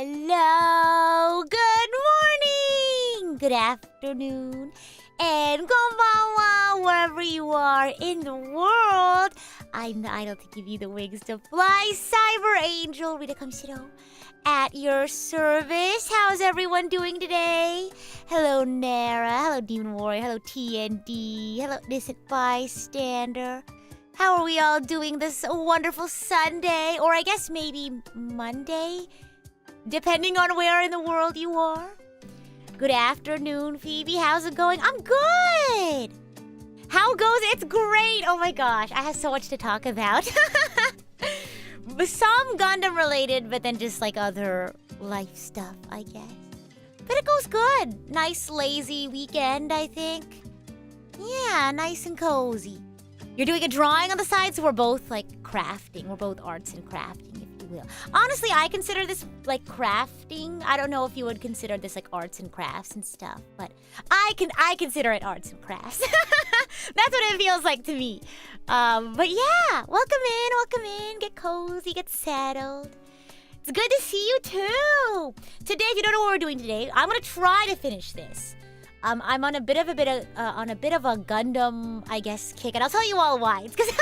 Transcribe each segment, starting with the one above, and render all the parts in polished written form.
Hello, good morning, good afternoon, and konbanwa, wherever you are in the world. I'm the idol to give you the wings to fly, Cyber Angel Rita Kamishiro, at your service. How's everyone doing today? Hello, Nara. Hello, Demon Warrior. Hello, TND. Hello, Innocent Bystander. How are we all doing this wonderful Sunday? Or I guess maybe Monday? Depending on where in the world you are. Good afternoon, Phoebe. How's it going? I'm good! How goes it? It's great! Oh my gosh, I have so much to talk about. Some Gundam related, but then just like other life stuff, I guess. But it goes good. Nice lazy weekend, I think. Yeah, nice and cozy. You're doing a drawing on the side, so we're both like crafting. We're both arts and crafting, if you will. Honestly, I consider this like crafting. I don't know if you would consider this like arts and crafts and stuff, but I consider it arts and crafts. That's what it feels like to me. But yeah, welcome in, get cozy, get settled. It's good to see you too. Today, if you don't know what we're doing today, I'm gonna try to finish this. I'm on a bit of a Gundam, I guess, kick, and I'll tell you all why. It's because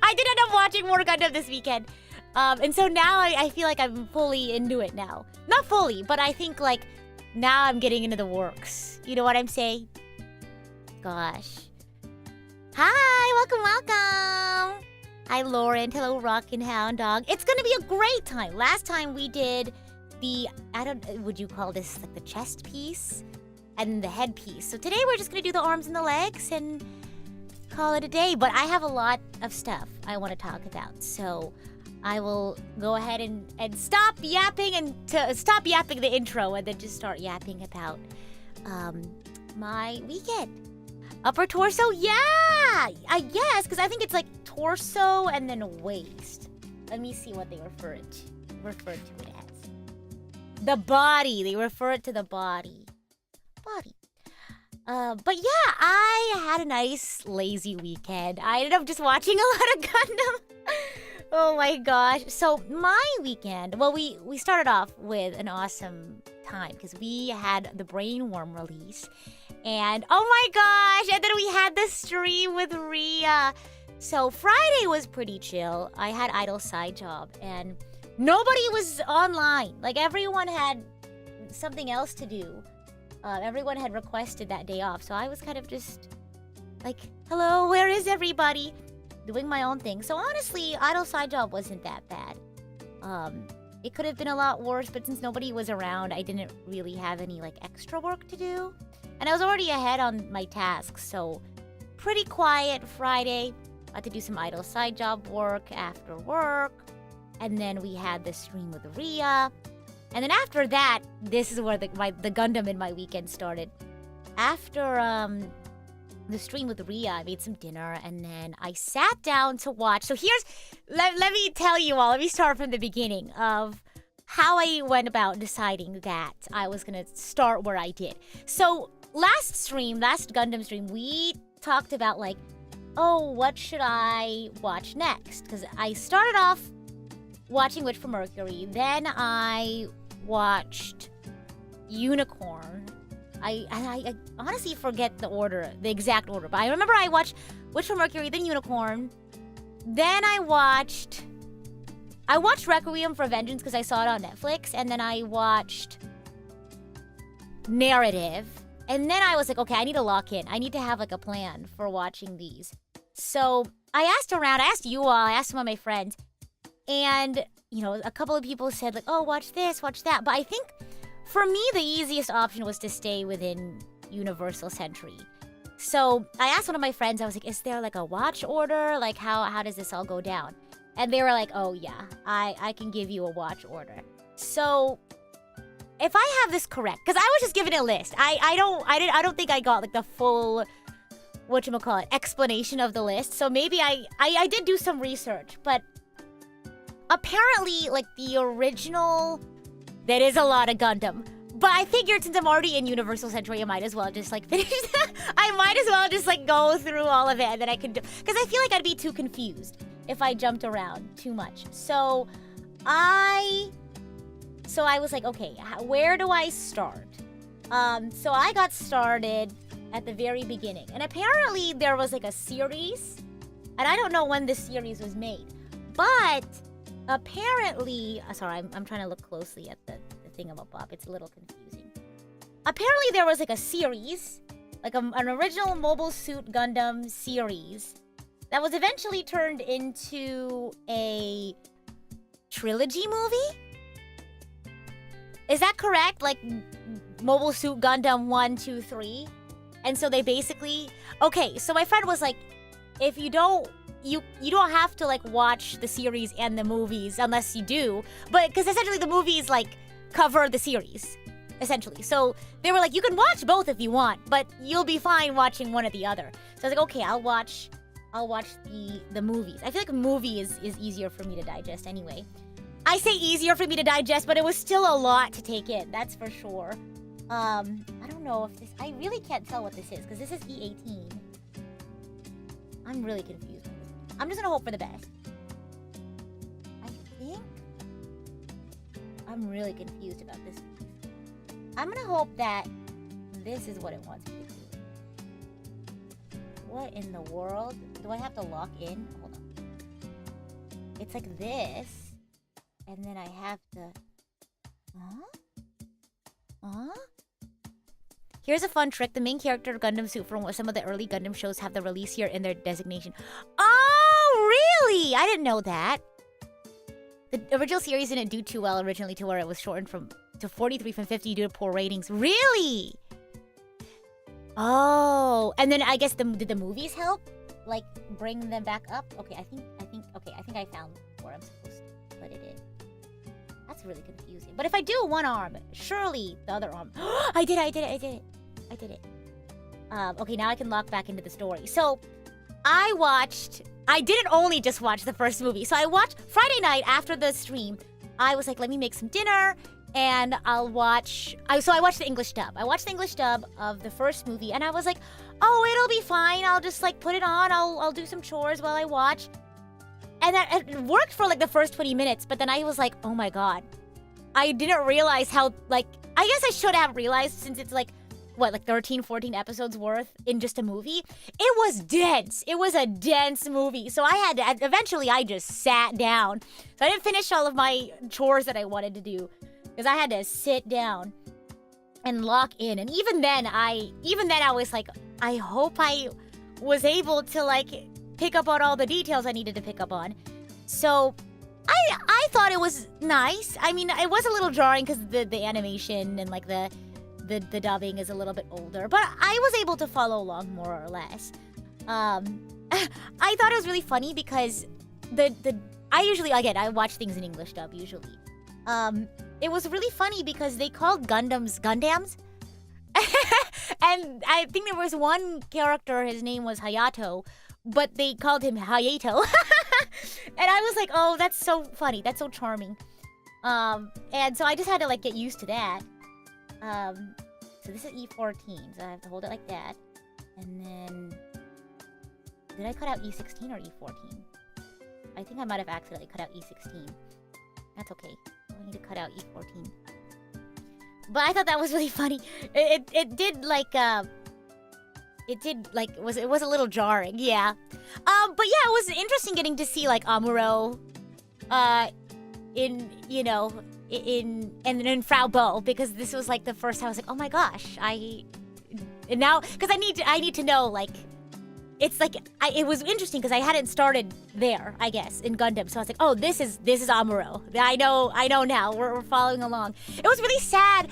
I did end up watching more Gundam this weekend, and so now I feel like I'm fully into it now. Not fully, but I think like now I'm getting into the works. You know what I'm saying? Gosh. Hi, welcome. Hi, Lauren. Hello, Rockin' Hound Dog. It's gonna be a great time. Last time we did the would you call this like the chest piece? And the headpiece. So today we're just gonna do the arms and the legs and call it a day. But I have a lot of stuff I want to talk about. So I will go ahead and stop yapping and stop yapping the intro and then just start yapping about my weekend. Upper torso, yeah, I guess, because I think it's like torso and then waist. Let me see what they refer to it as. The body. They refer it to the body. But yeah, I had a nice lazy weekend. I ended up just watching a lot of Gundam. Oh my gosh. So my weekend, well, we started off with an awesome time because we had the Brainworm release. And oh my gosh, and then we had the stream with Rhea. So Friday was pretty chill. I had idle side job and nobody was online. Like everyone had something else to do. Everyone had requested that day off, so I was kind of just like, hello, where is everybody? Doing my own thing. So honestly, idle side job wasn't that bad. It could have been a lot worse, but since nobody was around, I didn't really have any like extra work to do. And I was already ahead on my tasks, so pretty quiet Friday. Got to do some idle side job work after work. And then we had the stream with Rhea. And then after that, this is where the Gundam in my weekend started. After the stream with Rhea, I made some dinner and then I sat down to watch. So let me tell you all, let me start from the beginning of how I went about deciding that I was going to start where I did. So last Gundam stream, we talked about like, oh, what should I watch next? Because I started off watching Witch from Mercury, then I watched Unicorn. I honestly forget the exact order, but I remember I watched Witch from Mercury, then Unicorn, then I watched Requiem for Vengeance because I saw it on Netflix, and then I watched Narrative, and then I was like, okay, I need to lock in. I need to have like a plan for watching these. So I asked around, I asked you all, I asked some of my friends, and you know, a couple of people said like, oh, watch this, watch that. But I think for me, the easiest option was to stay within Universal Century. So I asked one of my friends, I was like, is there like a watch order? Like how does this all go down? And they were like, oh yeah, I can give you a watch order. So if I have this correct, because I was just given a list. I don't think I got like the full whatchamacallit explanation of the list. So maybe I did do some research, but apparently, like, the original, that is a lot of Gundam. But I figured since I'm already in Universal Century, I might as well just, like, finish that. I might as well just, like, go through all of it and then I could do... Because I feel like I'd be too confused if I jumped around too much. So, I So I was like, okay, where do I start? So I got started at the very beginning. And apparently there was like a series. And I don't know when this series was made. But apparently... sorry, I'm trying to look closely at the thingamabob. It's a little confusing. Apparently there was like a series. Like an original Mobile Suit Gundam series. That was eventually turned into a trilogy movie? Is that correct? Like, Mobile Suit Gundam 1, 2, 3? And so they basically... Okay, so my friend was like, if you don't... You don't have to, like, watch the series and the movies unless you do. But, because essentially the movies, like, cover the series. Essentially. So, they were like, you can watch both if you want, but you'll be fine watching one or the other. So I was like, okay, I'll watch the movies. I feel like a movie is easier for me to digest anyway. I say easier for me to digest, but it was still a lot to take in, that's for sure. I don't know if this... I really can't tell what this is, because this is E18. I'm really confused. I'm just gonna hope for the best. I think... I'm really confused about this. I'm gonna hope that this is what it wants me to do. What in the world? Do I have to lock in? Hold on. It's like this. And then I have to... Here's a fun trick. The main character of Gundam Suit from some of the early Gundam shows have the release year in their designation. Oh, really? I didn't know that. The original series didn't do too well originally to where it was shortened to 43 from 50 due to poor ratings. Really? Oh, and then I guess did the movies help? Like, bring them back up? Okay, I think I found where I'm supposed to put it in. That's really confusing. But if I do one arm, surely the other arm... I did it. Okay, now I can lock back into the story. So, I didn't only just watch the first movie. So I watched Friday night after the stream. I was like, let me make some dinner and I'll watch... So I watched the English dub. I watched the English dub of the first movie and I was like, oh, it'll be fine. I'll just like put it on. I'll do some chores while I watch. And it worked for like the first 20 minutes, but then I was like, oh my god. I didn't realize how, like, I guess I should have realized since it's like, what, like 13, 14 episodes worth in just a movie? It was dense. It was a dense movie. So I had to, eventually I just sat down. So I didn't finish all of my chores that I wanted to do because I had to sit down and lock in. And even then I was like, I hope I was able to like pick up on all the details I needed to pick up on. So I thought it was nice. I mean, it was a little jarring because the animation and like the dubbing is a little bit older, but I was able to follow along more or less. I thought it was really funny because I watch things in English dub usually. It was really funny because they called Gundams Gundams. And I think there was one character, his name was Hayato, but they called him Hayato. And I was like, oh, that's so funny. That's so charming. And so I just had to like get used to that. So this is E14, so I have to hold it like that. And then... Did I cut out E16 or E14? I think I might have accidentally cut out E16. That's okay. I need to cut out E14. But I thought that was really funny. It did like it was a little jarring, yeah. But yeah, it was interesting getting to see like Amuro in Frau Bo, because this was like the first time I was like, oh my gosh, because I need to know, like, it's like it was interesting because I hadn't started there, I guess, in Gundam. So I was like, oh, this is Amuro. I know now. We're following along. It was really sad.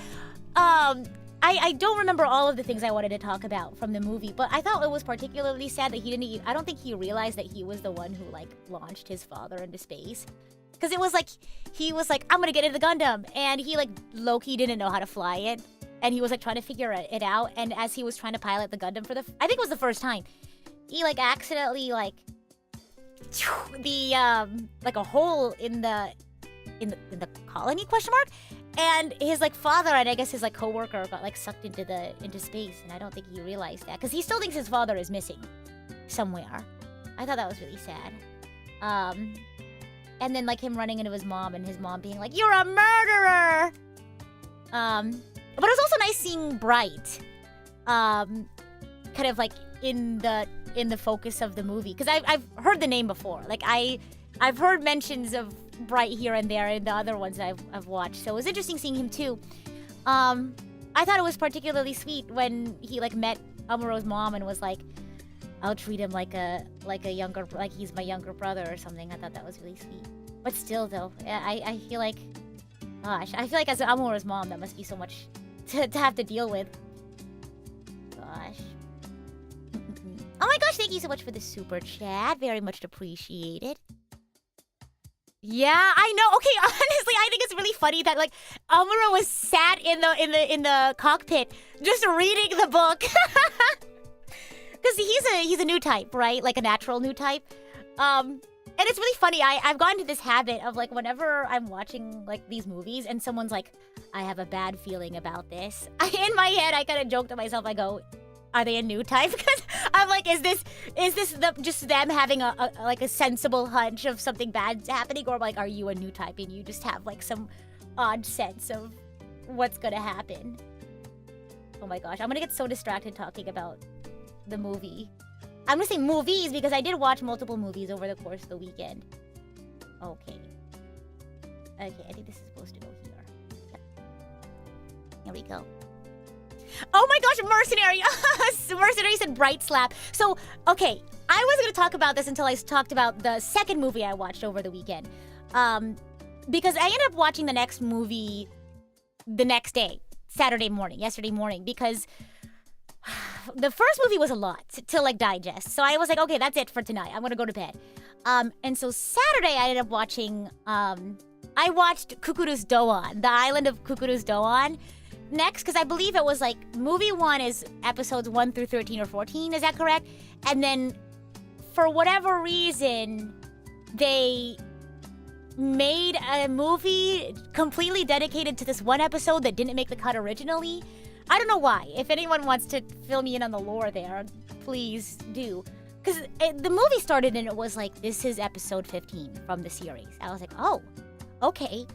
I don't remember all of the things I wanted to talk about from the movie, but I thought it was particularly sad that I don't think he realized that he was the one who like launched his father into space. Because it was like, he was like, I'm gonna get into the Gundam, and he like low-key didn't know how to fly it, and he was like trying to figure it out, and as he was trying to pilot the Gundam for I think it was the first time, he like accidentally like like a hole in the colony ? And his like father and I guess his like coworker got like sucked into space, and I don't think he realized that because he still thinks his father is missing somewhere. I thought that was really sad. And then like him running into his mom and his mom being like, "You're a murderer!" But it was also nice seeing Bright, kind of like in the focus of the movie, because I've heard the name before. Like I've heard mentions of Bright here and there in the other ones that I've watched. So it was interesting seeing him too. I thought it was particularly sweet when he like met Amuro's mom and was like, "I'll treat him like a younger, like he's my younger brother or something." I thought that was really sweet. But still though, I feel like, gosh, I feel like as Amuro's mom, that must be so much to have to deal with. Gosh. Oh my gosh, thank you so much for the super chat. Very much appreciated. Yeah, I know. Okay, honestly, I think it's really funny that like Amuro was sat in the cockpit just reading the book. Because he's a new type, right? Like a natural new type. And it's really funny. I've gotten to this habit of like whenever I'm watching like these movies and someone's like, "I have a bad feeling about this." In my head, I kind of joke to myself. I go, "Are they a new type?" Because I'm like, is this just them having a like a sensible hunch of something bad's happening, or like, are you a new type and you just have like some odd sense of what's gonna happen? Oh my gosh, I'm gonna get so distracted talking about the movie. I'm gonna say movies because I did watch multiple movies over the course of the weekend. Okay, I think this is supposed to go here. Here we go. Oh my gosh, Mercenary! Mercenary said Bright Slap. So, okay, I wasn't going to talk about this until I talked about the second movie I watched over the weekend. Because I ended up watching the next movie the next day, yesterday morning, because the first movie was a lot to like digest. So I was like, okay, that's it for tonight. I'm going to go to bed. And so Saturday I ended up watching, I watched Kukuru's Doan, the island of Kukuru's Doan. Next, because I believe it was like movie 1 is episodes 1 through 13 or 14, is that correct? And then for whatever reason they made a movie completely dedicated to this one episode that didn't make the cut originally. I don't know why. If anyone wants to fill me in on the lore there, please do. Because the movie started and it was like, this is episode 15 from the series. I was like, oh, okay.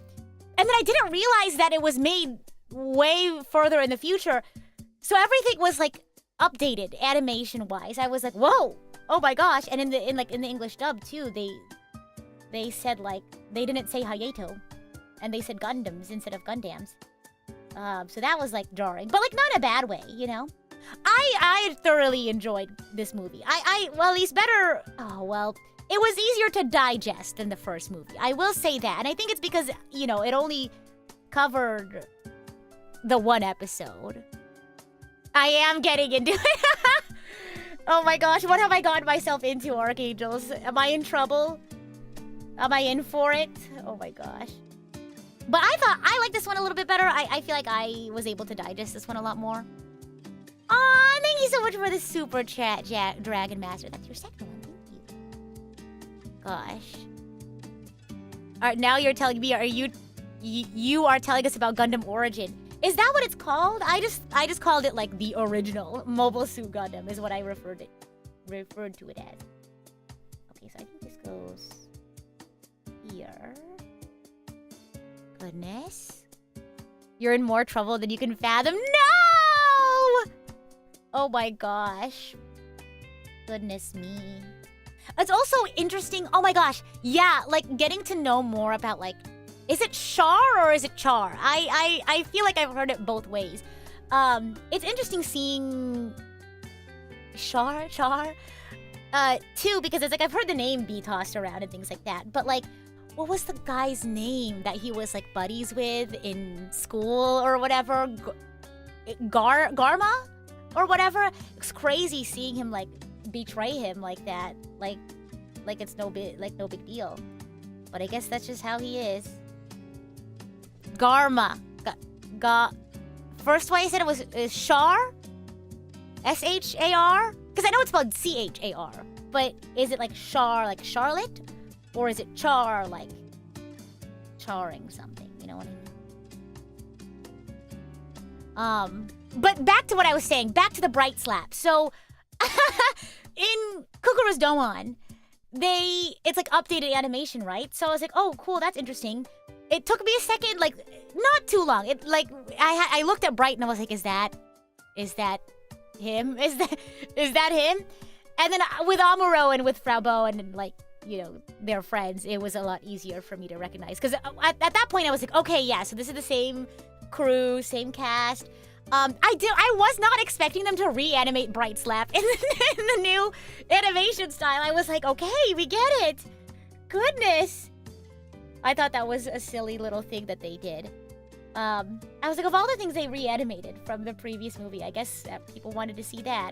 And then I didn't realize that it was made way further in the future, so everything was like updated animation wise. I was like, whoa, oh my gosh. And in the English dub too, they said like, they didn't say Hayato and they said Gundams instead of Gundams. So that was like jarring, but like not in a bad way, you know. I thoroughly enjoyed this movie. Well, at least better. Oh well, it was easier to digest than the first movie, I will say that. And I think it's because, you know, it only covered the one episode. I am getting into it. Oh my gosh, what have I gotten myself into, Archangels? Am I in trouble? Am I in for it? Oh my gosh. But I thought I liked this one a little bit better. I feel like I was able to digest this one a lot more. Aw, thank you so much for the super chat, Dragon Master. That's your second one, thank you. Gosh. Alright, now you're telling me, you are telling us about Gundam Origin. Is that what it's called? I just called it like the original Mobile Suit Gundam is what I referred to it as. Okay, so I think this goes here. Goodness. You're in more trouble than you can fathom. No! Oh my gosh. Goodness me. It's also interesting. Oh my gosh. Yeah, like getting to know more about like, is it Char or is it Char? I feel like I've heard it both ways. It's interesting seeing Char too, because it's like I've heard the name be tossed around and things like that. But like, what was the guy's name that he was like buddies with in school or whatever? Garma or whatever. It's crazy seeing him like betray him like that. Like it's no big deal. But I guess that's just how he is. Garma. First way I said it was Char? S-H-A-R? Because I know it's spelled C-H-A-R. But is it like Char, like Charlotte? Or is it Char, like charring something? You know what I mean? But back to what I was saying. Back to the Bright Slap. So, in Kukuru's Doan, it's like updated animation, right? So I was like, oh, cool, that's interesting. It took me a second, like, not too long. It like I looked at Bright and I was like, is that him? Is that him? And then with Amuro and with Frau Bo and like, you know, their friends, it was a lot easier for me to recognize. Because at that point I was like, okay, yeah, so this is the same crew, same cast. I was not expecting them to reanimate Bright Slap in the new animation style. I was like, okay, we get it. Goodness. I thought that was a silly little thing that they did. I was like, of all the things they reanimated from the previous movie, I guess people wanted to see that.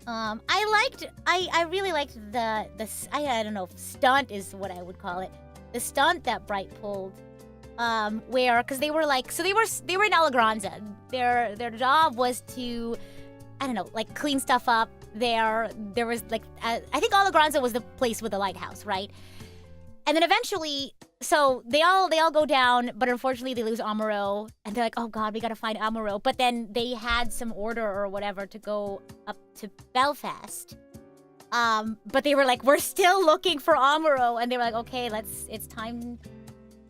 I really liked the I don't know if stunt is what I would call it. The stunt that Bright pulled. Because they were in Alagranza. Their job was to, I don't know, like clean stuff up. There was like, I think Alagranza was the place with the lighthouse, right? And then eventually, so they all go down, but unfortunately they lose Amuro, and they're like, oh god, we gotta find Amuro. But then they had some order or whatever to go up to Belfast. But they were like, we're still looking for Amuro, and they were like, okay, it's time.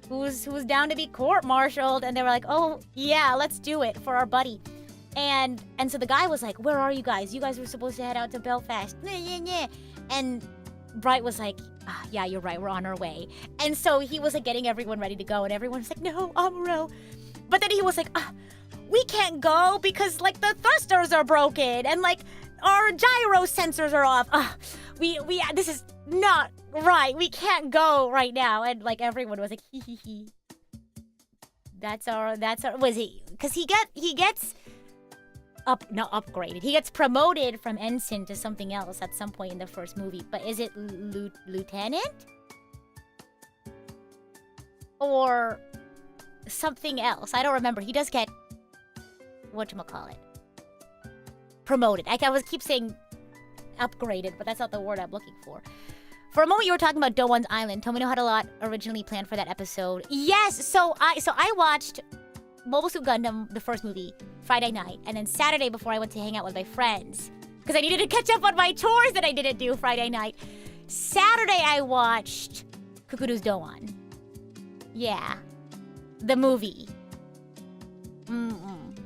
Who's down to be court-martialed? And they were like, oh yeah, let's do it for our buddy. And so the guy was like, where are you guys? You guys were supposed to head out to Belfast. And Bright was like, yeah, you're right, we're on our way. And so he was like getting everyone ready to go, and everyone was like, no, Amuro. But then he was like, we can't go because like the thrusters are broken and like our gyro sensors are off. This is not right. We can't go right now. And like everyone was like, hee hee hee. That's our was he? Because he gets not upgraded. He gets promoted from ensign to something else at some point in the first movie. But is it lieutenant? Or something else? I don't remember. He does get whatchamacallit, promoted. I was keep saying upgraded, but that's not the word I'm looking for. For a moment, you were talking about Doan's Island. Tomino had a lot originally planned for that episode. Yes, so I watched Mobile Suit Gundam, the first movie, Friday night, and then Saturday before I went to hang out with my friends, because I needed to catch up on my chores that I didn't do Friday night. Saturday, I watched Kukuru's Doan. Yeah, the movie.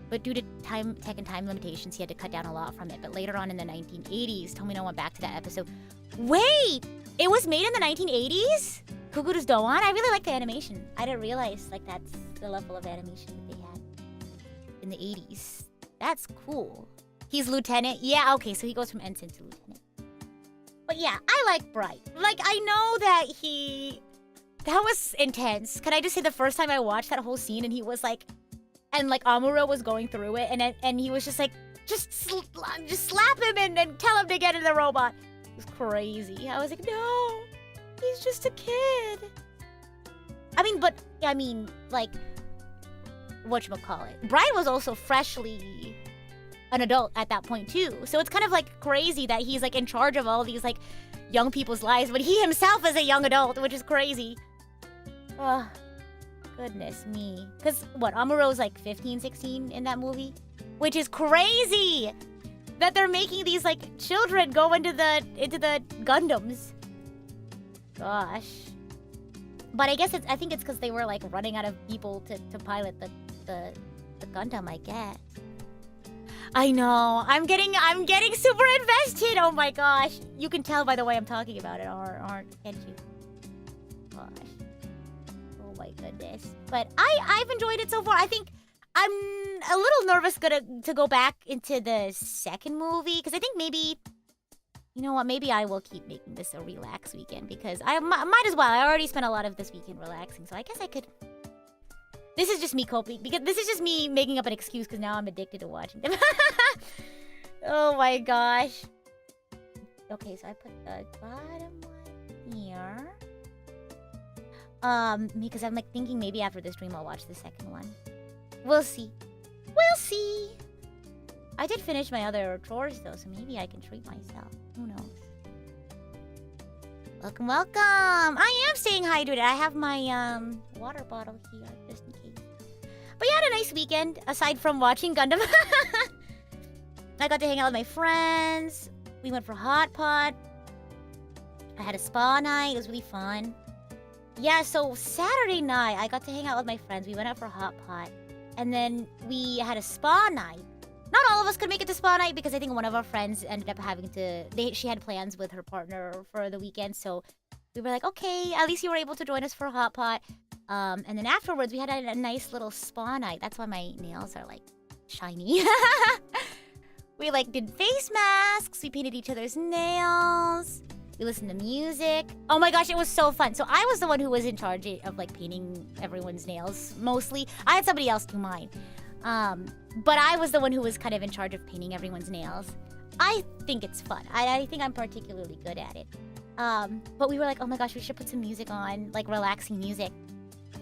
But due to tech and time limitations, he had to cut down a lot from it. But later on in the 1980s, Tomino went back to that episode. Wait! It was made in the 1980s? Kukuru's Doan? I really like the animation. I didn't realize like that's the level of animation that they had in the 80s. That's cool. He's lieutenant? Yeah, okay, so he goes from ensign to lieutenant. But yeah, I like Bright. Like, I know that that was intense. Can I just say the first time I watched that whole scene and he was like, and like Amuro was going through it, and he was just like, just slap him and tell him to get in the robot. It was crazy. I was like, no, he's just a kid. I mean, like, whatchamacallit. Bright was also freshly an adult at that point too. So it's kind of like crazy that he's like in charge of all these like young people's lives, but he himself is a young adult, which is crazy. Ugh. Goodness me. Because, Amuro's like 15, 16 in that movie? Which is crazy! That they're making these, like, children go into the Gundams. Gosh. But I guess I think it's because they were, like, running out of people to pilot the Gundam, I guess. I know. I'm getting super invested! Oh my gosh. You can tell by the way I'm talking about it, can't you? Gosh. Oh my goodness. But I've enjoyed it so far. I think I'm a little nervous to go back into the second movie, because I think maybe, you know what, maybe I will keep making this a relax weekend, because I might as well. I already spent a lot of this weekend relaxing, so I guess I could. This is just me coping, because this is just me making up an excuse, because now I'm addicted to watching them. Oh my gosh. Okay, so I put the bottom one here. Because I'm like thinking maybe after this stream I'll watch the second one. We'll see. We'll see. I did finish my other chores though, so maybe I can treat myself. Who knows? Welcome, welcome. I am saying hi, dude. I have my water bottle here just in case. But yeah, I had a nice weekend aside from watching Gundam. I got to hang out with my friends. We went for hot pot. I had a spa night. It was really fun. Yeah, so Saturday night, I got to hang out with my friends. We went out for hot pot. And then we had a spa night. Not all of us could make it to spa night because I think one of our friends ended up having to... She had plans with her partner for the weekend. So we were like, okay, at least you were able to join us for a hot pot. And then afterwards, we had a nice little spa night. That's why my nails are, like, shiny. We, like, did face masks. We painted each other's nails. We listened to music. Oh my gosh, it was so fun. So I was the one who was in charge of, like, painting everyone's nails, mostly. I had somebody else do mine. But I was the one who was kind of in charge of painting everyone's nails. I think it's fun. I think I'm particularly good at it. But we were like, oh my gosh, we should put some music on, like, relaxing music.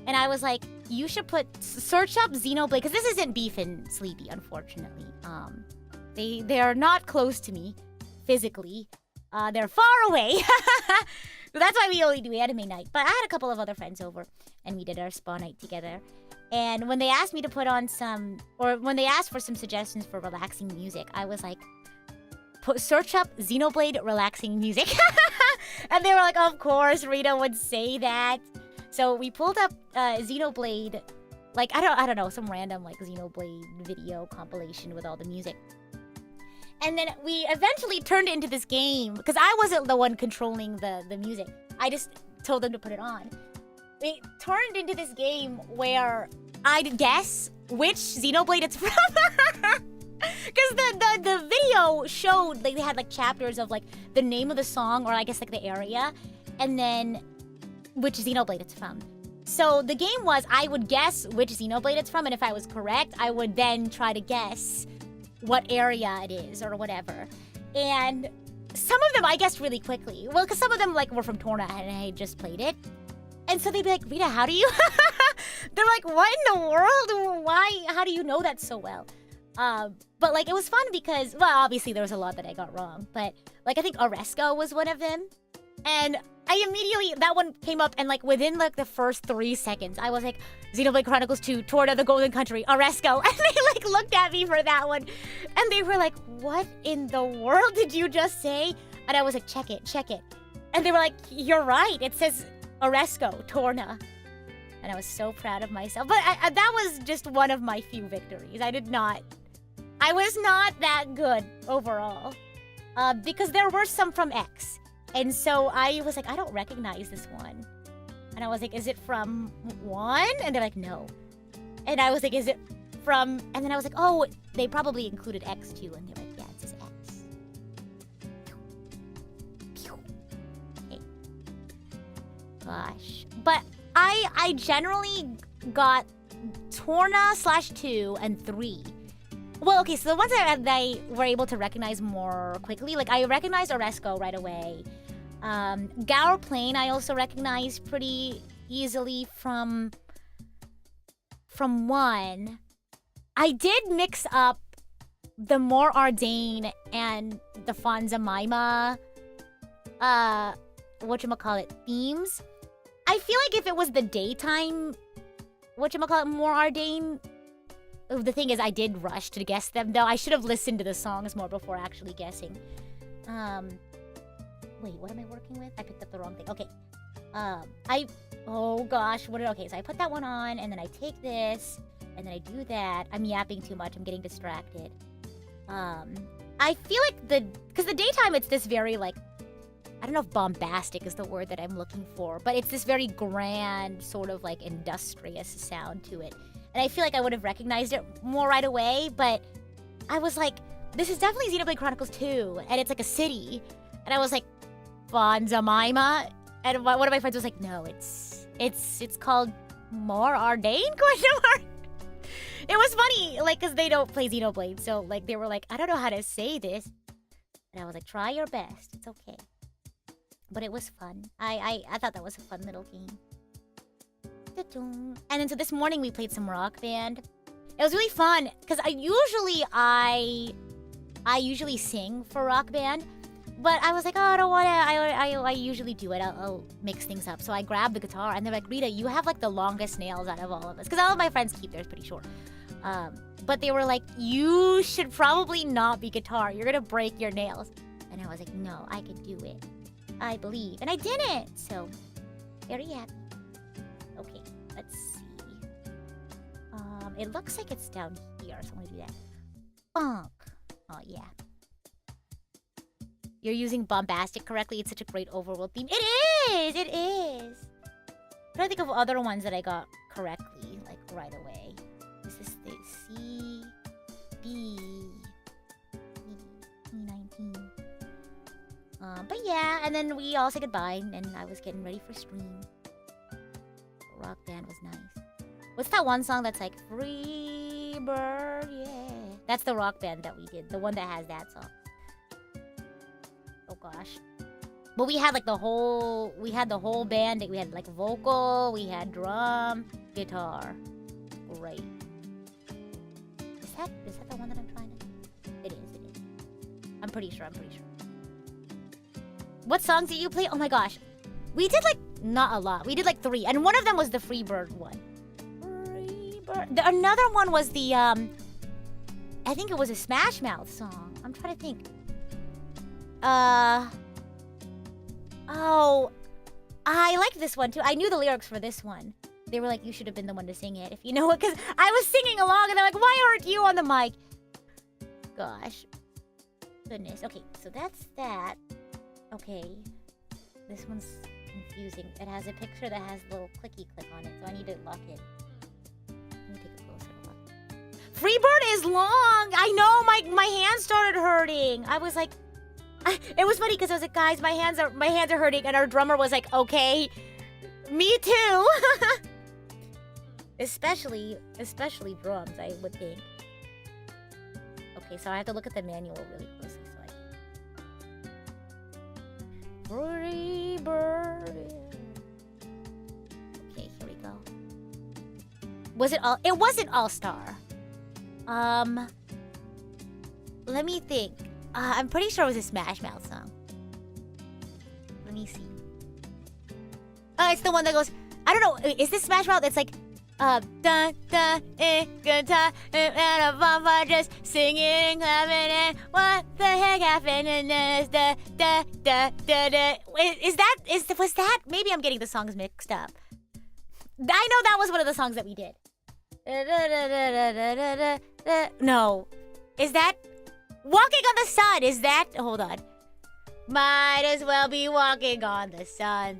And I was like, you should search up Xenoblade, because this isn't Beef and Sleepy, unfortunately. They are not close to me, physically. They're far away. So that's why we only do anime night. But I had a couple of other friends over, and we did our spa night together. And when they asked me to put on when they asked for some suggestions for relaxing music, I was like, search up Xenoblade relaxing music. And they were like, of course, Rita would say that. So we pulled up Xenoblade, like, I don't know, some random, like, Xenoblade video compilation with all the music. And then we eventually turned it into this game, because I wasn't the one controlling the music. I just told them to put it on. It turned into this game where I'd guess which Xenoblade it's from. Because the video showed, like, they had, like, chapters of, like, the name of the song, or I guess, like, the area, and then which Xenoblade it's from. So the game was, I would guess which Xenoblade it's from, and if I was correct, I would then try to guess what area it is, or whatever. And some of them I guessed really quickly. Well, because some of them, like, were from Torna, and I had just played it. And so they'd be like, Rita, how do you... They're like, what in the world? Why? How do you know that so well? But, like, it was fun because... Well, obviously, there was a lot that I got wrong. But, like, I think Oresco was one of them. And I immediately... That one came up, and, like, within, like, the first 3 seconds, I was like, Xenoblade Chronicles 2, Torna, the Golden Country, Oresco. And they, like, looked at me for that one. And they were like, what in the world did you just say? And I was like, check it, check it. And they were like, you're right. It says Oresco, Torna. And I was so proud of myself. But that was just one of my few victories. I was not that good overall. Because there were some from X. And so I was like, I don't recognize this one. And I was like, is it from 1? And they're like, no. And I was like, is it from... And then I was like, oh, they probably included X too. And they're like, yeah, it says X. Okay. Gosh. But I generally got Torna /2 and 3. Well, okay, so the ones that I were able to recognize more quickly, like, I recognized Oresco right away. Gaur Plain I also recognized pretty easily from 1. I did mix up the More Ardain and the Fonza Maima, themes. I feel like if it was the daytime, More Ardain, the thing is, I did rush to guess them, though. I should have listened to the songs more before actually guessing. Wait, what am I working with? I picked up the wrong thing. Okay. Oh gosh, okay, so I put that one on, and then I take this, and then I do that. I'm yapping too much. I'm getting distracted. I feel like because the daytime, it's this very, like, I don't know if bombastic is the word that I'm looking for, but it's this very grand, sort of, like, industrious sound to it. And I feel like I would have recognized it more right away, but I was like, this is definitely Xenoblade Chronicles 2, and it's like a city. And I was like, Fonza Maima? And one of my friends was like, no, it's called More Ardain? ? It was funny, like, because they don't play Xenoblade, so, like, they were like, I don't know how to say this. And I was like, try your best, it's okay. But it was fun. I thought that was a fun little game. And then so this morning we played some Rock Band. It was really fun because I usually sing for Rock Band, but I was like, oh, I don't want to. I usually do it. I'll mix things up. So I grabbed the guitar and they're like, Rita, you have like the longest nails out of all of us, because all of my friends keep theirs pretty short. But they were like, you should probably not be guitar. You're gonna break your nails. And I was like, no, I can do it. I believe. And I didn't! So, very happy. Okay, let's see. It looks like it's down here, so I'm gonna do that. Bonk! Oh, yeah. You're using bombastic correctly. It's such a great overworld theme. It is! It is! I'm trying to think of other ones that I got correctly, like, right away. This is the C... B... E19. But yeah, and then we all said goodbye, and I was getting ready for stream. Rock band was nice. What's that one song that's like, Free Bird, yeah. That's the rock band that we did, the one that has that song. Oh gosh. But we had like the whole band. We had like vocal, we had drum, guitar. Great. Is that the one that I'm trying to... It is. I'm pretty sure. What songs did you play? Oh my gosh. We did like, not a lot. We did like 3. And one of them was the Freebird one. Freebird. Another one was the, I think it was a Smash Mouth song. I'm trying to think. Oh, I liked this one too. I knew the lyrics for this one. They were like, you should have been the one to sing it if you know it. Because I was singing along and they're like, why aren't you on the mic? Gosh. Goodness. Okay, so that's that. Okay. This one's confusing. It has a picture that has a little clicky click on it, so I need to lock it. Let me take a closer look. Freebird is long! I know, my hands started hurting. I was like... it was funny because I was like, guys, my hands are hurting, and our drummer was like, okay. Me too! Especially drums, I would think. Okay, so I have to look at the manual really closely so I can... Free bird. Okay, here we go. Was it all... It wasn't All-Star. Let me think. I'm pretty sure it was a Smash Mouth song. Let me see. Oh, it's the one that goes... I don't know. Is this Smash Mouth? It's like... good time, and a bonfire just singing and clapping and what the heck happened in this, was that? Maybe I'm getting the songs mixed up. I know that was one of the songs that we did. No. Is that Walking on the Sun? Is that... Hold on. Might as well be walking on the sun.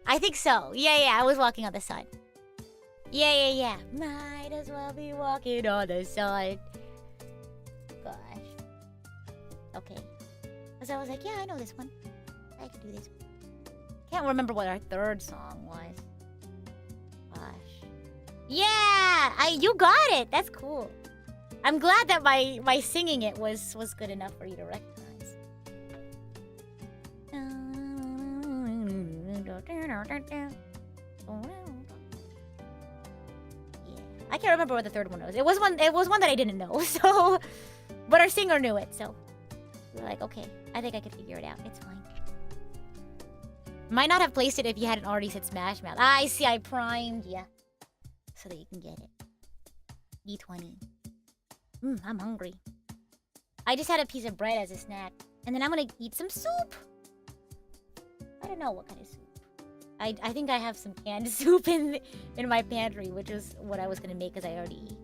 I think so. Yeah, I was walking on the sun. Yeah. Might as well be walking on the sun. Gosh. Okay. So I was like, yeah, I know this one. I can do this one. Can't remember what our third song was. Gosh. Yeah! You got it! That's cool. I'm glad that my singing it was good enough for you to recognize. Yeah. I can't remember what the third one was. It was one that I didn't know, so but our singer knew it, so we were like, okay, I think I could figure it out. It's fine. Might not have placed it if you hadn't already said Smash Mouth. I see, I primed ya. So that you can get it. D20. I'm hungry. I just had a piece of bread as a snack. And then I'm gonna eat some soup. I don't know what kind of soup. I think I have some canned soup in my pantry, which is what I was gonna make because I already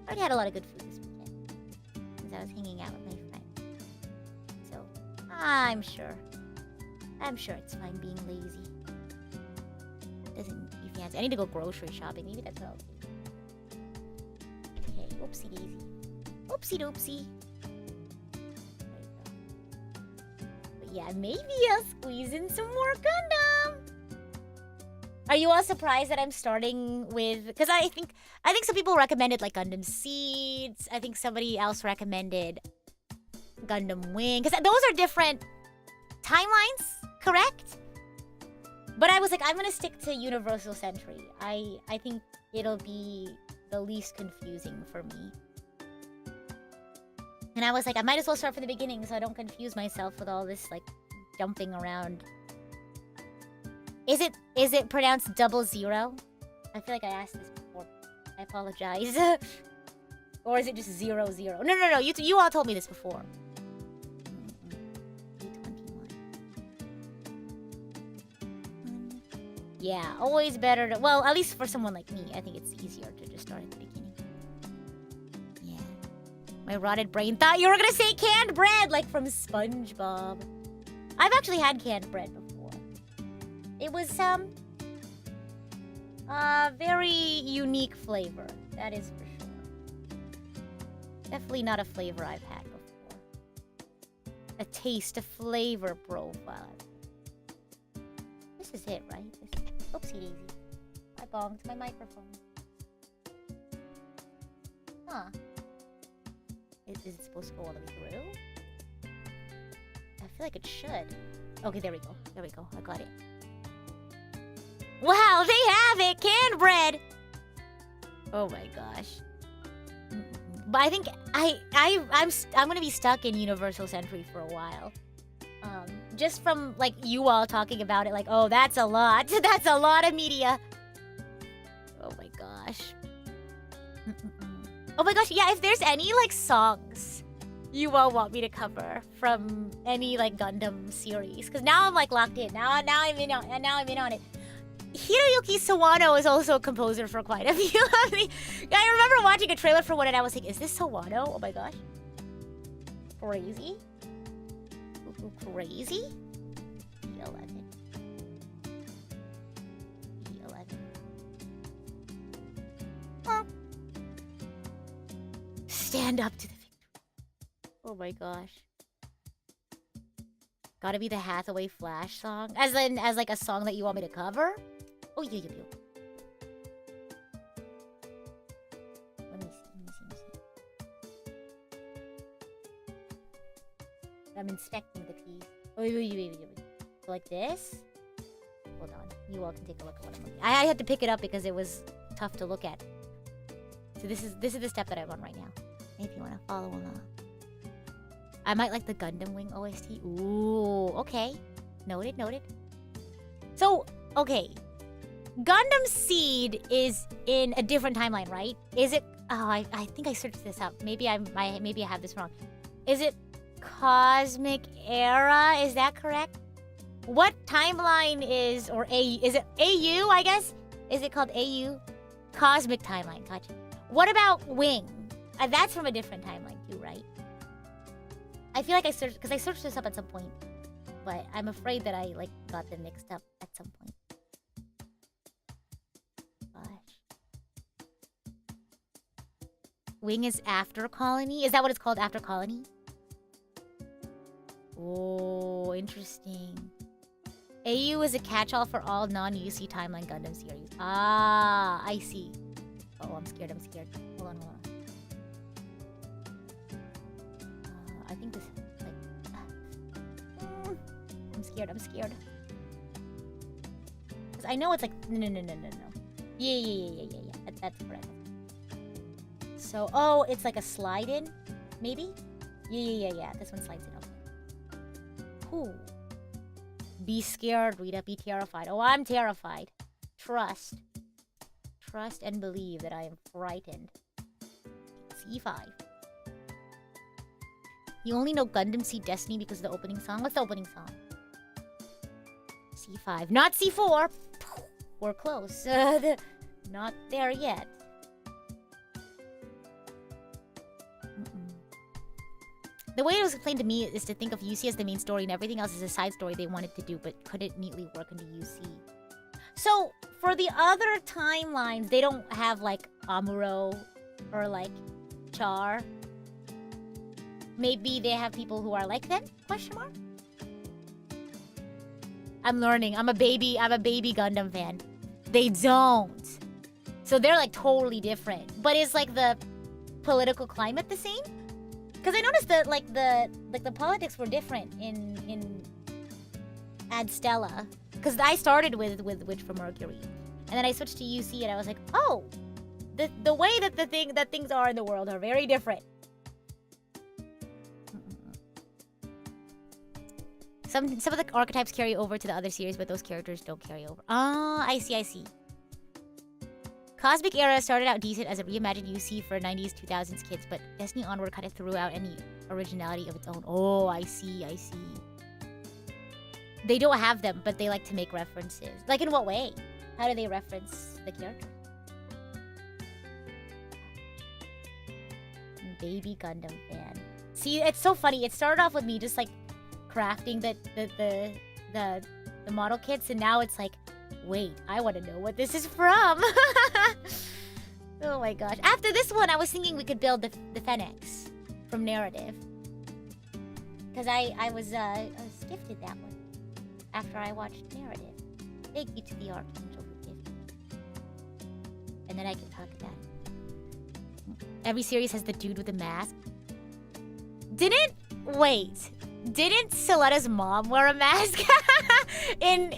had a lot of good food this weekend. Because I was hanging out with my friend. So I'm sure it's fine being lazy. Doesn't be fancy. I need to go grocery shopping. Maybe that's what I'll do. Okay, oopsie daisy. Oopsie doopsie. But yeah, maybe I'll squeeze in some more Gundam. Are you all surprised that I'm starting with... Because I think some people recommended like Gundam Seeds. I think somebody else recommended Gundam Wing. Because those are different timelines, correct? But I was like, I'm going to stick to Universal Century. I think it'll be the least confusing for me. And I was like, I might as well start from the beginning so I don't confuse myself with all this like jumping around. Is it pronounced 00? I feel like I asked this before. I apologize. Or is it just 00? No. You all told me this before. Yeah, always better to... Well, at least for someone like me, I think it's easier to just start at the beginning. Yeah. My rotted brain thought you were gonna say canned bread, like from SpongeBob. I've actually had canned bread before. It was, very unique flavor. That is for sure. Definitely not a flavor I've had before. A taste, a flavor profile. This is it, right? Oopsie daisy. I bonked my microphone. Huh. Is it supposed to go all the way through? I feel like it should. Okay, there we go. There we go. I got it. Wow, they have it! Canned bread! Oh my gosh. But I think I'm gonna be stuck in Universal Century for a while. Just from, like, you all talking about it, like, oh, that's a lot. That's a lot of media. Oh my gosh. Oh my gosh, yeah, if there's any, like, songs you all want me to cover from any, like, Gundam series. Because now I'm, like, locked in. Now I'm in on it. Hiroyuki Sawano is also a composer for quite a few of me. I remember watching a trailer for one and I was like, is this Sawano? Oh my gosh. Crazy. Crazy? E11. Oh. Stand up to the victory. Oh my gosh. Gotta be the Hathaway Flash song? As like a song that you want me to cover? Oh, yeah. Let me see. I'm inspecting the piece. Oh, wait. So like this? Hold on. You all can take a look at what I'm looking at. I had to pick it up because it was tough to look at. So this is the step that I'm on right now. If you want to follow along. I might like the Gundam Wing OST. Ooh, okay. Noted. So, okay. Gundam Seed is in a different timeline, right? Is it... Oh, I think I searched this up. Maybe I have this wrong. Is it Cosmic Era? Is that correct? What timeline is... Or A... Is it AU, I guess? Is it called AU? Cosmic Timeline. Gotcha. What about Wing? That's from a different timeline too, right? I feel like I searched... Because I searched this up at some point. But I'm afraid that I, like, got them mixed up at some point. Gosh. Wing is after Colony? Is that what it's called, after Colony? Oh, interesting. AU is a catch-all for all non-UC Timeline Gundam series. Ah, I see. Oh, I'm scared. Hold on. I think this, like... I'm scared. Because I know it's like... No. Yeah. That's correct. So, oh, it's like a slide-in? Maybe? Yeah. This one slides in. Okay. Cool. Be scared, Rita. Be terrified. Oh, I'm terrified. Trust and believe that I am frightened. C5. You only know Gundam Seed Destiny because of the opening song? What's the opening song? C5. Not C4! We're close. Not there yet. The way it was explained to me is to think of UC as the main story and everything else is a side story they wanted to do but couldn't neatly work into UC. So, for the other timelines, they don't have, like, Amuro or, like, Char. Maybe they have people who are like them? Question mark? I'm learning. I'm a baby Gundam fan. They don't. So they're, like, totally different. But is, like, the political climate the same? Because I noticed that, like, the politics were different in Adstella. Because I started with Witch from Mercury. And then I switched to UC and I was like, oh! The way that things are in the world are very different. Some of the archetypes carry over to the other series, but those characters don't carry over. Ah, I see. Cosmic Era started out decent as a reimagined UC for 90s, 2000s kids, but Destiny Onward kind of threw out any originality of its own. Oh, I see. They don't have them, but they like to make references. Like, in what way? How do they reference the character? Baby Gundam fan. See, it's so funny. It started off with me just like crafting the model kits, and now it's like, wait, I want to know what this is from. Oh my gosh. After this one, I was thinking we could build the Phoenix from Narrative. Because I was gifted that one after I watched Narrative. Thank you to the Archangel who gifted. And then I can talk about it. Every series has the dude with the mask. Didn't Soletta's mom wear a mask? in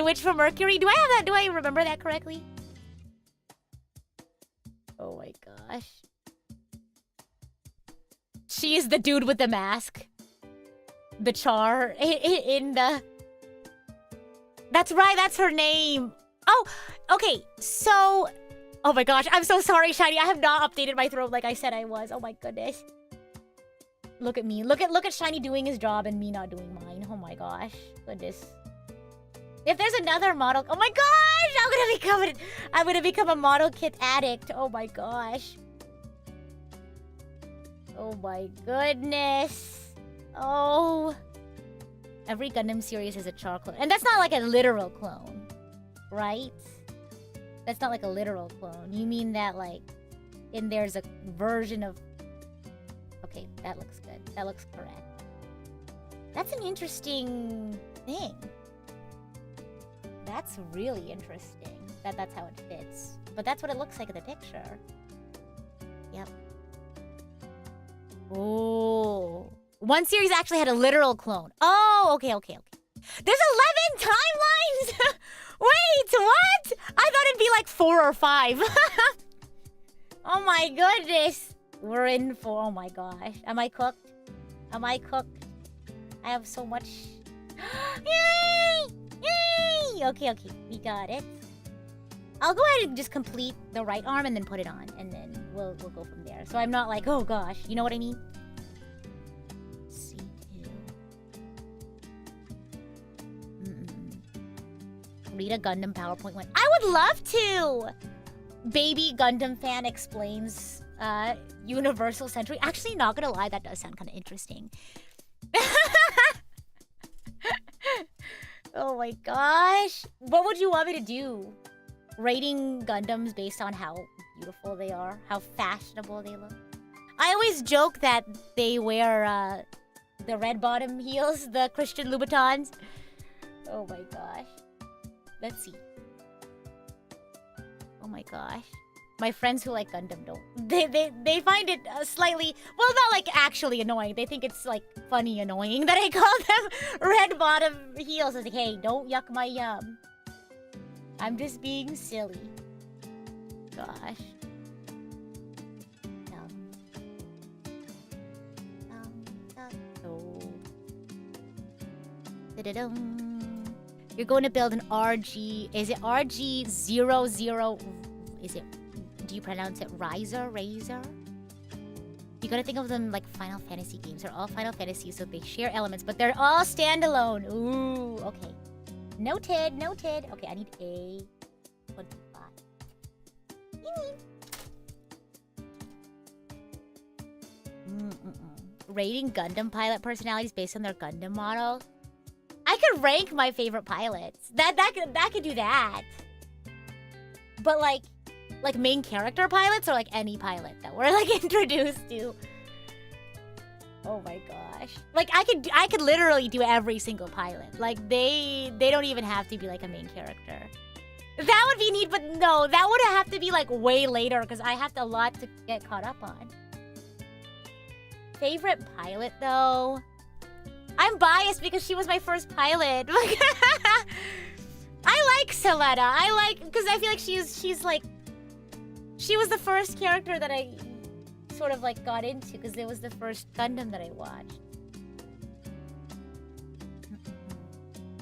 Witch from Mercury? Do I have that? Do I remember that correctly? Oh my gosh. She is the dude with the mask. The Char in the... That's right, that's her name. Oh, okay, so... Oh my gosh, I'm so sorry, Shiny. I have not updated my throat like I said I was. Oh my goodness. Look at me. Look at Shiny doing his job and me not doing mine. Oh my gosh. Goodness. If there's another model... Oh my gosh! I'm gonna become a model kit addict. Oh my gosh. Oh my goodness. Oh. Every Gundam series has a Char clone. And that's not like a literal clone. Right? That's not like a literal clone. You mean that like... there's a version of... Okay, that looks good. That looks correct. That's an interesting thing. That's really interesting. That's how it fits. But that's what it looks like in the picture. Yep. Oh. One series actually had a literal clone. Oh, okay. There's 11 timelines! Wait, what? I thought it'd be like 4 or 5. Oh my goodness. We're in for... Oh my gosh. Am I cooked? I have so much... Yay! Okay. We got it. I'll go ahead and just complete the right arm and then put it on. And then we'll go from there. So I'm not like, oh gosh. You know what I mean? C2. Rita Gundam PowerPoint 1. I would love to! Baby Gundam fan explains Universal Century. Actually, not gonna lie, that does sound kind of interesting. Oh my gosh. What would you want me to do? Rating Gundams based on how beautiful they are, how fashionable they look. I always joke that they wear the red bottom heels, the Christian Louboutins. Oh my gosh. Let's see. Oh my gosh. My friends who like Gundam don't. They find it slightly... Well, not like actually annoying. They think it's like funny annoying that I call them red bottom heels. I was like, hey, don't yuck my yum. I'm just being silly. Gosh. You're going to build an RG... Is it RG00? Is it... Do you pronounce it Razor? You gotta think of them like Final Fantasy games. They're all Final Fantasy, so they share elements, but they're all standalone. Ooh, okay. Noted. Okay, I need A. 25. Rating Gundam pilot personalities based on their Gundam model. I could rank my favorite pilots. That could do that. But like main character pilots or like any pilot that we're like introduced to. Oh my gosh. Like I could literally do every single pilot. Like they don't even have to be like a main character. That would be neat, but no, that would have to be like way later because I have a lot to get caught up on. Favorite pilot though? I'm biased because she was my first pilot. I like Soletta. Because I feel like she's like... She was the first character that I sort of like got into because it was the first Gundam that I watched.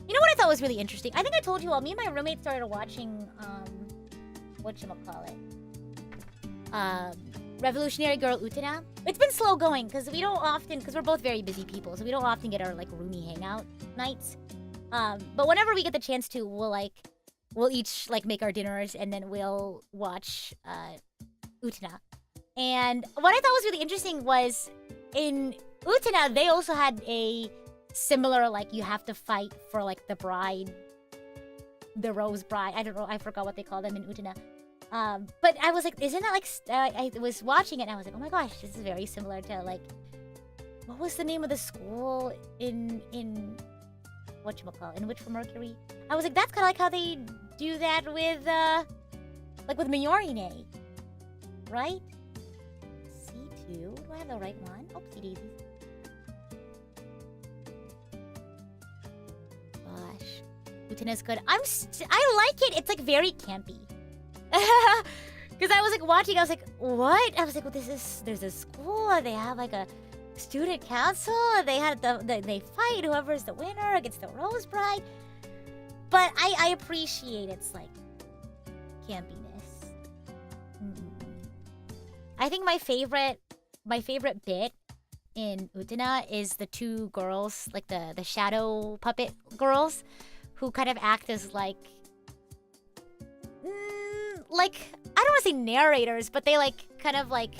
You know what I thought was really interesting? I think I told you all, me and my roommate started watching, whatchamacallit? Revolutionary Girl Utena. It's been slow going because we don't often, because we're both very busy people, so we don't often get our like roomie hangout nights. But whenever we get the chance to, we'll each like make our dinners and then we'll watch Utena. And what I thought was really interesting was in Utena they also had a similar like you have to fight for like the bride, the rose bride. I don't know, I forgot what they call them in Utena. But I was like, isn't that like I was watching it and I was like, oh my gosh, this is very similar to like what was the name of the school in whatchamacallit, in Witch from Mercury? I was like, that's kind of like how they do that with like with Miorine, right? C2. Do I have the right one? Oopsie daisies. Gosh, Utena's good. I like it. It's like very campy. Because I was like watching, I was like, what? I was like, well, there's a school. They have like a student council. They had they fight. Whoever's the winner gets the Rose Bride. But I appreciate its like campiness. I think my favorite bit in Utena is the two girls, like the shadow puppet girls, who kind of act as like I don't want to say narrators, but they like kind of like,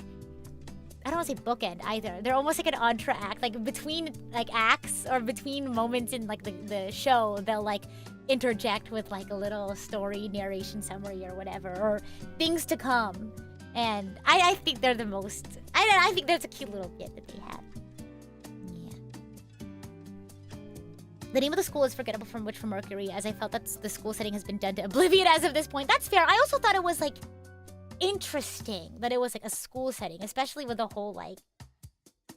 I don't want to say bookend either. They're almost like an entr'acte, like between like acts or between moments in like the show, they'll like interject with like a little story narration summary or whatever, or things to come. And I think they're the most, I think that's a cute little bit that they have. The name of the school is forgettable from Witch from Mercury, as I felt that the school setting has been done to oblivion as of this point. That's fair. I also thought it was, like, interesting that it was, like, a school setting, especially with the whole, like,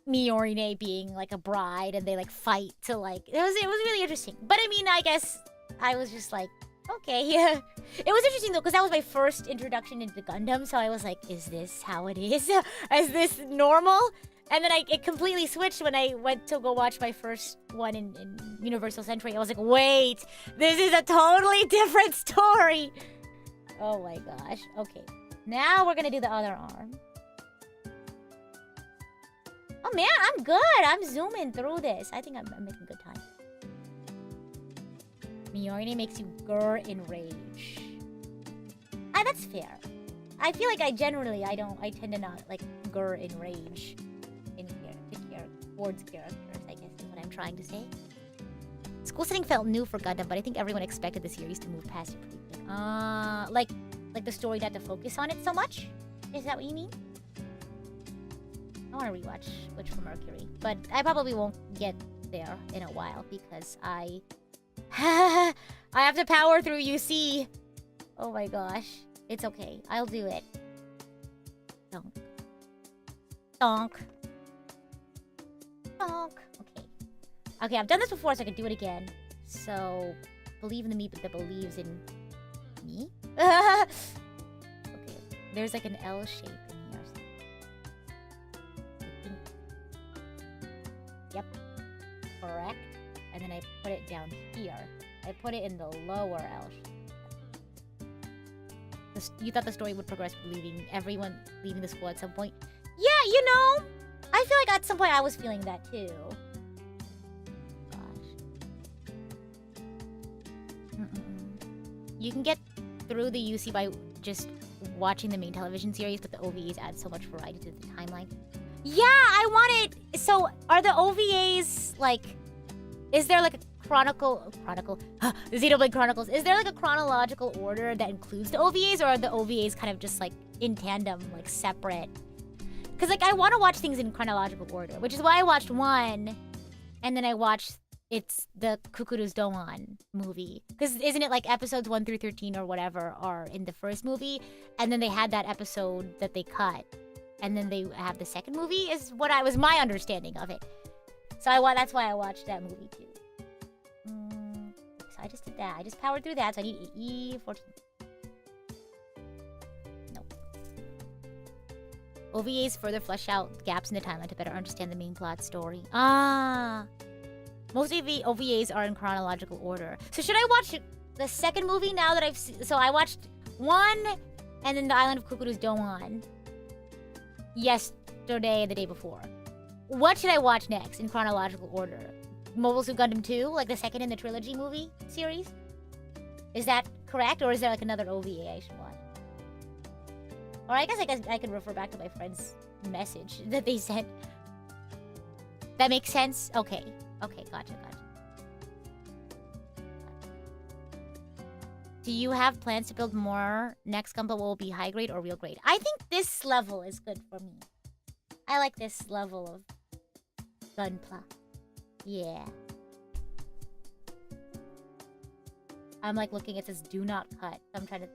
Miorine being, like, a bride and they, like, fight to, like... It was really interesting. But, I mean, I guess I was just like, okay, yeah. It was interesting, though, because that was my first introduction into Gundam, so I was like, is this how it is? Is this normal? And then it completely switched when I went to go watch my first one in Universal Century. I was like, wait, this is a totally different story. Oh my gosh. Okay. Now we're gonna do the other arm. Oh man, I'm good. I'm zooming through this. I think I'm making good time. Miorine makes you grr in rage. That's fair. I feel like I tend to not like grr in rage. Towards characters, I guess is what I'm trying to say. School setting felt new for Gundam, but I think everyone expected the series to move past it pretty quick. Like the story not to focus on it so much? Is that what you mean? I want to rewatch Witch from Mercury, but I probably won't get there in a while because I have to power through UC. Oh my gosh. It's okay. I'll do it. Donk. Donk. Okay, I've done this before, so I can do it again. So, believe in the me that believes in me? Okay, there's like an L shape in here. Yep, correct. And then I put it down here. I put it in the lower L shape. You thought the story would progress with everyone leaving the school at some point? Yeah, you know, I feel like at some point I was feeling that too. Gosh. You can get through the UC by just watching the main television series, but the OVAs add so much variety to the timeline. Yeah, I wanted... So, are the OVAs, like... Is there, like, a Xenoblade Chronicles. Is there, like, a chronological order that includes the OVAs, or are the OVAs kind of just, like, in tandem, like, separate? Because, like, I want to watch things in chronological order, which is why I watched 1, and then I watched... It's the Kukuru's Doan movie. Because isn't it like episodes 1 through 13 or whatever are in the first movie? And then they had that episode that they cut. And then they have the second movie is what was my understanding of it. So that's why I watched that movie too. So I just did that. I just powered through that. So I need E14. Nope. OVAs further flesh out gaps in the timeline to better understand the main plot story. Most of the OVAs are in chronological order. So should I watch the second movie now that I've seen... So I watched 1 and then The Island of Kukuru's Doan yesterday and the day before. What should I watch next in chronological order? Mobile Suit Gundam 2, like the second in the trilogy movie series. Is that correct, or is there like another OVA I should watch? Or I guess I could refer back to my friend's message that they sent. That makes sense? Okay. Okay, gotcha. Do you have plans to build more? Next Gunpla will be high grade or real grade? I think this level is good for me. I like this level of Gunpla. Yeah. I'm like looking, it says do not cut. I'm trying to...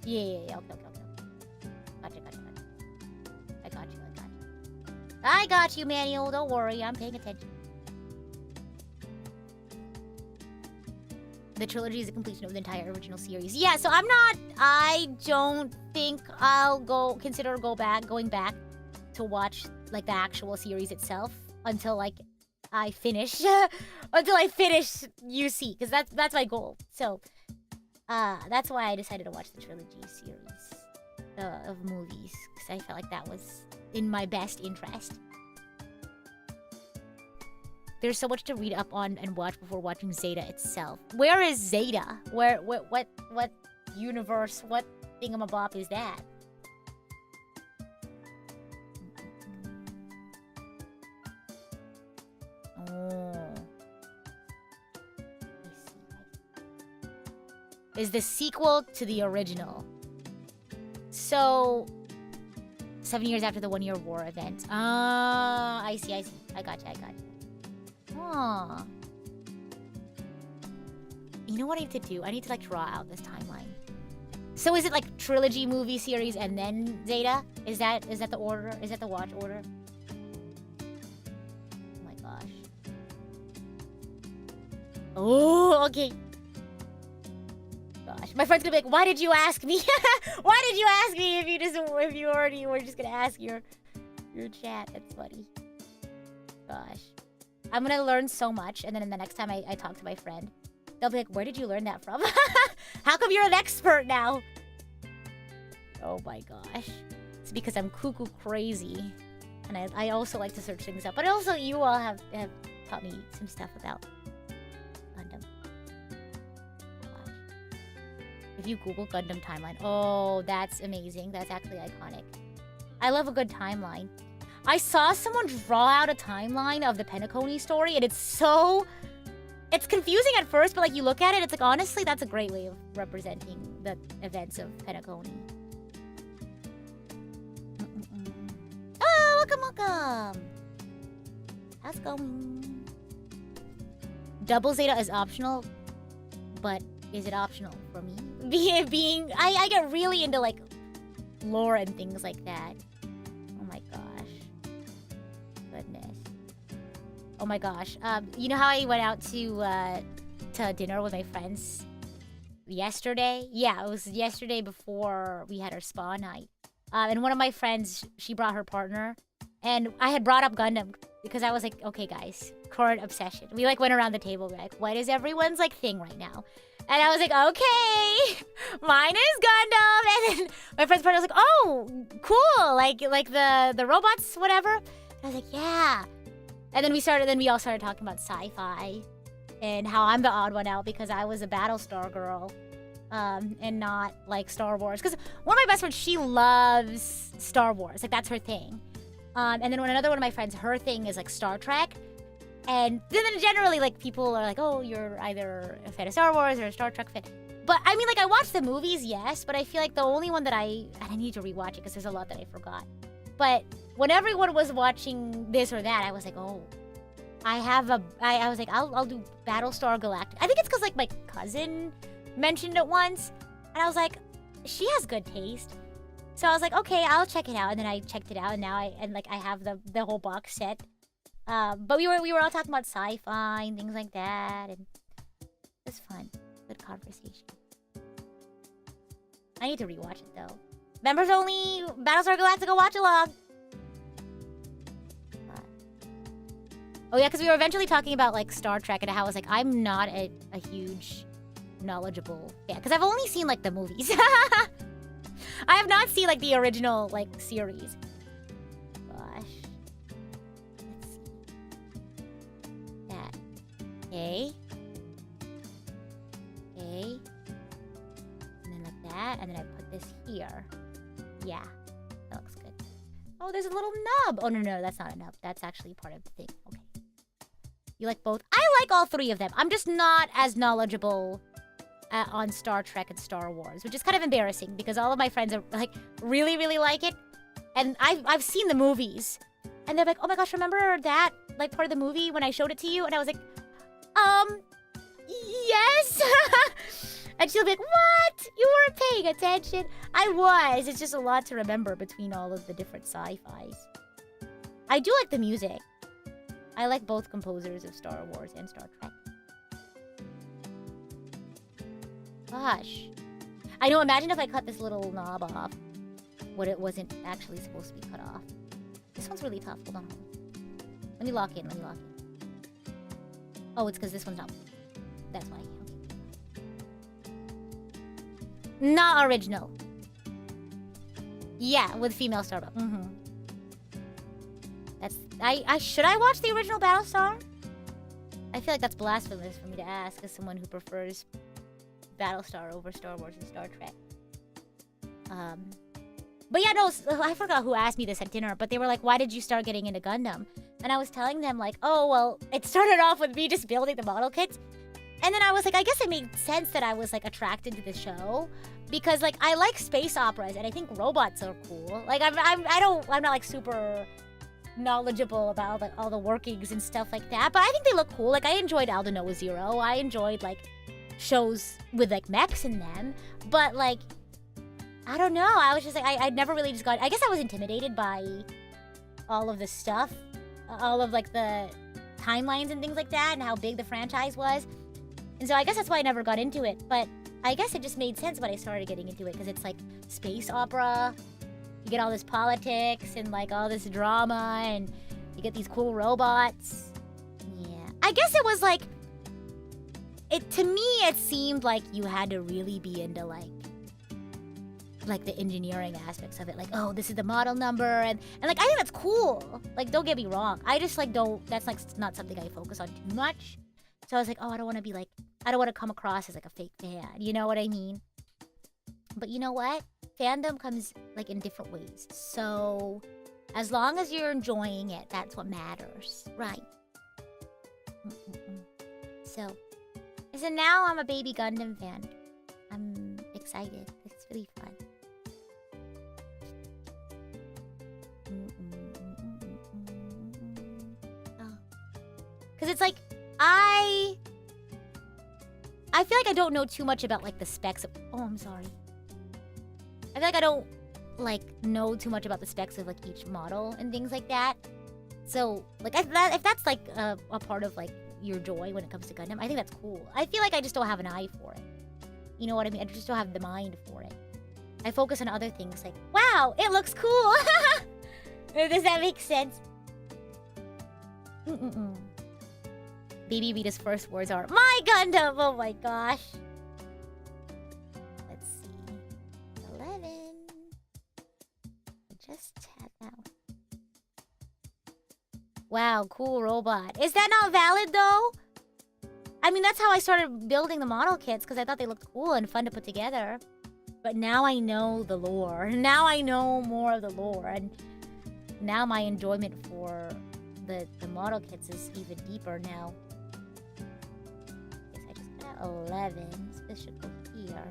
Yeah. Okay. Gotcha. I got you, Manuel. Don't worry, I'm paying attention. The trilogy is a completion of the entire original series. Yeah, so I don't think I'll going back to watch like the actual series itself until like I finish UC, because that's my goal. So that's why I decided to watch the trilogy series of movies, because I felt like that was in my best interest. There's so much to read up on and watch before watching Zeta itself. Where is Zeta? What universe, what thingamabop is that? Oh. Is the sequel to the original. So 7 years after the 1 year war event. Ah, I see. I got you. Huh. You know what I need to do? I need to like draw out this timeline. So is it like trilogy movie series and then Zeta? Is that the order? Is that the watch order? Oh my gosh. Oh, okay. Gosh, my friend's gonna be like, "Why did you ask me? Why did you ask me if you already were just gonna ask your chat?" That's funny. Gosh. I'm gonna learn so much, and then the next time I talk to my friend, they'll be like, "Where did you learn that from? How come you're an expert now?" Oh my gosh. It's because I'm cuckoo crazy. And I also like to search things up. But also, you all have taught me some stuff about Gundam. Gosh. If you Google Gundam timeline, oh, that's amazing. That's actually iconic. I love a good timeline. I saw someone draw out a timeline of the Penacony story, and it's confusing at first, but like you look at it, it's like, honestly, that's a great way of representing the events of Penacony. Oh, welcome. How's it going? Double Zeta is optional, but is it optional for me? I get really into like lore and things like that. Oh my gosh. Goodness. Oh my gosh. You know how I went out to dinner with my friends yesterday? Yeah, it was yesterday before we had our spa night. And one of my friends, she brought her partner, and I had brought up Gundam because I was like, okay guys, current obsession. We like went around the table, we're like, what is everyone's like thing right now? And I was like, okay, mine is Gundam. And then my friend's partner was like, oh, cool, like the robots, whatever. And I was like, yeah. And then we all started talking about sci-fi and how I'm the odd one out because I was a Battlestar girl, and not like Star Wars. Because one of my best friends, she loves Star Wars, like that's her thing. And then another one of my friends, her thing is like Star Trek. And then generally, like, people are like, oh, you're either a fan of Star Wars or a Star Trek fan. But, I mean, like, I watched the movies, yes, but I feel like the only one that I need to rewatch it because there's a lot that I forgot. But when everyone was watching this or that, I was like, oh, I was like, I'll do Battlestar Galactica. I think it's because, like, my cousin mentioned it once. And I was like, she has good taste. So I was like, okay, I'll check it out. And then I checked it out, and now I have the whole box set. But we were all talking about sci-fi and things like that, and it was fun. Good conversation. I need to rewatch it though. Members only, Battlestar Galactica watch along. Oh yeah, because we were eventually talking about like Star Trek and how I was like, I'm not a huge knowledgeable fan because I've only seen like the movies. I have not seen like the original like series. Gosh. Let's see. That. Okay. Okay. And then like that. And then I put this here. Yeah. That looks good. Oh, there's a little nub. Oh, no, that's not a nub. That's actually part of the thing. Okay. You like both? I like all three of them. I'm just not as knowledgeable on Star Trek and Star Wars, which is kind of embarrassing because all of my friends are like really, really like it. And I've seen the movies. And they're like, oh my gosh, remember that like part of the movie when I showed it to you? And I was like, yes. And she'll be like, what? You weren't paying attention? I was. It's just a lot to remember between all of the different sci-fis. I do like the music. I like both composers of Star Wars and Star Trek. Gosh. I know, imagine if I cut this little knob off. What it wasn't actually supposed to be cut off. This one's really tough. Hold on. Let me lock in. Oh, it's because this one's not. That's why. Okay. Not original. Yeah, with female Starbuck. That's... should I watch the original Battlestar? I feel like that's blasphemous for me to ask as someone who prefers Battlestar over Star Wars and Star Trek. But yeah, no, I forgot who asked me this at dinner, but they were like, why did you start getting into Gundam? And I was telling them like, oh, well, it started off with me just building the model kits. And then I was like, I guess it made sense that I was like attracted to the show because like I like space operas and I think robots are cool. Like I'm not like super knowledgeable about like all the workings and stuff like that, but I think they look cool. Like I enjoyed Aldo Noah Zero. I enjoyed like shows with like mechs in them, but like I don't know. I was just like I never really just got. I guess I was intimidated by all of the stuff, all of like the timelines and things like that, and how big the franchise was. And so I guess that's why I never got into it. But I guess it just made sense when I started getting into it because it's like space opera. You get all this politics and like all this drama, and you get these cool robots. Yeah, I guess it was like it to me. It seemed like you had to really be into like the engineering aspects of it. Like, oh, this is the model number, and like I think that's cool. Like, don't get me wrong. I just like don't. That's like not something I focus on too much. So I was like, oh, I don't want to be like, I don't want to come across as like a fake fan. You know what I mean? But you know what? Fandom comes like in different ways. So as long as you're enjoying it, that's what matters, right? So now I'm a baby Gundam fan. I'm excited. It's really fun. Because it's like I feel like I don't know too much about like the specs of. Oh, I'm sorry. I feel like I don't like know too much about the specs of like each model and things like that. So like if that's like a part of like your joy when it comes to Gundam, I think that's cool. I feel like I just don't have an eye for it. You know what I mean? I just don't have the mind for it. I focus on other things like, wow, it looks cool. Does that make sense? Baby Rita's first words are, my Gundam! Oh my gosh. Let's see. 11. Just chat now. Wow, cool robot. Is that not valid though? I mean, that's how I started building the model kits because I thought they looked cool and fun to put together. But now I know the lore. Now I know more of the lore. And now my enjoyment for the model kits is even deeper now. I just got 11, so this should go here.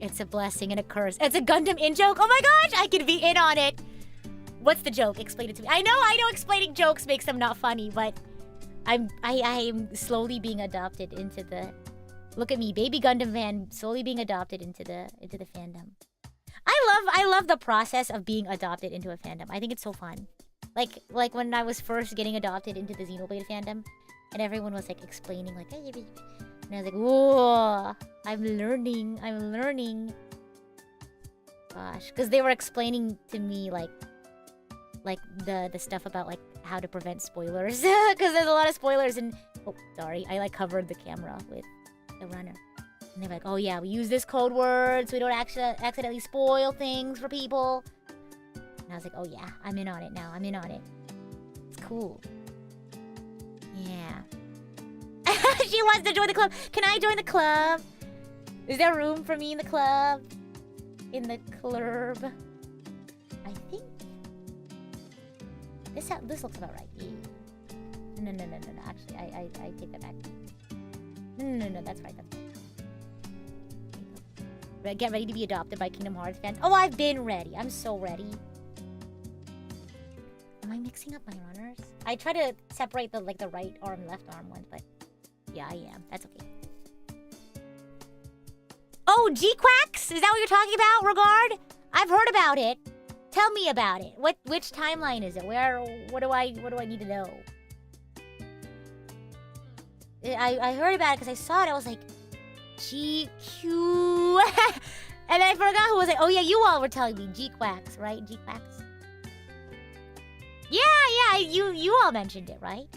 It's a blessing and a curse. It's a Gundam in-joke? Oh my gosh, I can be in on it. What's the joke? Explain it to me. I know explaining jokes makes them not funny, but I'm slowly being adopted into the... Look at me, baby Gundam fan, slowly being adopted into the fandom. I love the process of being adopted into a fandom. I think it's so fun. Like when I was first getting adopted into the Xenoblade fandom, and everyone was like explaining like, hey, and I was like, whoa, I'm learning. Gosh, because they were explaining to me like the stuff about like how to prevent spoilers, because there's a lot of spoilers. And oh, sorry, I like covered the camera with the runner. And they're like, oh yeah, we use this code word so we don't accidentally spoil things for people. And I was like, oh yeah, I'm in on it now. I'm in on it. It's cool. Yeah. She wants to join the club. Can I join the club? Is there room for me in the club? In the club? I think this looks about right. No. Actually, I take that back. No. That's right. Get ready to be adopted by Kingdom Hearts fans. Oh, I've been ready. I'm so ready. Am I mixing up my runners? I try to separate the right arm, left arm ones, but yeah, I am. That's okay. Oh, G-Quacks? Is that what you're talking about, Regard? I've heard about it. Tell me about it. Which timeline is it? What do I need to know? I heard about it because I saw it. I was like, GQ. And then I forgot who was like, oh yeah, you all were telling me. G-Quacks, right? G-Quacks. Yeah, you all mentioned it, right?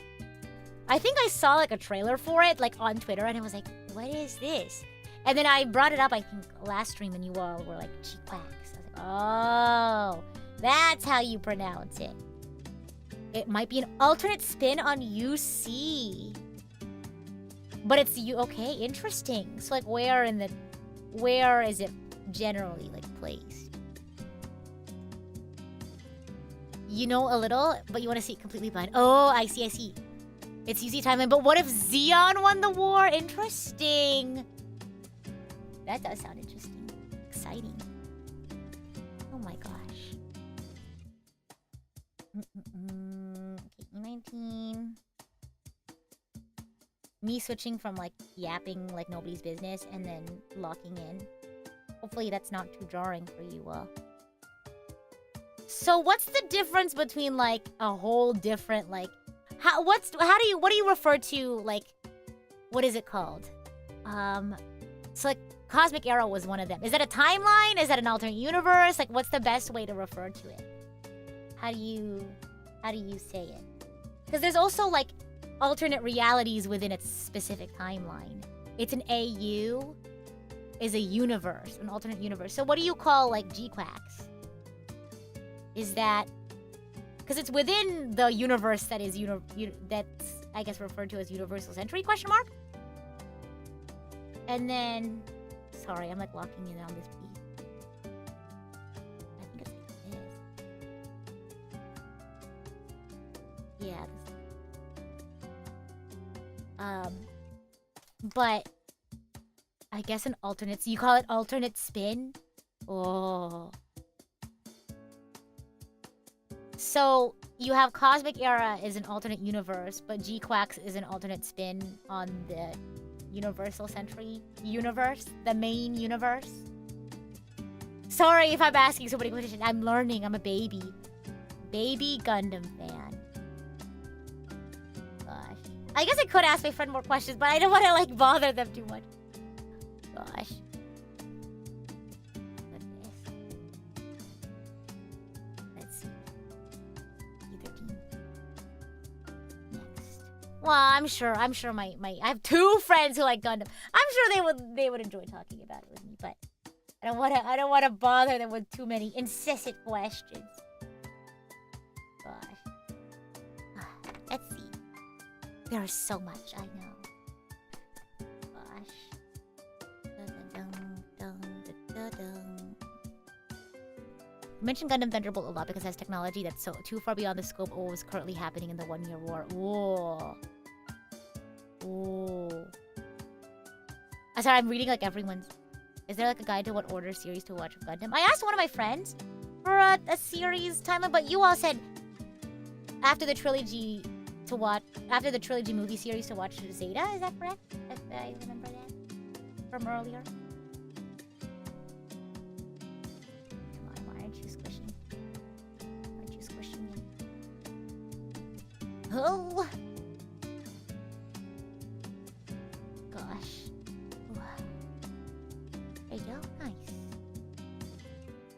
I think I saw like a trailer for it like on Twitter and I was like, what is this? And then I brought it up, I think, last stream and you all were like, G-Quacks. I was like, oh, that's how you pronounce it. It might be an alternate spin on UC. But it's okay, interesting. So like where is it generally like placed? You know a little, but you want to see it completely blind. Oh, I see. It's UC timeline, but what if Xeon won the war? Interesting. That does sound interesting. Exciting. Oh my gosh. Okay, E19. Me switching from like yapping like nobody's business and then locking in. Hopefully that's not too jarring for you. So what's the difference between like a whole different like what do you refer to, like, what is it called? So like Cosmic Era was one of them. Is that a timeline? Is that an alternate universe? Like what's the best way to refer to it? How do you say it? Because there's also like alternate realities within its specific timeline. It's an AU is a universe, an alternate universe. So what do you call like G-Quacks? Is that because it's within the universe that is that's I guess referred to as Universal Century ? And then, sorry, I'm like locking in on this piece. I think it's like this. Yeah. But I guess an alternate. So you call it alternate spin? Oh. So you have Cosmic Era is an alternate universe, but G-Quacks is an alternate spin on the Universal Century universe, the main universe. Sorry if I'm asking so many questions. I'm learning. I'm a baby Gundam fan. Gosh, I guess I could ask my friend more questions, but I don't want to like bother them too much. Gosh. Well, I'm sure my I have 2 friends who like Gundam. I'm sure they would enjoy talking about it with me, but I don't wanna bother them with too many incessant questions. Gosh. Let's see. There's so much, I know. Gosh. You mentioned Gundam Thunderbolt a lot because it has technology that's so too far beyond the scope of what was currently happening in the 1-year war. Whoa. Ooh. Sorry, I'm reading like everyone's. Is there like a guide to what order series to watch of Gundam? I asked one of my friends for a series timeline, but you all said after the trilogy movie series to watch Zeta. Is that correct? If I remember that from earlier. Come on, why aren't you squishing? Aren't you squishing me? Oh.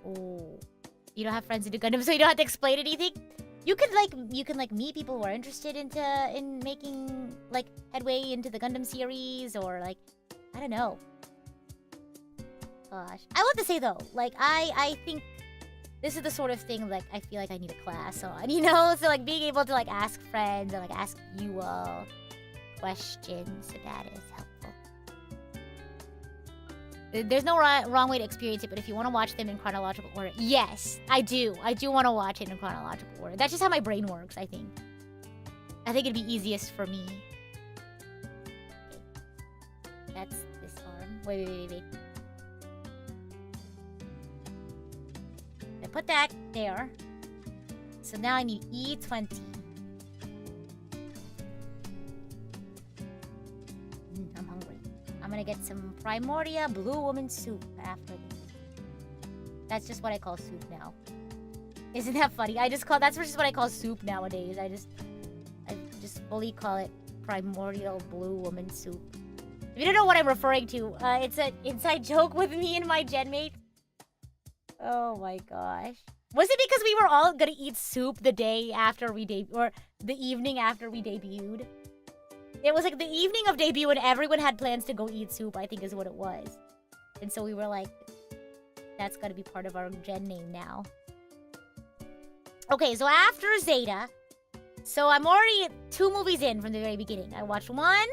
Oh, you don't have friends who do Gundam, so you don't have to explain anything. You can like meet people who are interested in making like headway into the Gundam series, or like I don't know. gosh. I want to say though, like I think this is the sort of thing like I feel like I need a class on, you know? So like being able to like ask friends and like ask you all questions, so that is helpful. There's no wrong way to experience it, but if you want to watch them in chronological order, yes, I do. I do want to watch it in chronological order. That's just how my brain works, I think. I think it'd be easiest for me. Okay. That's this arm. Wait. I put that there. So now I need E20. I'm hungry. I'm gonna get some Primordia Blue Woman soup after this. That's just what I call soup now. Isn't that funny? That's just what I call soup nowadays. I just fully call it Primordial Blue Woman soup. If you don't know what I'm referring to, it's an inside joke with me and my genmate. Oh my gosh. Was it because we were all gonna eat soup the day after we or the evening after we debuted? It was like the evening of debut and everyone had plans to go eat soup, I think is what it was. And so we were like, that's gotta be part of our gen name now. Okay, so after Zeta, so I'm already 2 movies in from the very beginning. I watched 1,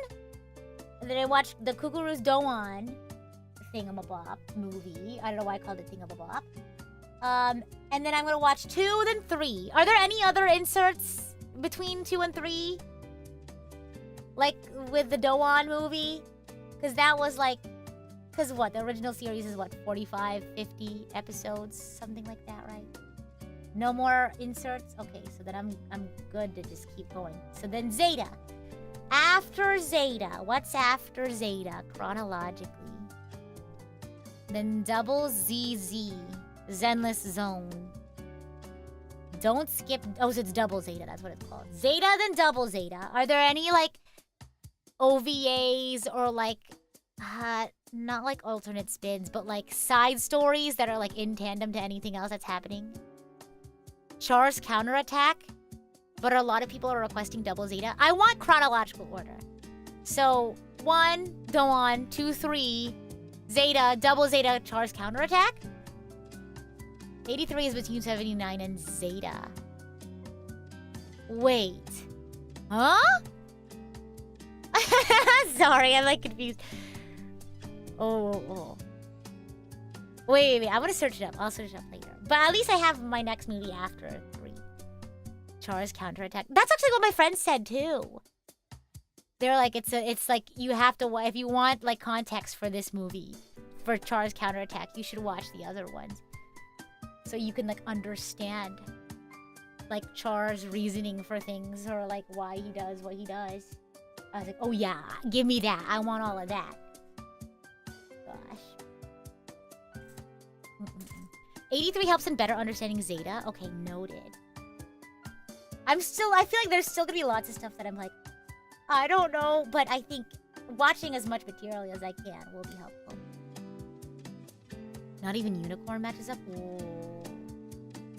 and then I watched the Kukuru's Doan Thingamabop movie. I don't know why I called it Thingamabop. And then I'm gonna watch 2, then 3. Are there any other inserts between 2 and 3? Like with the Doan movie? Because that was like... Because what? The original series is what? 45, 50 episodes? Something like that, right? No more inserts? Okay, so then I'm good to just keep going. So then Zeta. After Zeta. What's after Zeta chronologically? Then double ZZ. Zenless Zone. Don't skip... Oh, so it's double Zeta. That's what it's called. Zeta, then double Zeta. Are there any, like, OVAs or, like... not like alternate spins, but, like, side stories that are, like, in tandem to anything else that's happening? Char's counterattack? But a lot of people are requesting double Zeta. I want chronological order. So, 1, Doan, 2, 3, Zeta, double Zeta, Char's counterattack? 83 is between 79 and Zeta. Wait. Huh? Sorry, I'm like confused. Oh. Wait. I'm gonna search it up. I'll search it up later. But at least I have my next movie after 3. Char's counterattack. That's actually what my friends said too. They're like, it's like you have to, if you want like context for this movie, for Char's counterattack, you should watch the other ones. So you can like understand like Char's reasoning for things or like why he does what he does. I was like, oh yeah, give me that. I want all of that. Gosh. 83 helps in better understanding Zeta. Okay, noted. I feel like there's still gonna be lots of stuff that I'm like, I don't know, but I think watching as much material as I can will be helpful. Not even Unicorn matches up? Whoa.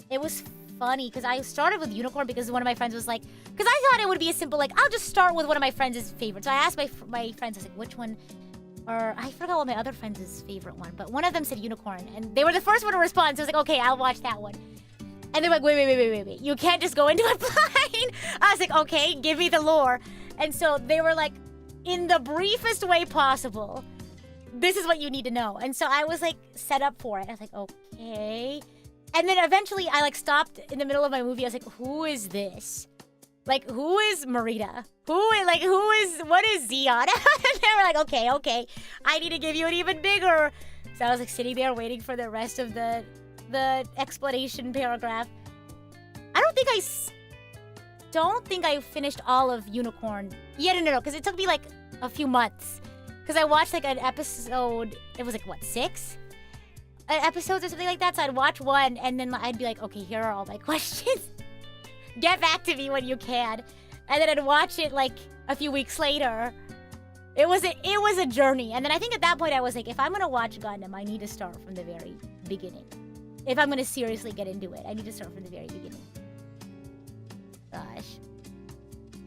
It was funny, because I started with Unicorn because one of my friends was like... Because I thought it would be a simple, like, I'll just start with one of my friends' favorites. So I asked my friends, I was like, which one... Or I forgot what my other friends' favorite one, but one of them said Unicorn, and they were the first one to respond, so I was like, okay, I'll watch that one. And they're like, wait. You can't just go into it blind. I was like, okay, give me the lore. And so they were like, in the briefest way possible, this is what you need to know. And so I was like, set up for it. I was like, okay. And then eventually I like stopped in the middle of my movie. I was like, who is this? Like, who is Marita? What is Zeon? And they were like, okay. I need to give you an even bigger. So I was like sitting there waiting for the rest of the explanation paragraph. I don't think I finished all of Unicorn. Yeah, no, because it took me like a few months. Because I watched like an episode, it was like, what, 6? Episodes or something like that. So I'd watch one and then I'd be like, okay, here are all my questions. Get back to me when you can. And then I'd watch it like a few weeks later. It was a journey. And then I think at that point I was like, if I'm going to watch Gundam, I need to start from the very beginning. If I'm going to seriously get into it, I need to start from the very beginning. Gosh.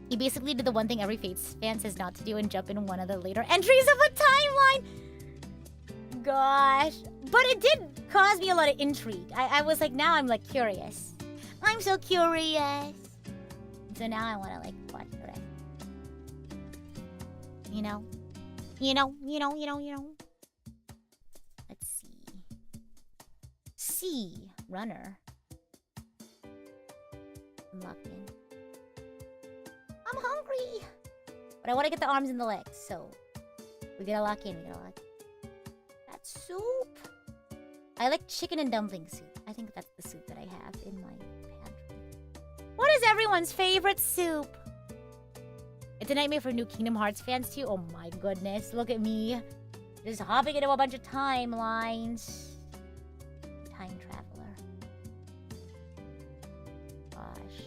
He basically did the one thing every Fates fan says not to do and jump in one of the later entries of a timeline. gosh. But it did cause me a lot of intrigue. I was like, now I'm like curious. I'm so curious. So now I want to like watch the rest. You know? Let's see. C. Runner. I'm locked in. I'm hungry. But I want to get the arms and the legs, so we gotta lock in. That soup. I like chicken and dumpling soup. I think that's the soup that I have in my pantry. What is everyone's favorite soup? It's a nightmare for New Kingdom Hearts fans too. Oh my goodness, look at me. Just hopping into a bunch of timelines. Time traveler. Gosh.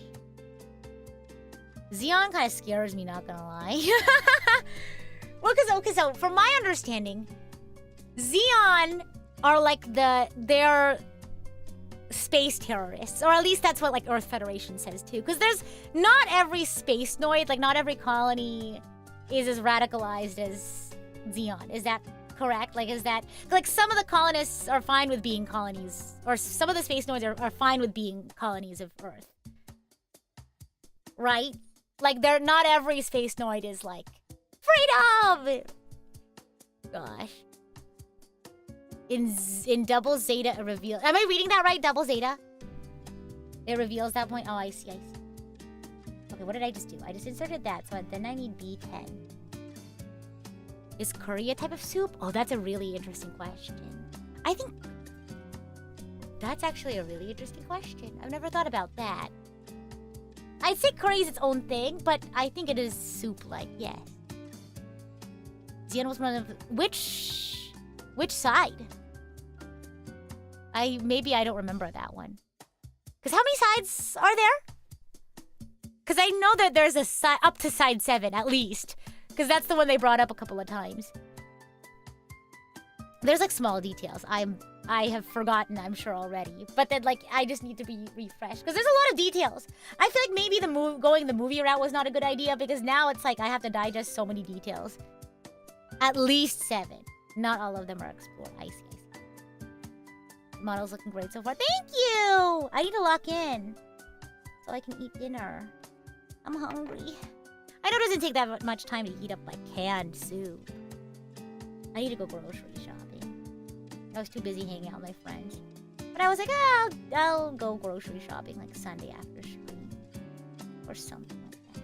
Xeon kind of scares me, not gonna lie. Well, so from my understanding, Xeon are like they're space terrorists, or at least that's what like Earth Federation says too. Because there's not every space noid, like not every colony is as radicalized as Xeon. Is that correct? Like, is that like some of the colonists are fine with being colonies, or some of the space noids are fine with being colonies of Earth, right? Like, they're not every space noid is like freedom. Gosh. In Double Zeta, it reveals... Am I reading that right? Double Zeta? It reveals that point? Oh, I see. Okay, what did I just do? I just inserted that, so then I need B10. Is curry a type of soup? Oh, that's a really interesting question. I think... That's actually a really interesting question. I've never thought about that. I'd say curry is its own thing, but I think it is soup-like, yes. Xeon was one of... Which side? Maybe I don't remember that one. Because how many sides are there? Because I know that there's a side up to side 7 at least. Because that's the one they brought up a couple of times. There's like small details. I have forgotten, I'm sure already. But then like I just need to be refreshed. Because there's a lot of details. I feel like maybe going the movie route was not a good idea. Because now it's like I have to digest so many details. At least 7. Not all of them are explored. I see. Model's looking great so far. Thank you! I need to lock in so I can eat dinner. I'm hungry. I know it doesn't take that much time to heat up like canned soup. I need to go grocery shopping. I was too busy hanging out with my friends. But I was like, oh, I'll go grocery shopping like Sunday after stream. Or something like that.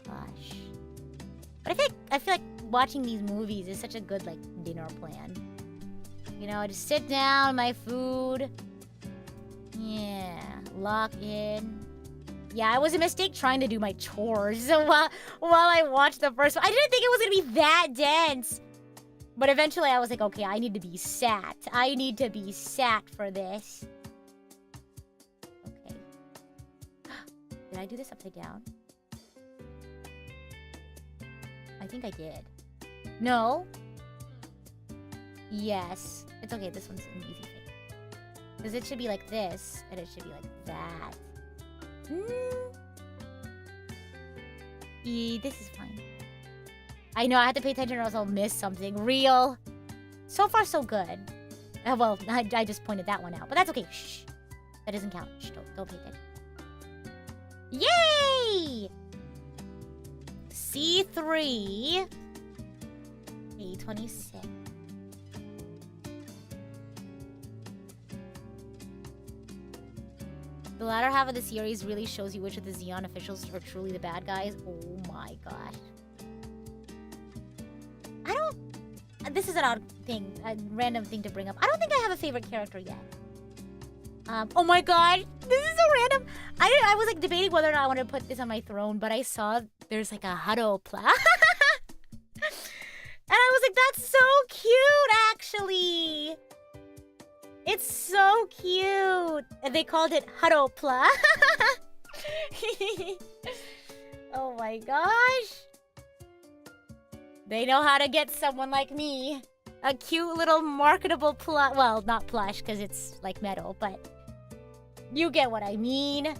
Gosh. But I feel like watching these movies is such a good like dinner plan. You know, I just sit down, my food. Yeah, lock in. Yeah, it was a mistake trying to do my chores while I watched the first one. I didn't think it was gonna be that dense. But eventually I was like, okay, I need to be sat. I need to be sat for this. Okay. Did I do this upside down? I think I did. No? Yes. It's okay, this one's an easy thing. Because it should be like this, and it should be like that. This is fine. I know, I have to pay attention or else I'll miss something. Real. So far, so good. Well, I just pointed that one out, but that's okay. Shh. That doesn't count. Shh, don't pay attention. Yay! C3. A26. The latter half of the series really shows you which of the Xeon officials are truly the bad guys. Oh my gosh. This is an odd thing, a random thing to bring up. I don't think I have a favorite character yet. Oh my god, this is so random. I was like debating whether or not I wanted to put this on my throne, but I saw there's like a huddle pla. And I was like, that's so cute, actually. It's so cute. And they called it Haropla. Oh my gosh. They know how to get someone like me. A cute little marketable plush. Well, not plush because it's like metal, but you get what I mean.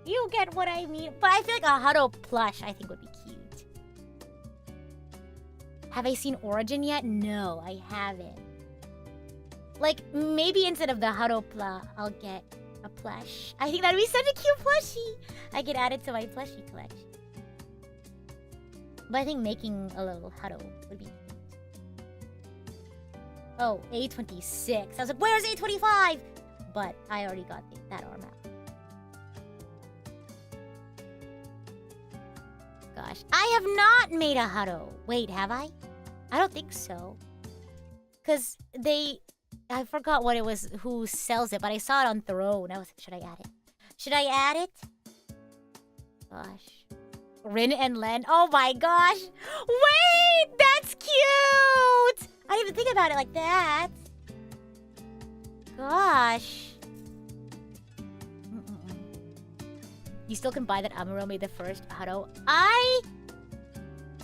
You get what I mean. But I feel like a Haro plush I think would be cute. Have I seen Origin yet? No, I haven't. Like, maybe instead of the Haropla, I'll get a plush. I think that'd be such a cute plushie. I could add it to my plushie collection. But I think making a little Haro would be cute. Oh, A26. I was like, where's A25? But I already got that arm out. Gosh, I have not made a Haro. Wait, have I? I don't think so. Because I forgot what it was, who sells it, but I saw it on Throne. I was like, should I add it? Should I add it? Gosh. Rin and Len. Oh my gosh. Wait, that's cute. I didn't even think about it like that. Gosh. You still can buy that Amuro made the first Haro. I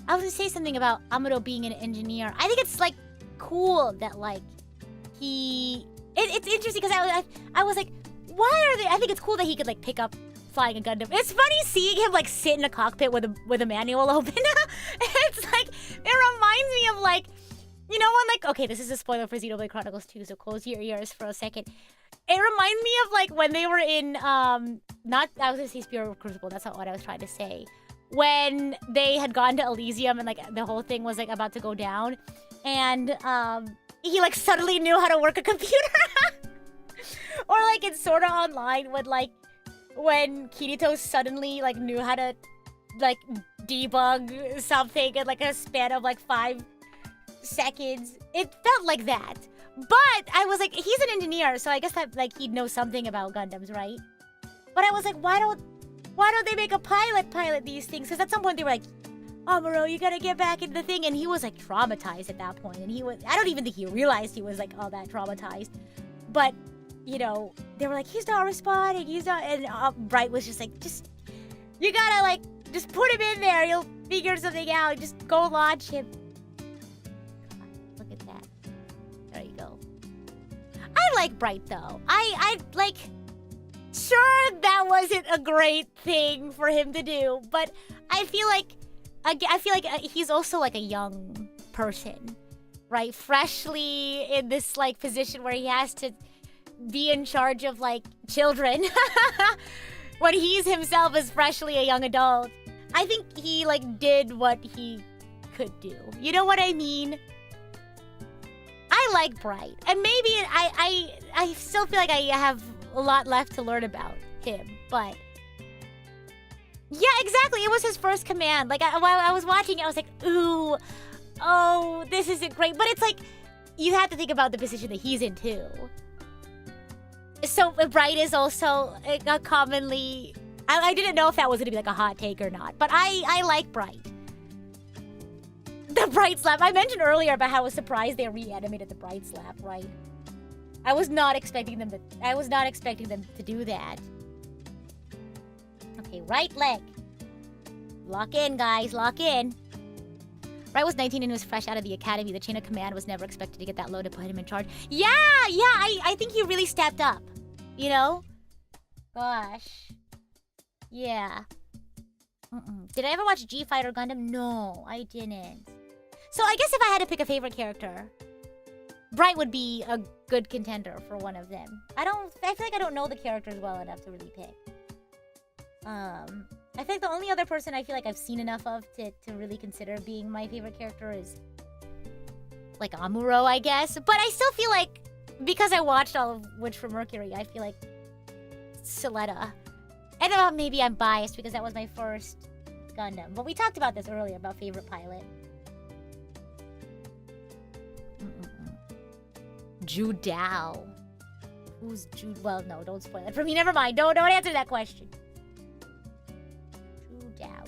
was gonna say something about Amuro being an engineer. I think it's like cool that like it's interesting because I was like, why are they? I think it's cool that he could like pick up flying a Gundam. It's funny seeing him like sit in a cockpit with a manual open. It's like it reminds me of like, you know, when like, okay, this is a spoiler for Xenoblade Chronicles 2, so close your ears for a second. It reminds me of like when they were in not, I was gonna say Spear of Crucible, that's not what I was trying to say. When they had gone to Elysium and like the whole thing was like about to go down, and he like suddenly knew how to work a computer. Or like in Sword Art Online when Kirito suddenly like knew how to like debug something in like a span of like 5 seconds. It felt like that. But I was like, he's an engineer, so I guess that like he'd know something about Gundams, right? But I was like, why don't they make a pilot these things? Because at some point they were like, Amuro, you gotta get back into the thing. And he was like traumatized at that point. And I don't even think he realized he was like all that traumatized. But, you know, they were like, he's not responding, he's not. And Bright was just like, you gotta like, just put him in there. You'll figure something out. Just go launch him. God, look at that. There you go. I like Bright though. I like, sure that wasn't a great thing for him to do, but I feel like he's also like a young person, right? Freshly in this like position where he has to be in charge of like children when he's himself is freshly a young adult. I think he like did what he could do. You know what I mean? I like Bright, and maybe I still feel like I have a lot left to learn about him, but yeah, exactly. It was his first command. Like while I was watching it, I was like, ooh, oh, this isn't great. But it's like you have to think about the position that he's in too. So Bright is also commonly. I didn't know if that was gonna be like a hot take or not, but I like Bright. The Bright slap. I mentioned earlier about how I was surprised they reanimated the Bright slap, right? I was not expecting them to do that. Okay, right leg. Lock in, guys, lock in. Bright was 19 and was fresh out of the academy. The chain of command was never expected to get that low to put him in charge. Yeah, I think he really stepped up. You know? Gosh. Yeah. Did I ever watch G-Fighter Gundam? No, I didn't. So I guess if I had to pick a favorite character, Bright would be a good contender for one of them. I feel like I don't know the characters well enough to really pick. I feel like the only other person I feel like I've seen enough of to really consider being my favorite character is like Amuro, I guess. But I still feel like, because I watched all of Witch from Mercury, I feel like Soletta. And maybe I'm biased because that was my first Gundam. But we talked about this earlier, about favorite pilot. Judao. Who's Jude? Well, no, don't spoil it for me. Never mind. Don't answer that question.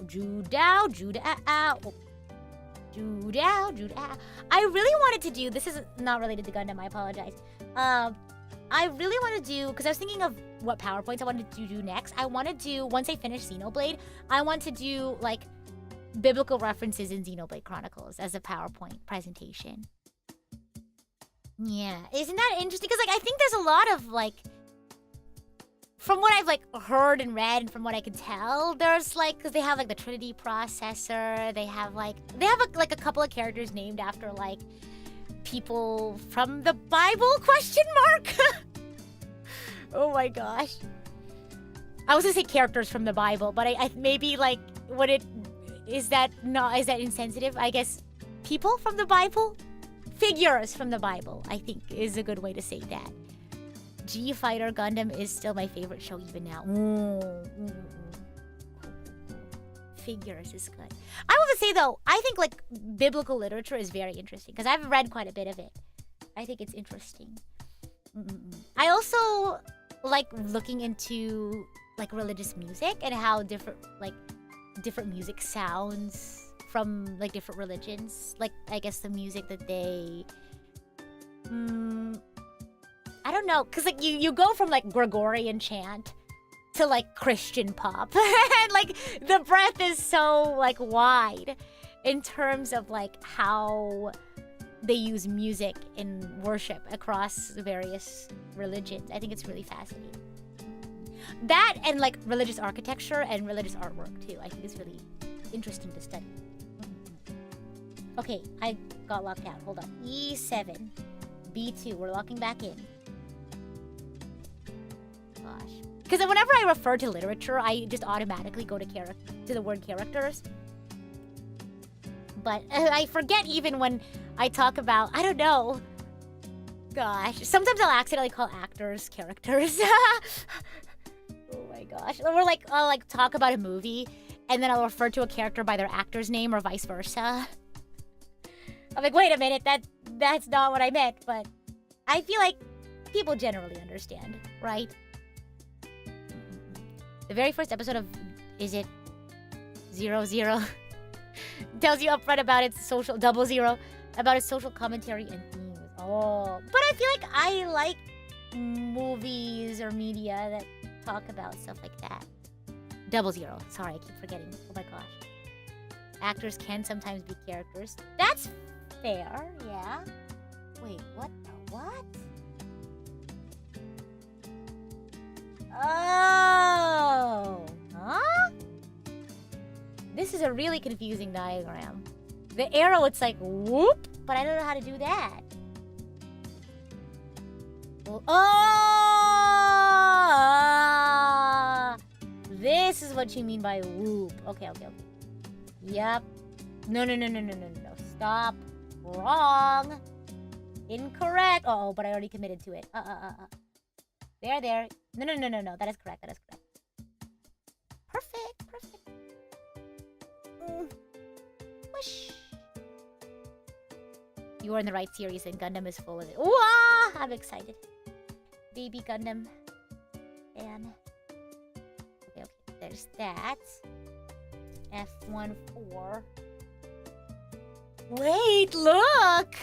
Judao. I really wanted to do. This is not related to Gundam. I apologize. I really want to do, because I was thinking of what PowerPoints I wanted to do next. I want to do, once I finish Xenoblade, I want to do like biblical references in Xenoblade Chronicles as a PowerPoint presentation. Yeah, isn't that interesting? Because like I think there's a lot of like from what I've like heard and read, and from what I can tell, there's like, because they have like the Trinity processor, they have like a couple of characters named after like people from the Bible, question mark. Oh my gosh. I was gonna say characters from the Bible, but I maybe like, what it is that insensitive? I guess people from the Bible, figures from the Bible, I think is a good way to say that. G Fighter Gundam is still my favorite show even now. Figures is good. I want to say though, I think like biblical literature is very interesting because I've read quite a bit of it. I think it's interesting. I also like looking into like religious music and how different music sounds from like different religions. Like I guess the music that they I don't know, cause like you go from like Gregorian chant to like Christian pop, and like the breadth is so like wide in terms of like how they use music in worship across various religions. I think it's really fascinating. That and like religious architecture and religious artwork too. I think it's really interesting to study. Okay, I got locked out. Hold on. E7, B2. We're locking back in. Gosh. Because whenever I refer to literature, I just automatically go to the word characters. But I forget even when I talk about, I don't know. Gosh. Sometimes I'll accidentally call actors characters. Oh my gosh. Or like, I'll like talk about a movie and then I'll refer to a character by their actor's name or vice versa. I'm like, wait a minute, that's not what I meant, but I feel like people generally understand, right? The very first episode of Is It 00 tells you upfront about its social 00 about its social commentary and themes. Oh, but I feel like I like movies or media that talk about stuff like that. 00. Sorry, I keep forgetting. Oh my gosh. Actors can sometimes be characters. That's fair, yeah. Wait, what the what? Oh, huh? This is a really confusing diagram. The arrow, it's like whoop, but I don't know how to do that. Oh, this is what you mean by whoop. Okay. Yep. No. Stop. Wrong. Incorrect. Oh, but I already committed to it. There. No. That is correct. Perfect. Whoosh. You are in the right series and Gundam is full of it. Wow, I'm excited. Baby Gundam. And okay. There's that. F14. Wait, look!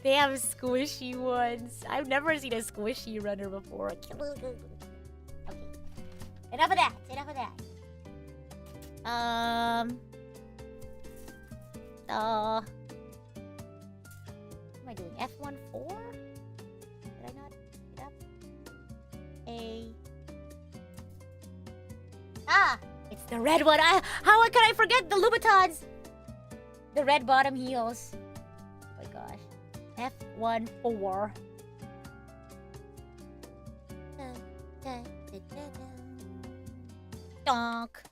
They have squishy ones. I've never seen a squishy runner before. Okay. Enough of that. What am I doing? F14? Did I not pick it up? It's the red one. How can I forget the Louboutins? The red bottom heels. Oh my gosh. F14. Donk.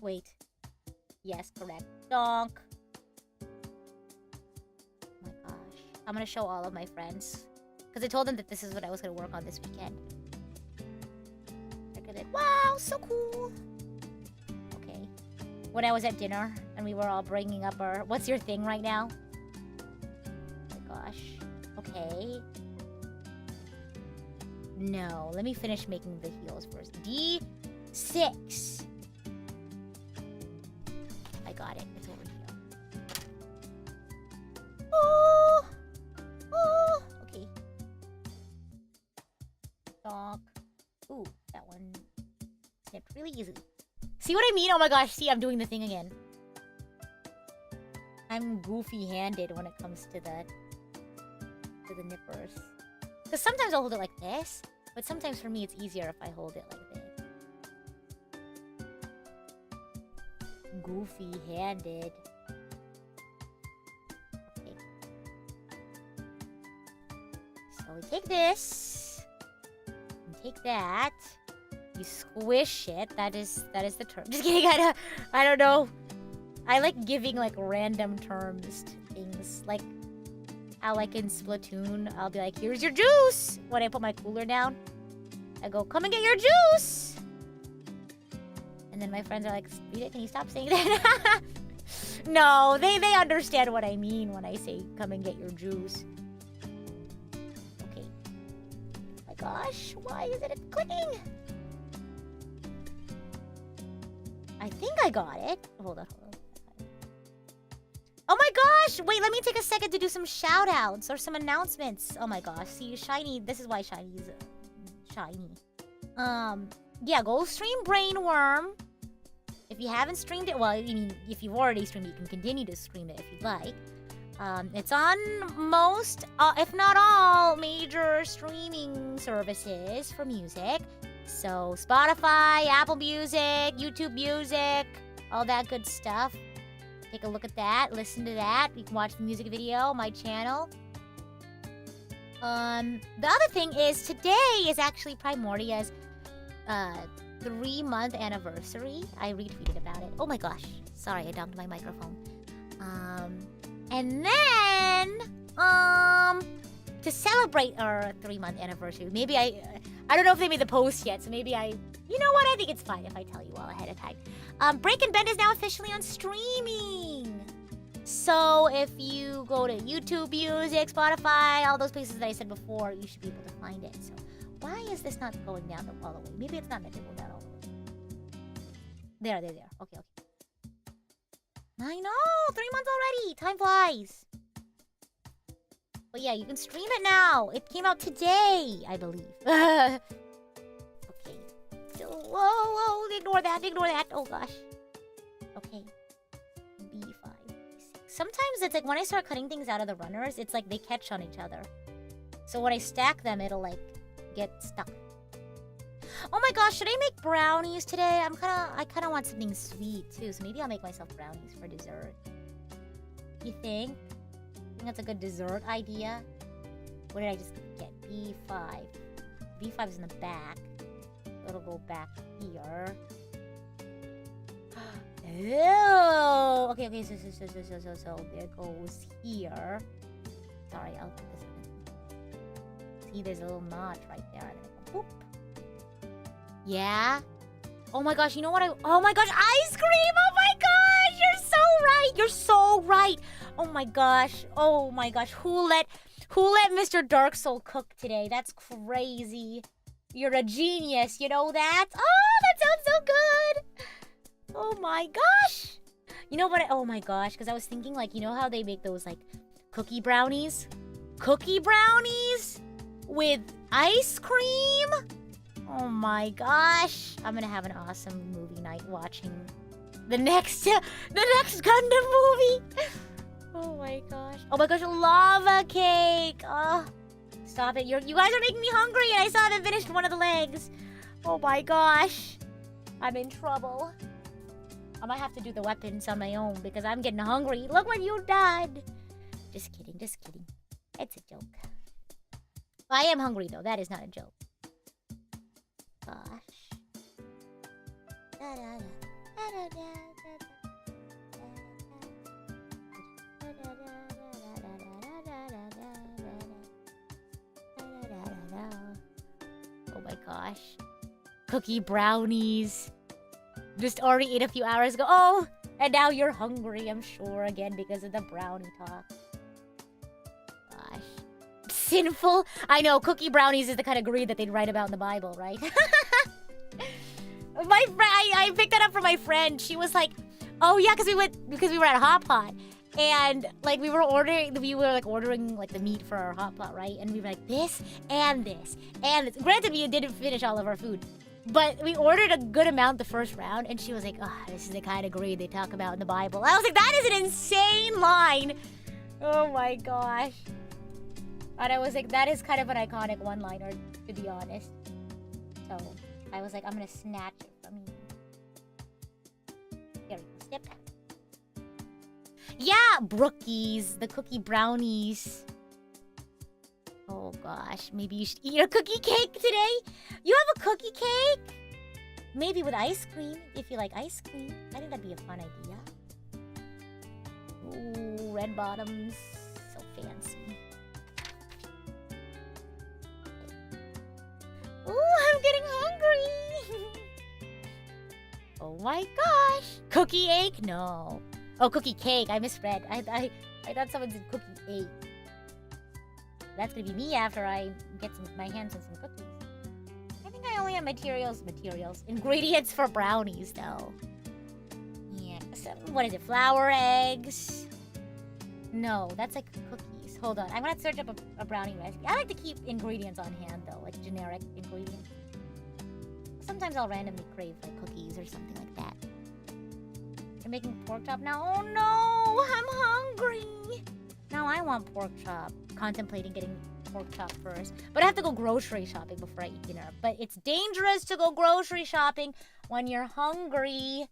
Wait. Yes, correct. Donk. Oh my gosh. I'm gonna show all of my friends. Because I told them that this is what I was gonna work on this weekend. They're gonna be like, wow, so cool. Okay. When I was at dinner and we were all bringing up our... What's your thing right now? Oh my gosh. Okay. No, let me finish making the heels first. D6. I got it. It's over here. Oh! Okay. Donk. Ooh, that one snipped really easily. See what I mean? Oh my gosh, see, I'm doing the thing again. I'm goofy-handed when it comes to that. to the nippers. Because sometimes I'll hold it like this, but sometimes for me it's easier if I hold it like this. Goofy-handed. Okay. So we take this, and take that. You squish it. That is the term. Just kidding. I don't know. I like giving like random terms to things. Like how like in Splatoon, I'll be like, "Here's your juice." When I put my cooler down, I go, "Come and get your juice." And then my friends are like, "Rita, can you stop saying that?" No, they understand what I mean when I say, "Come and get your juice." Okay. Oh my gosh, why isn't it clicking? I think I got it. Hold on. Oh my gosh! Wait, let me take a second to do some shout-outs or some announcements. Oh my gosh. See, Shiny, this is why Shiny's shiny. Yeah, go stream Brainworm. If you haven't streamed it, well, I mean, if you've already streamed it, you can continue to stream it if you'd like. It's on most, if not all, major streaming services for music. So, Spotify, Apple Music, YouTube Music, all that good stuff. Take a look at that, listen to that. You can watch the music video on my channel. The other thing is, today is actually Primordia's 3-month anniversary. I retweeted about it. Oh my gosh. Sorry, I dumped my microphone. And then, to celebrate our 3-month anniversary, maybe I don't know if they made the post yet, so maybe you know what? I think it's fine if I tell you all ahead of time. Break and Bend is now officially on streaming. So if you go to YouTube Music, Spotify, all those places that I said before, you should be able to find it. So why is this not going down all the way? Maybe it's not meant to go down all the way. There. Okay. I know! 3 months already! Time flies! But yeah, you can stream it now! It came out today, I believe. Okay. Whoa, ignore that. Oh gosh. Okay. B5. Sometimes it's like when I start cutting things out of the runners, it's like they catch on each other. So when I stack them, it'll like get stuck. Oh my gosh, should I make brownies today? I kinda want something sweet too, so maybe I'll make myself brownies for dessert. You think? That's a good dessert idea? What did I just get? B5. B5 is in the back. It'll go back here. Ew! Okay, so there goes here. Sorry, I'll put this in. See, there's a little notch right there. And then boop. Yeah? Oh my gosh, you know what oh my gosh, ice cream! Oh my gosh! You're so right! Oh my gosh. Who let Mr. Dark Soul cook today? That's crazy. You're a genius, you know that? Oh, that sounds so good! Oh my gosh! You know what? Oh my gosh, because I was thinking, like, you know how they make those, like, cookie brownies? Cookie brownies? With ice cream? Oh my gosh. I'm gonna have an awesome movie night watching the next Gundam movie. Oh my gosh, lava cake. Oh, stop it. You guys are making me hungry and I still haven't finished one of the legs. Oh my gosh. I'm in trouble. I might have to do the weapons on my own because I'm getting hungry. Look what you done. Just kidding. It's a joke. I am hungry though. That is not a joke. Gosh. Oh my gosh. Cookie brownies. Just already ate a few hours ago. Oh! And now you're hungry, I'm sure, again because of the brownie talk. Gosh. Sinful? I know, cookie brownies is the kind of greed that they'd write about in the Bible, right? My friend, I picked that up from my friend. She was like, oh yeah, because we were at Hot Pot. And like we were ordering like the meat for our hot pot, right? And we were like this and this and this. Granted, we didn't finish all of our food, but we ordered a good amount the first round. And she was like, "Oh, this is the kind of greed they talk about in the Bible." I was like, "That is an insane line." Oh my gosh. And I was like, that is kind of an iconic one-liner, to be honest. So I was like, I'm gonna snatch it from you. There we go. Snip. Yeah, Brookies, the cookie brownies. Oh gosh, maybe you should eat a cookie cake today. You have a cookie cake? Maybe with ice cream, if you like ice cream. I think that'd be a fun idea. Ooh, red bottoms. So fancy. Ooh, I'm getting hungry. Oh my gosh. Cookie ache? No. Oh, cookie cake. I misread. I thought someone said cookie ache. That's gonna be me after I get my hands on some cookies. I think I only have ingredients for brownies though. Yeah, so, what is it? Flour, eggs? No, that's like cookies. Hold on, I'm gonna search up a brownie recipe. I like to keep ingredients on hand though, like generic ingredients. Sometimes I'll randomly crave like cookies or something like that. You're making pork chop now? Oh no, I'm hungry. Now I want pork chop. Contemplating getting pork chop first. But I have to go grocery shopping before I eat dinner. But it's dangerous to go grocery shopping when you're hungry.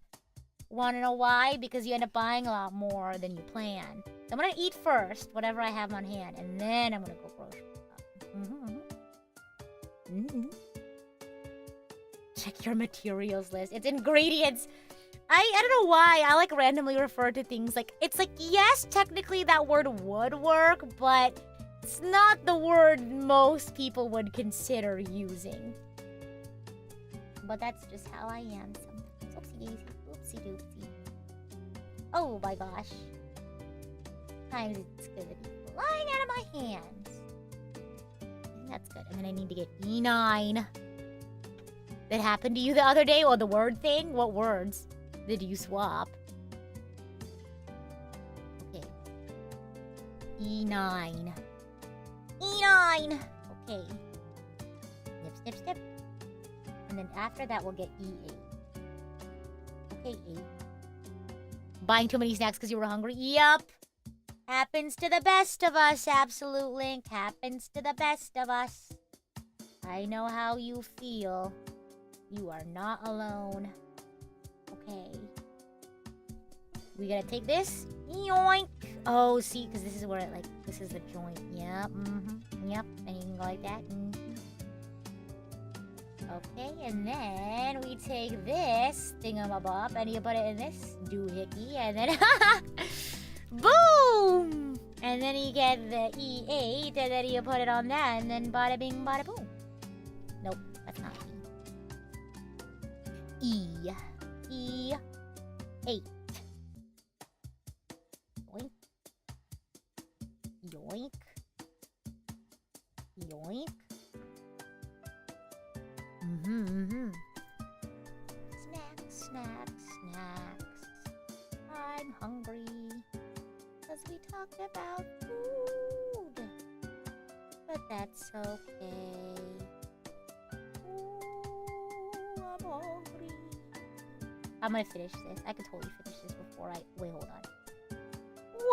Want to know why? Because you end up buying a lot more than you plan. So I'm going to eat first, whatever I have on hand. And then I'm going to go grocery shopping. Check your materials list. It's ingredients. I don't know why. I like randomly refer to things like... It's like, yes, technically that word would work, but... It's not the word most people would consider using. But that's just how I am sometimes. Oopsie-daisy. Oopsie-doopsie. Oh my gosh. Sometimes it's gonna be flying out of my hands. That's good. And then I need to get E9. That happened to you the other day? Or the word thing? What words did you swap? Okay. E9. E9! Okay. Snip, snip, snip. And then after that, we'll get E8. Okay, 8. Buying too many snacks because you were hungry? Yup. Happens to the best of us, Absolute Link. Happens to the best of us. I know how you feel. You are not alone. Okay. We gotta take this. Yoink! Oh, see, because this is where it, like, this is the joint. Yep, yep, and you can go like that. Okay, and then we take this thingamabob, and you put it in this doohickey, and then boom! And then you get the E8, and then you put it on that, and then bada bing, bada boom. Nope, that's not E. E8. Yoink. Yoink. Snacks, snacks, snacks. I'm hungry. Because we talked about food. But that's okay. Ooh, I'm hungry. I'm gonna finish this. I could totally finish this before I... Wait, hold on.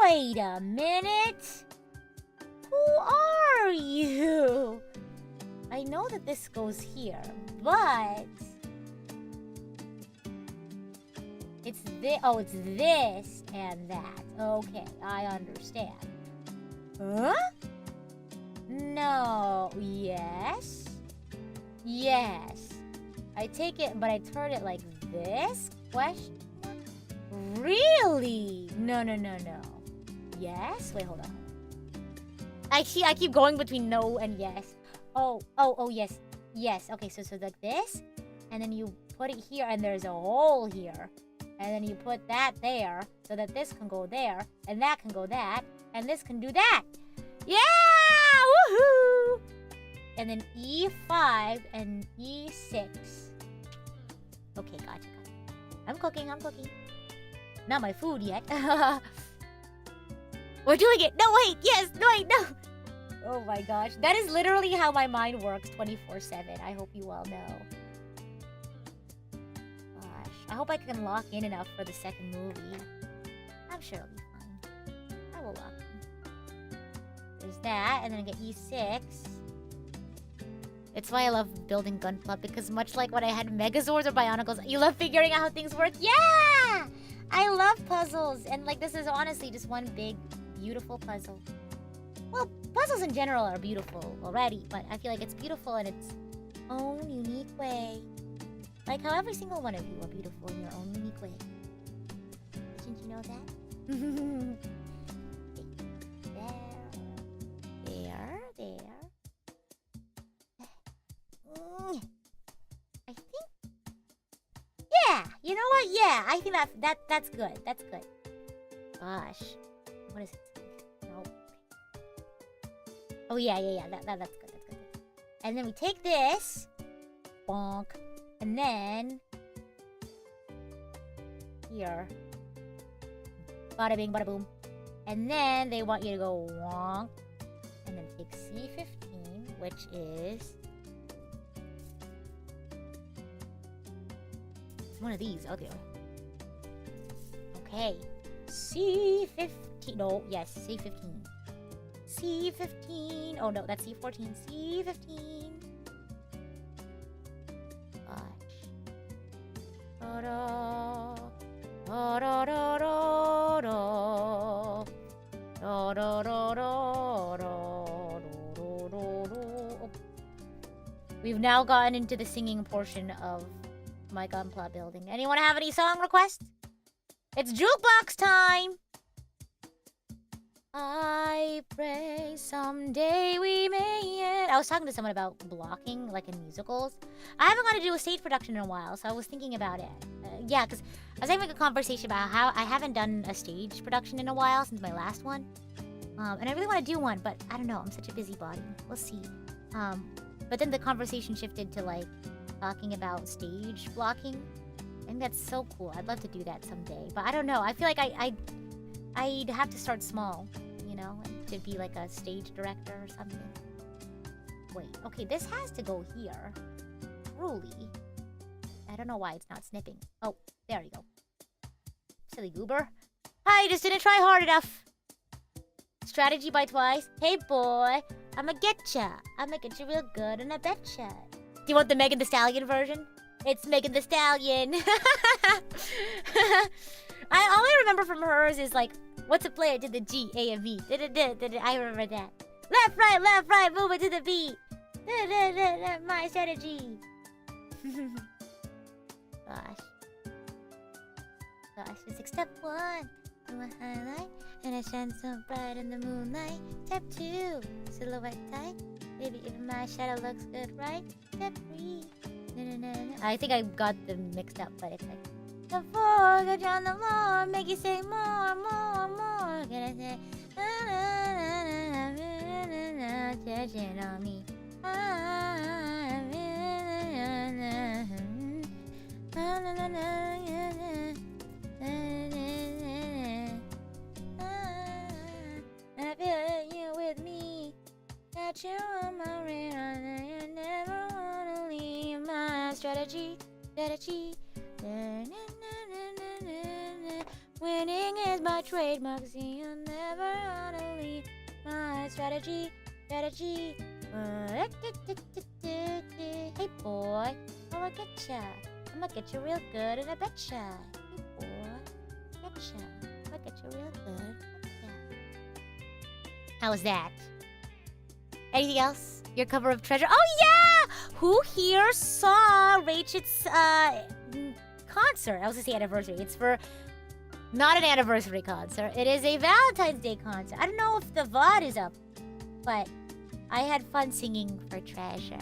Wait a minute! Who are you? I know that this goes here, but... It's this... Oh, it's this and that. Okay, I understand. Huh? No. Yes? Yes. I take it, but I turn it like this? Question? Really? No. Yes? Wait, hold on. I keep going between no and yes. Oh, yes. Yes. Okay, so like this. And then you put it here, and there's a hole here. And then you put that there, so that this can go there, and that can go that, and this can do that. Yeah! Woohoo! And then E5 and E6. Okay, gotcha. I'm cooking. Not my food yet. We're doing it! No, wait! Yes! No, wait! No! Oh my gosh. That is literally how my mind works 24/7. I hope you all know. Gosh. I hope I can lock in enough for the second movie. I'm sure it'll be fine. I will lock in. There's that, and then I get E6. It's why I love building Gunpla, because much like when I had Megazords or Bionicles, you love figuring out how things work. Yeah! I love puzzles, and like this is honestly just one big, beautiful puzzle. Well, puzzles in general are beautiful already, but I feel like it's beautiful in its own unique way. Like how every single one of you are beautiful in your own unique way. Didn't you know that? There. I think. Yeah, you know what? Yeah, I think that's good. That's good. Gosh, what is it? No. Oh yeah. That's good. That's good. And then we take this, bonk, and then here, bada bing, bada boom, and then they want you to go wonk, and then take C15, which is one of these. Okay. Okay. C15. No, yes, C15. C15. Oh no, that's C14. C15. Gosh. We've now gotten into the singing portion of my Gunpla building. Anyone have any song requests? It's jukebox time! I pray someday we may end. I was talking to someone about blocking, like in musicals. I haven't got to do a stage production in a while, so I was thinking about it. Yeah, because I was having a conversation about how I haven't done a stage production in a while since my last one. And I really want to do one, but I don't know. I'm such a busybody. We'll see. But then the conversation shifted to, like, talking about stage blocking. I think that's so cool. I'd love to do that someday. But I don't know. I feel like I'd have to start small, you know, to be like a stage director or something. Wait, okay, this has to go here. Truly. I don't know why it's not snipping. Oh, there you go. Silly goober. I just didn't try hard enough. Strategy by twice. Hey boy, I'ma getcha. I'ma get you real good and I betcha. Do you want the Megan Thee Stallion version? It's Megan Thee Stallion. I only remember from hers is like, what's a player to the G, A, and B? I remember that. Left, right, move it to the beat. My strategy. Gosh, it's like step 1, do a highlight, and I shine so bright in the moonlight. Step 2, silhouette tight. Maybe even my shadow looks good, right? Step 3. I think I got them mixed up, but it's like the 4, go down the more, make you say more. Gonna say, touching on me. I feel you with me. Got you on my radar, you never wanna leave my strategy. Winning is my trademark, see you never wanna leave my strategy. Hey boy, I'ma get you real good and I betcha. Hey boy, I'ma get you real good. How was that? Anything else? Your cover of Treasure? Oh yeah! Who here saw Rachet's concert? I was gonna say anniversary. It's for not an anniversary concert. It is a Valentine's Day concert. I don't know if the VOD is up, but I had fun singing for Treasure.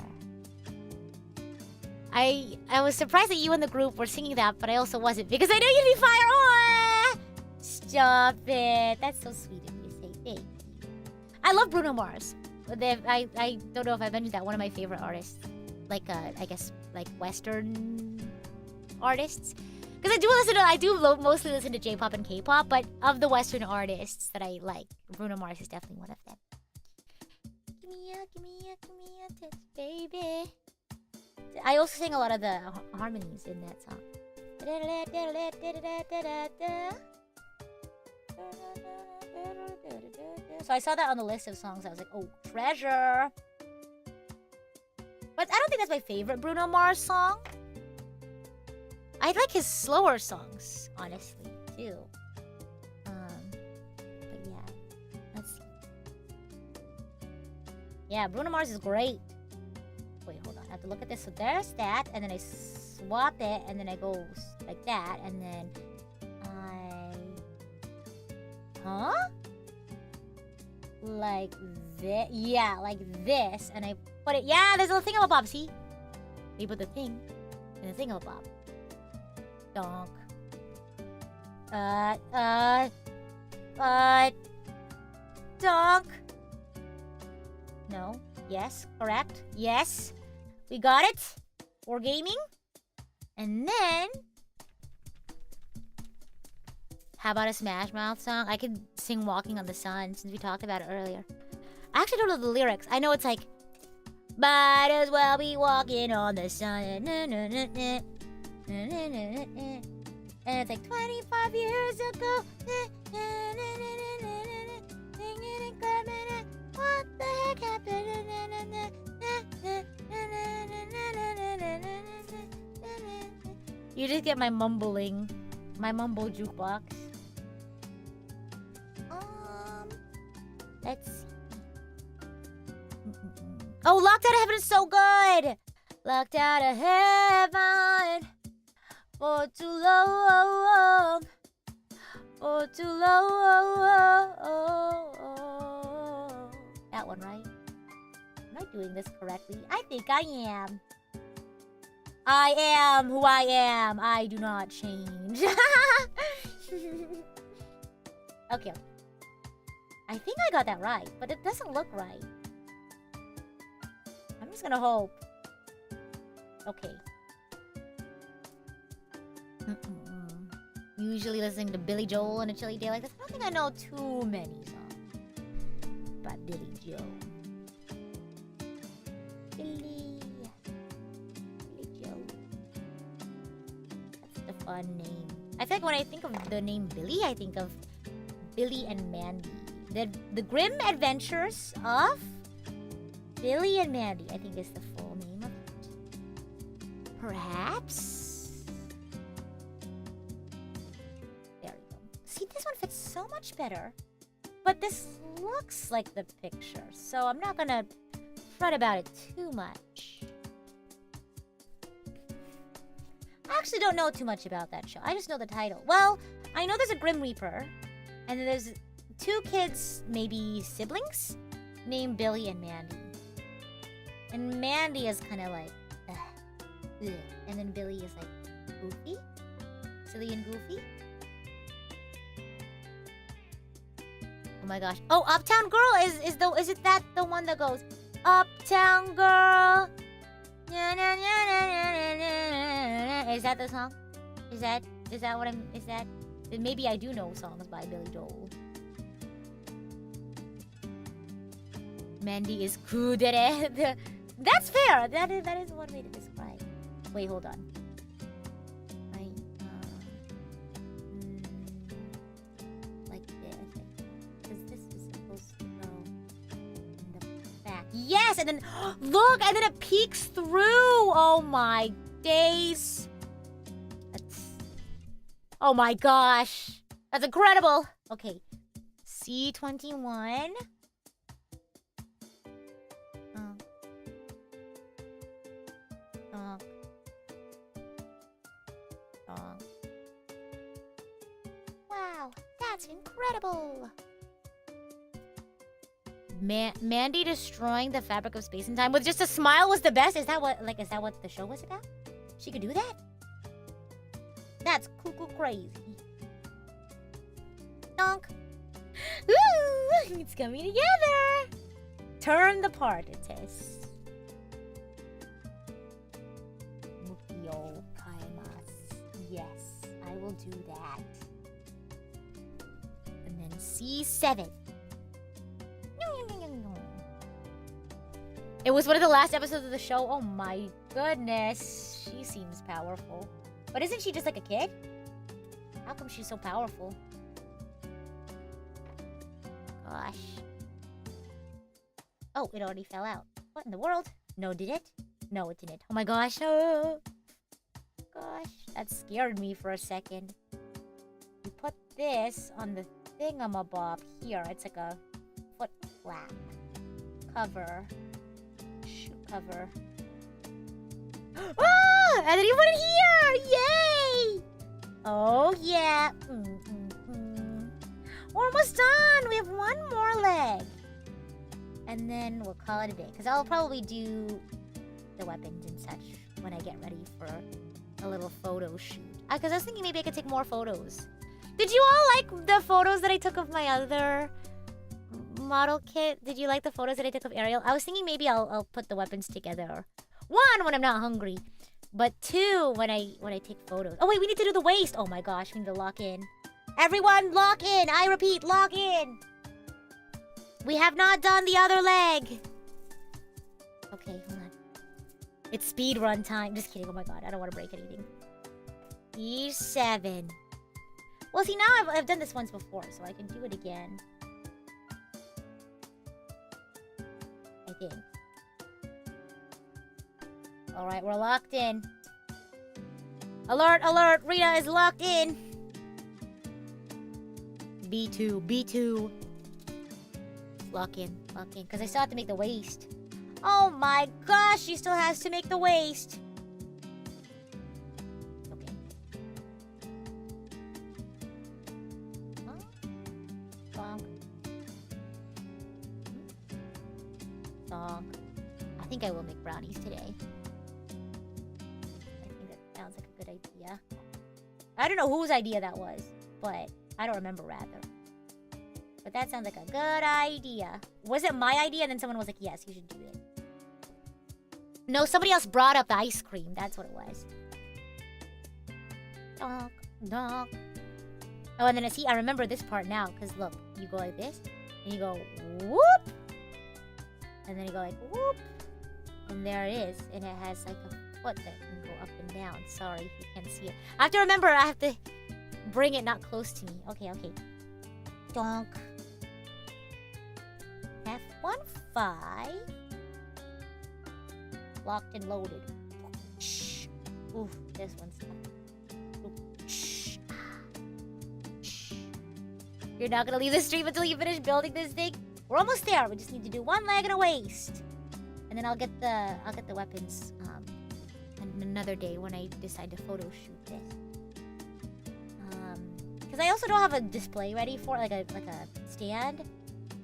I was surprised that you and the group were singing that, but I also wasn't because I knew you'd be fire. Oh, stop it! That's so sweet of you to say. Thank you. I love Bruno Mars. I don't know if I mentioned that, one of my favorite artists, like I guess like Western artists, because I do mostly listen to J-pop and K-pop, but of the Western artists that I like, Bruno Mars is definitely one of them. Give me a touch, baby. I also sing a lot of the harmonies in that song. So I saw that on the list of songs. I was like, oh, treasure. But I don't think that's my favorite Bruno Mars song. I like his slower songs, honestly, too. But yeah, let's see. Yeah, Bruno Mars is great. Wait, hold on. I have to look at this. So there's that, and then I swap it, and then I go like that, and then Huh? Like this? Yeah, like this, and I put it. Yeah, there's a little thingamabob. See? You put the thing in the thingamabob. Donk. Donk. No. Yes. Correct. Yes. We got it. We're gaming. And then... How about a Smash Mouth song? I could sing Walking on the Sun since we talked about it earlier. I actually don't know the lyrics. I know it's like... Might as well be walking on the sun. And it's like 25 years ago. What the heck happened? You just get my mumbling. My mumble jukebox. Let's see. Oh, Locked Out of Heaven is so good! Locked out of heaven for too long. For too long. That one, right? Am I doing this correctly? I think I am. I am who I am. I do not change. Okay. I think I got that right, but it doesn't look right. I'm just gonna hope. Okay. Usually listening to Billy Joel on a chilly day like this. I don't think I know too many songs by Billy Joel. Billy Joel. That's a fun name. I feel like when I think of the name Billy, I think of Billy and Mandy. The Grim Adventures of Billy and Mandy, I think is the full name of it. Perhaps? There we go. See, this one fits so much better. But this looks like the picture, so I'm not gonna fret about it too much. I actually don't know too much about that show. I just know the title. Well, I know there's a Grim Reaper, and then there's two kids, maybe siblings, named Billy and Mandy. And Mandy is kind of like, ugh. And then Billy is like goofy, silly and goofy. Oh my gosh! Oh, Uptown Girl is it that the one that goes Uptown Girl? Is that the song? Is that what I'm? Is that? Maybe I do know songs by Billy Joel. Mandy is kudere. That's fair. That is one way to describe. Wait, hold on. Like this, because this is supposed to go in the back. Yes, and then look, and then it peeks through. Oh my days. Oh my gosh. That's incredible. Okay. C21. Wow, that's incredible. Mandy destroying the fabric of space and time with just a smile was the best. Is that what the show was about? She could do that? That's cuckoo crazy. Donk. Ooh, it's coming together. Turn the part, it says. Mukio kaimasu. Yes, I will do that. And then C7. It was one of the last episodes of the show. Oh my goodness. She seems powerful. But isn't she just like a kid? How come she's so powerful? Gosh. Oh, it already fell out. What in the world? No, did it? No, it didn't. Oh my gosh. Oh. Gosh, that scared me for a second. You put this on the thingamabob here. It's like a foot flap. Cover. Shoe cover. Ah! And then you put it here! Yay! Oh, yeah. We're almost done. We have one more leg. And then we'll call it a day. Because I'll probably do the weapons and such when I get ready for a little photo shoot. Because I was thinking maybe I could take more photos. Did you all like the photos that I took of my other model kit? Did you like the photos that I took of Ariel? I was thinking maybe I'll put the weapons together. One, when I'm not hungry. But two, when I take photos. Oh wait, we need to do the waist. Oh my gosh, we need to lock in. Everyone, lock in. I repeat, lock in. We have not done the other leg. Okay, hold on. It's speed run time. Just kidding. Oh my god, I don't want to break anything. E7. Well, see, now I've done this once before, so I can do it again. I think. Alright, we're locked in. Alert, alert! Rita is locked in! B2, B2. Lock in, because I still have to make the waist. Oh my gosh, she still has to make the waist. Okay. Bonk. Bonk. I think I will make brownies today. I think that sounds like a good idea. I don't know whose idea that was, but I don't remember rather. But that sounds like a good idea. Was it my idea? And then someone was like, yes, you should do it. No, somebody else brought up the ice cream. That's what it was. Donk, donk. Oh, and then I remember this part now. Because look, you go like this. And you go, whoop. And then you go like, whoop. And there it is. And it has like a foot that can go up and down. Sorry, you can't see it. I have to remember, I have to bring it not close to me. Okay, okay. Donk. F15. Locked and loaded. Shh. Ooh, this one's tough. Shh. Shh. You're not gonna leave the stream until you finish building this thing? We're almost there. We just need to do one leg and a waist. And then I'll get the weapons another day when I decide to photo shoot this. Because I also don't have a display ready for it, like a stand.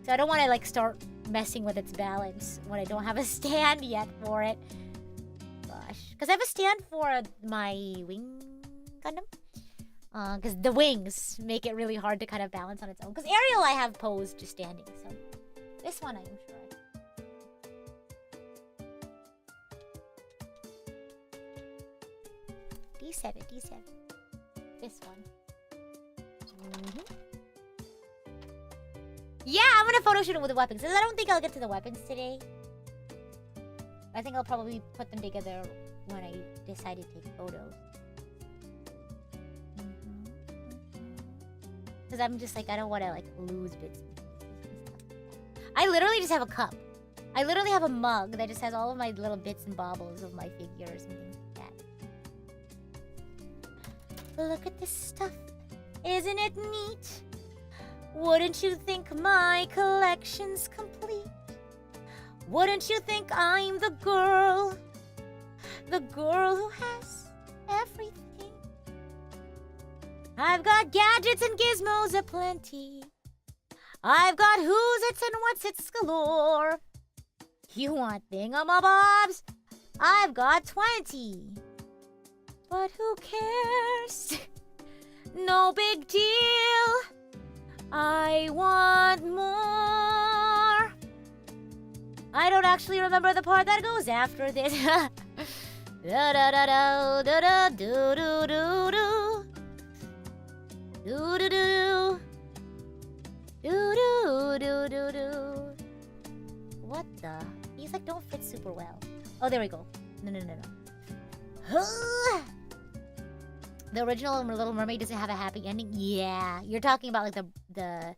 So I don't want to like start messing with its balance when I don't have a stand yet for it. Gosh. Because I have a stand for my wing Gundam. Because the wings make it really hard to kind of balance on its own. Because Ariel I have posed just standing. So this one I am sure. D7, D7. This one. Yeah, I'm gonna photo shoot it with the weapons. I don't think I'll get to the weapons today. I think I'll probably put them together when I decide to take photos. Because I'm just like, I don't want to like lose bits and pieces and stuff. I literally just have a cup. I literally have a mug that just has all of my little bits and baubles of my figures and things like that. Look at this stuff. Isn't it neat? Wouldn't you think my collection's complete? Wouldn't you think I'm the girl who has everything? I've got gadgets and gizmos aplenty. I've got who's its and what's its galore. You want thingamabobs? I've got 20. But who cares? No big deal. I want more. I don't actually remember the part that goes after this. Da da da da da da do do do do do do do do do do do. What the? These like don't fit super well. Oh, there we go. No no no no. The original Little Mermaid doesn't have a happy ending. Yeah, you're talking about like the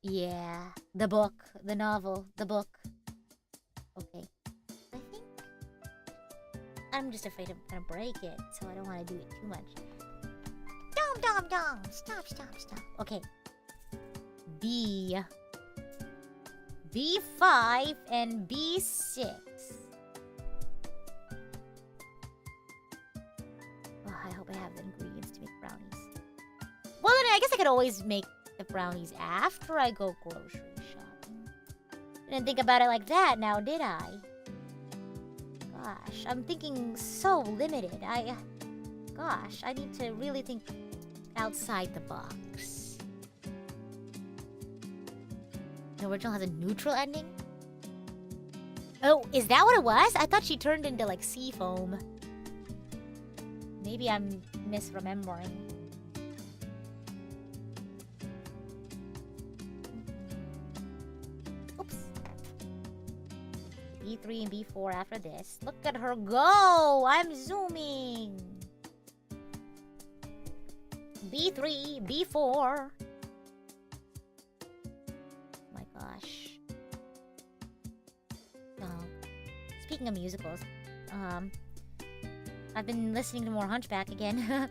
Yeah, the book, the novel, the book. Okay. I think I'm just afraid I'm gonna break it, so I don't want to do it too much. Dom. Stop. Okay. B5 and B6. Oh, I hope I have the ingredients to make brownies. Well, then I guess I could always make the brownies after I go grocery shopping. Didn't think about it like that now, did I? Gosh, I'm thinking so limited. I need to really think outside the box. The original has a neutral ending? Oh, is that what it was? I thought she turned into like sea foam. Maybe I'm misremembering. Oops. B3 and B4 after this. Look at her go! I'm zooming! B3, B4. My gosh. Speaking of musicals, I've been listening to more Hunchback again.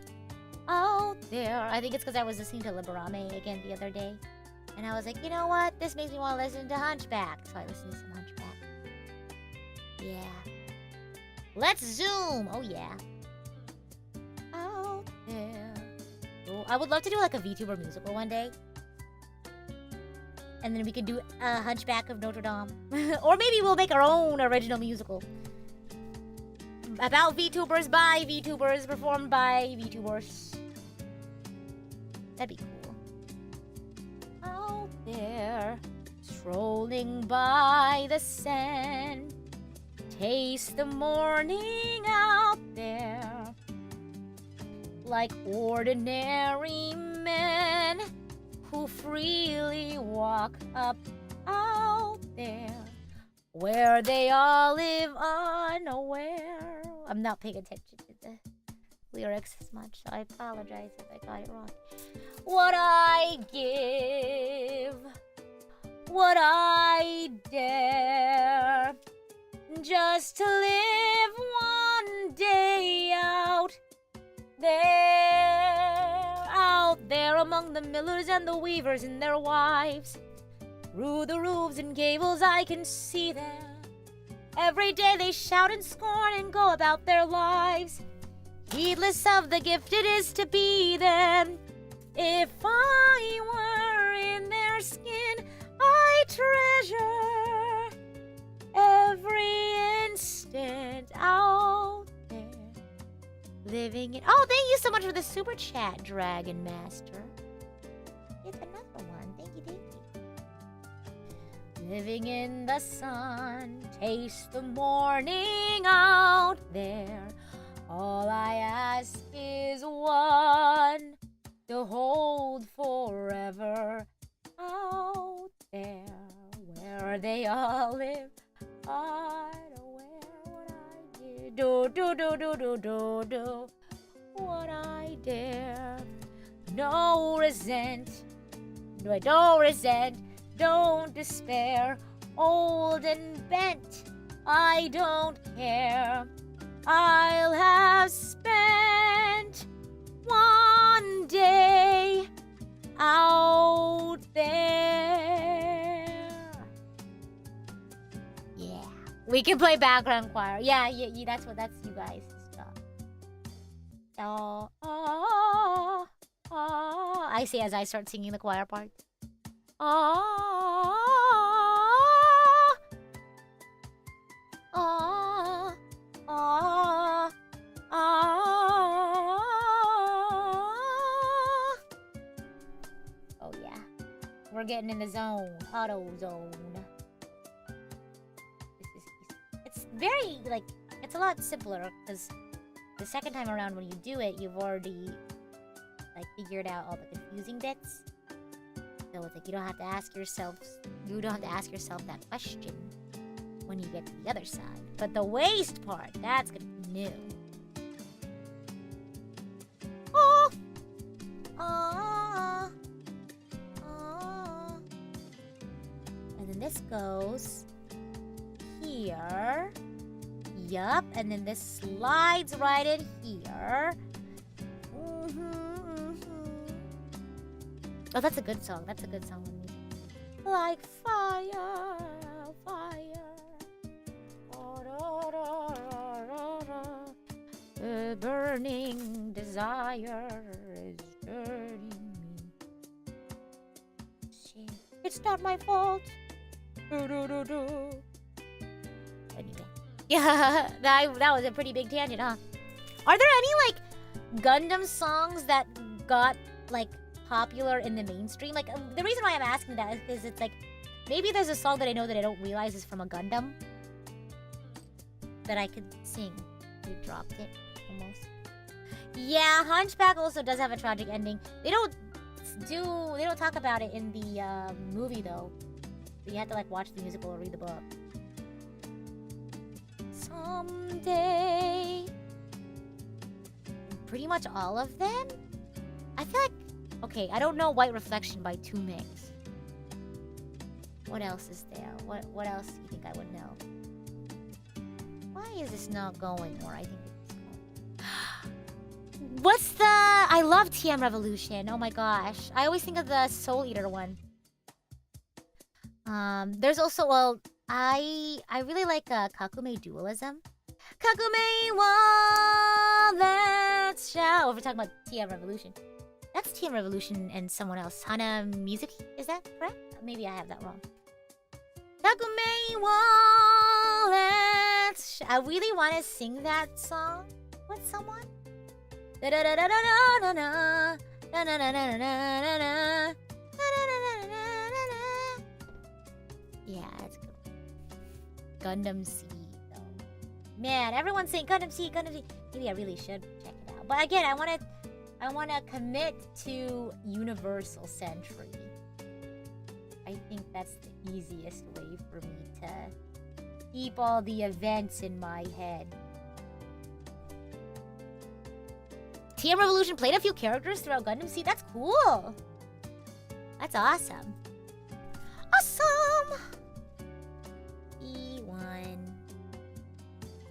Out there. I think it's because I was listening to Liberame again the other day. And I was like, you know what? This makes me want to listen to Hunchback. So I listened to some Hunchback. Yeah. Let's zoom! Oh, yeah. Out there. Oh, I would love to do like a VTuber musical one day. And then we could do a Hunchback of Notre Dame. Or maybe we'll make our own original musical. About VTubers, by VTubers, performed by VTubers. That'd be cool. Out there, strolling by the sand. Taste the morning out there. Like ordinary men who freely walk up out there, where they all live unaware. I'm not paying attention to the lyrics as much, so I apologize if I got it wrong. What I give, what I dare, just to live one day out there among the millers and the weavers and their wives. Through the roofs and gables I can see them. Every day they shout and scorn and go about their lives, heedless of the gift it is to be them. If I were in their skin, I treasure every instant out there. Living in... Oh, thank you so much for the super chat, Dragon Master. It's another one. Thank you. Living in the sun, taste the morning out there. All I ask is one to hold forever out there, where they all live unaware. What I did, do, what I dare. No resent, no, I don't resent. Don't despair, old and bent, I don't care. I'll have spent one day out there. Yeah, we can play background choir. Yeah, that's you guys' stuff. I say as I start singing the choir part. Oh yeah, we're getting in the zone, auto zone. It's very like, it's a lot simpler because the second time around when you do it, you've already like figured out all the confusing bits. So it's like you don't have to ask yourself that question when you get to the other side. But the waist part, that's gonna be new. then this goes here. Yup, and then this slides right in here. Oh, that's a good song. That's a good song. Like fire, fire. A burning desire is burning me. Shit. It's not my fault. Anyway. Yeah, that was a pretty big tangent, huh? Are there any, like, Gundam songs that got, like, popular in the mainstream? Like, the reason why I'm asking that is because it's like, maybe there's a song that I know that I don't realize is from a Gundam that I could sing. You dropped it, almost. Yeah, Hunchback also does have a tragic ending. They don't talk about it in the movie, though. So you have to, like, watch the musical or read the book. Someday. Pretty much all of them? I feel like... Okay, I don't know White Reflection by 2mix. What else is there? What else do you think I would know? Why is this not going where I think it's going? What's the... I love TM Revolution. Oh my gosh. I always think of the Soul Eater one. There's also... Well, I really like Kakume Dualism. Kakume wa let's shout. Oh, we're talking about TM Revolution. That's TM Revolution and someone else. Hana Music, is that correct? Maybe I have that wrong. Kakume wa let's I really want to sing that song with someone. Da da da da da da da da da da da da da. Yeah, that's good. Gundam Seed, though. Man, everyone's saying Gundam Seed, Gundam Seed. Maybe I really should check it out. But again, I want to commit to Universal Century. I think that's the easiest way for me to keep all the events in my head. TM Revolution played a few characters throughout Gundam Seed. That's cool. That's awesome. Awesome! E1.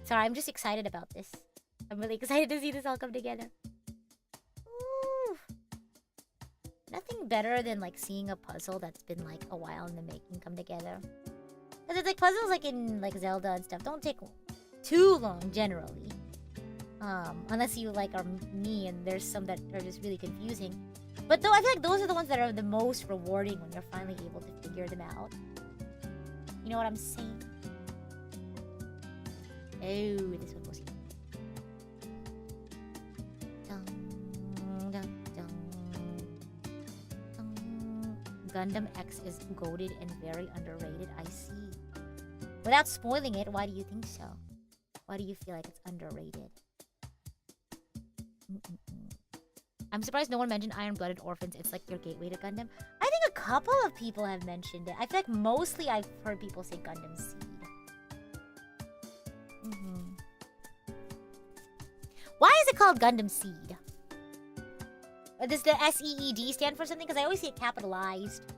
Sorry, I'm just excited about this. I'm really excited to see this all come together. Ooh. Nothing better than like seeing a puzzle that's been like a while in the making come together. Because it's like puzzles like in like Zelda and stuff don't take too long generally. Unless you like are me and there's some that are just really confusing. But though I feel like those are the ones that are the most rewarding when you're finally able to figure them out. You know what I'm saying? Oh, this one goes here. Dun, dun, dun. Dun. Gundam EX is goated and very underrated. I see. Without spoiling it, why do you think so? Why do you feel like it's underrated? I'm surprised no one mentioned Iron-Blooded Orphans. It's like your gateway to Gundam. I think a couple of people have mentioned it. I feel like mostly I've heard people say Gundam Seed. Why is it called Gundam Seed? Does the SEED stand for something? Because I always see it capitalized.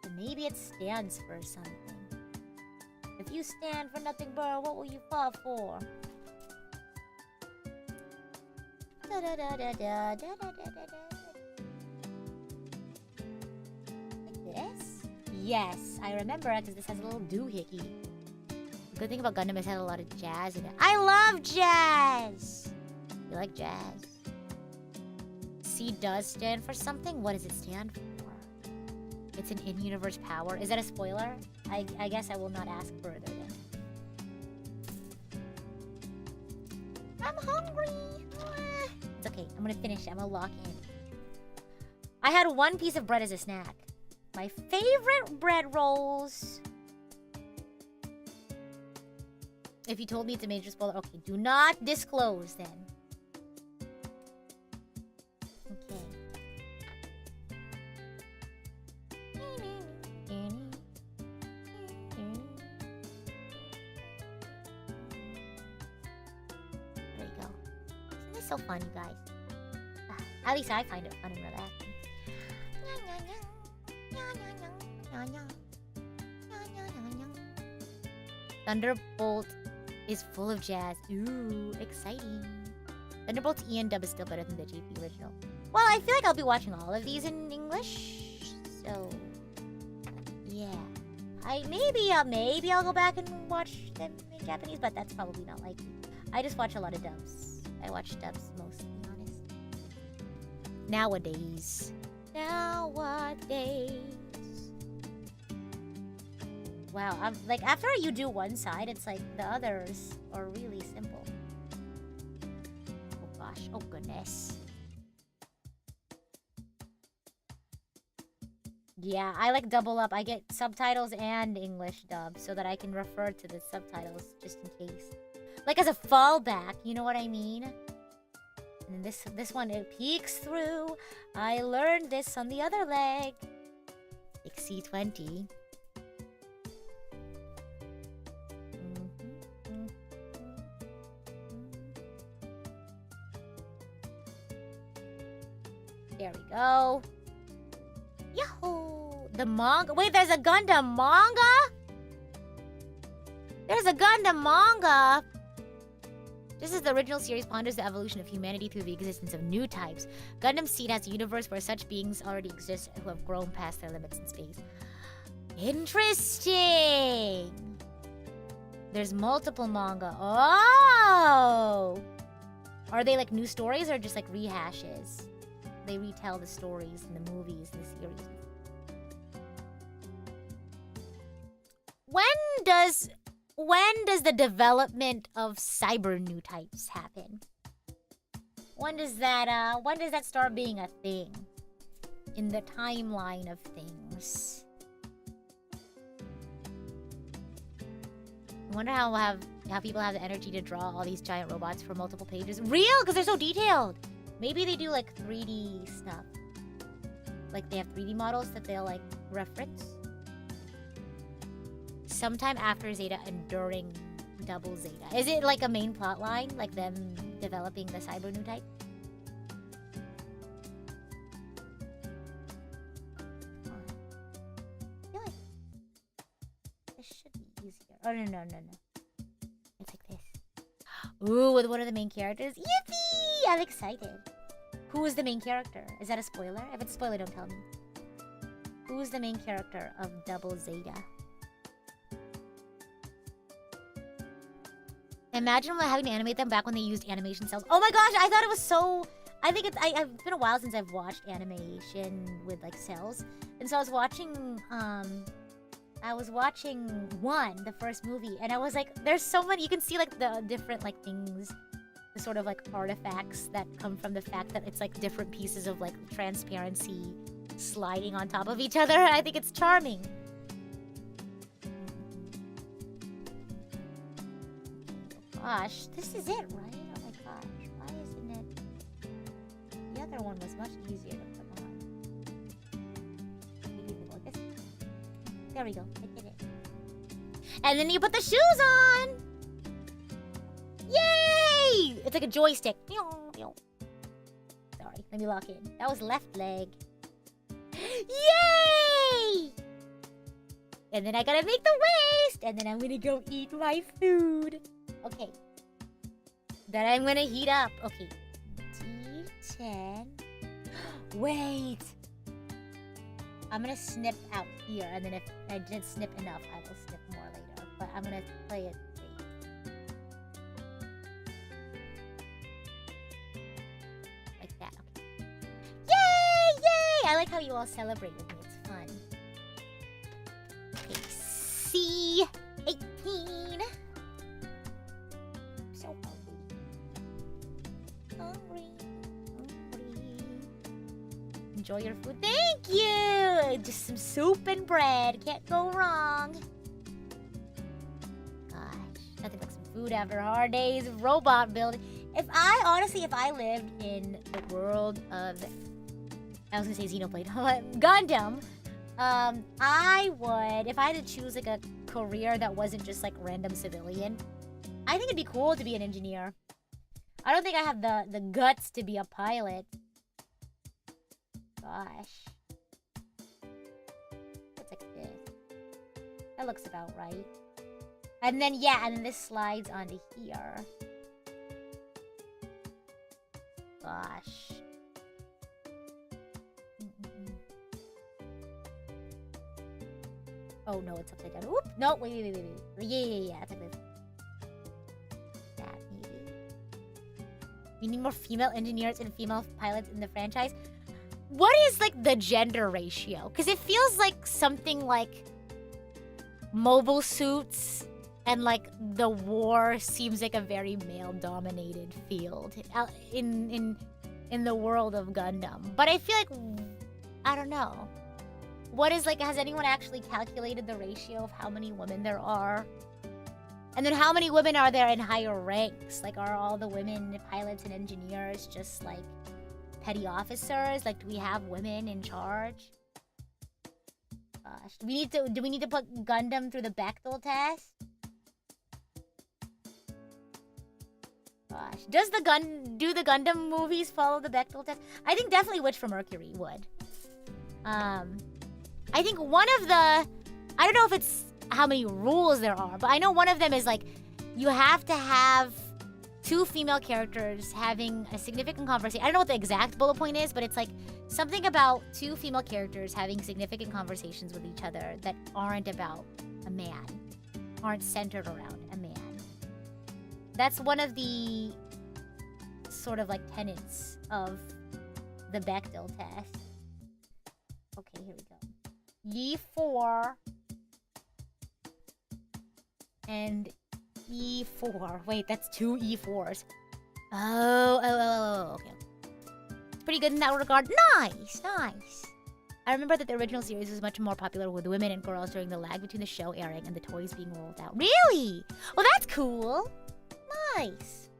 So maybe it stands for something. If you stand for nothing, bro, what will you fall for? Da, da, da, da, da, da, da, da. Like this? Yes, I remember because this has a little doohickey. The good thing about Gundam is it has a lot of jazz in it. I love jazz! You like jazz? C does stand for something? What does it stand for? It's an in-universe power. Is that a spoiler? I guess I will not ask further then. I'm hungry! It's okay. I'm gonna finish it. I'm gonna lock in. I had one piece of bread as a snack. My favorite bread rolls. If you told me it's a major spoiler, okay, do not disclose then. Okay. There you go. Isn't this so fun, you guys? At least I find it fun and relaxing. Thunderbolt is full of jazz. Ooh, exciting. Thunderbolt's Ian dub is still better than the JP original. Well, I feel like I'll be watching all of these in English. So, yeah. Maybe I'll go back and watch them in Japanese, but that's probably not likely. I just watch a lot of dubs. I watch dubs most, to be honest. Nowadays. Wow, I'm like, after you do one side, it's like the others are really simple. Oh gosh, oh goodness. Yeah, I like double up. I get subtitles and English dub so that I can refer to the subtitles just in case. Like as a fallback, you know what I mean? And then this one, it peeks through. I learned this on the other leg. Like C20. There we go. Yahoo! The manga. Wait, there's a Gundam manga? There's a Gundam manga! Just as the original series ponders the evolution of humanity through the existence of new types, Gundam Seed has a universe where such beings already exist who have grown past their limits in space. Interesting! There's multiple manga. Oh! Are they like new stories or just like rehashes? They retell the stories in the movies and the series. When does the development of cyber new types happen? When does that start being a thing in the timeline of things? I wonder how people have the energy to draw all these giant robots for multiple pages. Real, because they're so detailed. Maybe they do like 3D stuff. Like they have 3D models that they'll like reference. Sometime after Zeta and during Double Zeta. Is it like a main plot line? Like them developing the cyber new type? I feel like this should be easier. Oh, no. It's like this. Ooh, with one of the main characters. Yippee! I'm excited. Who is the main character? Is that a spoiler? If it's a spoiler, don't tell me. Who's the main character of Double Zeta? Imagine having to animate them back when they used animation cells. Oh my gosh, I thought it was so... I think it's... I've been a while since I've watched animation with, like, cells. And so I was watching One, the first movie. And I was like, there's so many... You can see, like, the different, like, things... The sort of, like, artifacts that come from the fact that it's, like, different pieces of, like, transparency sliding on top of each other. I think it's charming. Gosh, this is it, right? Oh my gosh, why isn't it? The other one was much easier to put on. Maybe we go like this. There we go, I did it. And then you put the shoes on! Yay! It's like a joystick. Sorry, let me lock in. That was left leg. Yay! And then I gotta make the waist! And then I'm gonna go eat my food. Okay. Then I'm gonna heat up. Okay. D10. Wait. I'm gonna snip out here, and then if I didn't snip enough, I will snip more later. But I'm gonna play it safe. Like that. Okay. Yay! Yay! I like how you all celebrate with me. It's fun. Okay. C18. Enjoy your food. Thank you! Just some soup and bread. Can't go wrong. Gosh, nothing like some food after hard days of robot building. If I lived in the world of... I was gonna say Xenoblade. Gundam. I would... If I had to choose like a career that wasn't just like random civilian, I think it'd be cool to be an engineer. I don't think I have the guts to be a pilot. Gosh. It's like this. That looks about right. And then, yeah, and then this slides onto here. Gosh. Oh, no, it's upside down. Oop! No, wait. Yeah. It's like this. That, maybe. We need more female engineers and female pilots in the franchise. What is, like, the gender ratio? Because it feels like something like mobile suits and, like, the war seems like a very male-dominated field in the world of Gundam. But I feel like, I don't know. What is, like, has anyone actually calculated the ratio of how many women there are? And then how many women are there in higher ranks? Like, are all the women pilots and engineers just, like, petty officers? Like, do we have women in charge? Gosh, do we need to put Gundam through the Bechdel test? Gosh, do the Gundam movies follow the Bechdel test? I think definitely Witch from Mercury would. I think one of the, I don't know if it's how many rules there are, but I know one of them is like, you have to have 2 female characters having a significant conversation. I don't know what the exact bullet point is, but it's like something about 2 female characters having significant conversations with each other that aren't about a man, aren't centered around a man. That's one of the sort of like tenets of the Bechdel test. Okay, here we go. E4 and E4. Wait, that's 2 E4s. Oh, okay. It's pretty good in that regard. Nice. I remember that the original series was much more popular with women and girls during the lag between the show airing and the toys being rolled out. Really? Well, that's cool. Nice.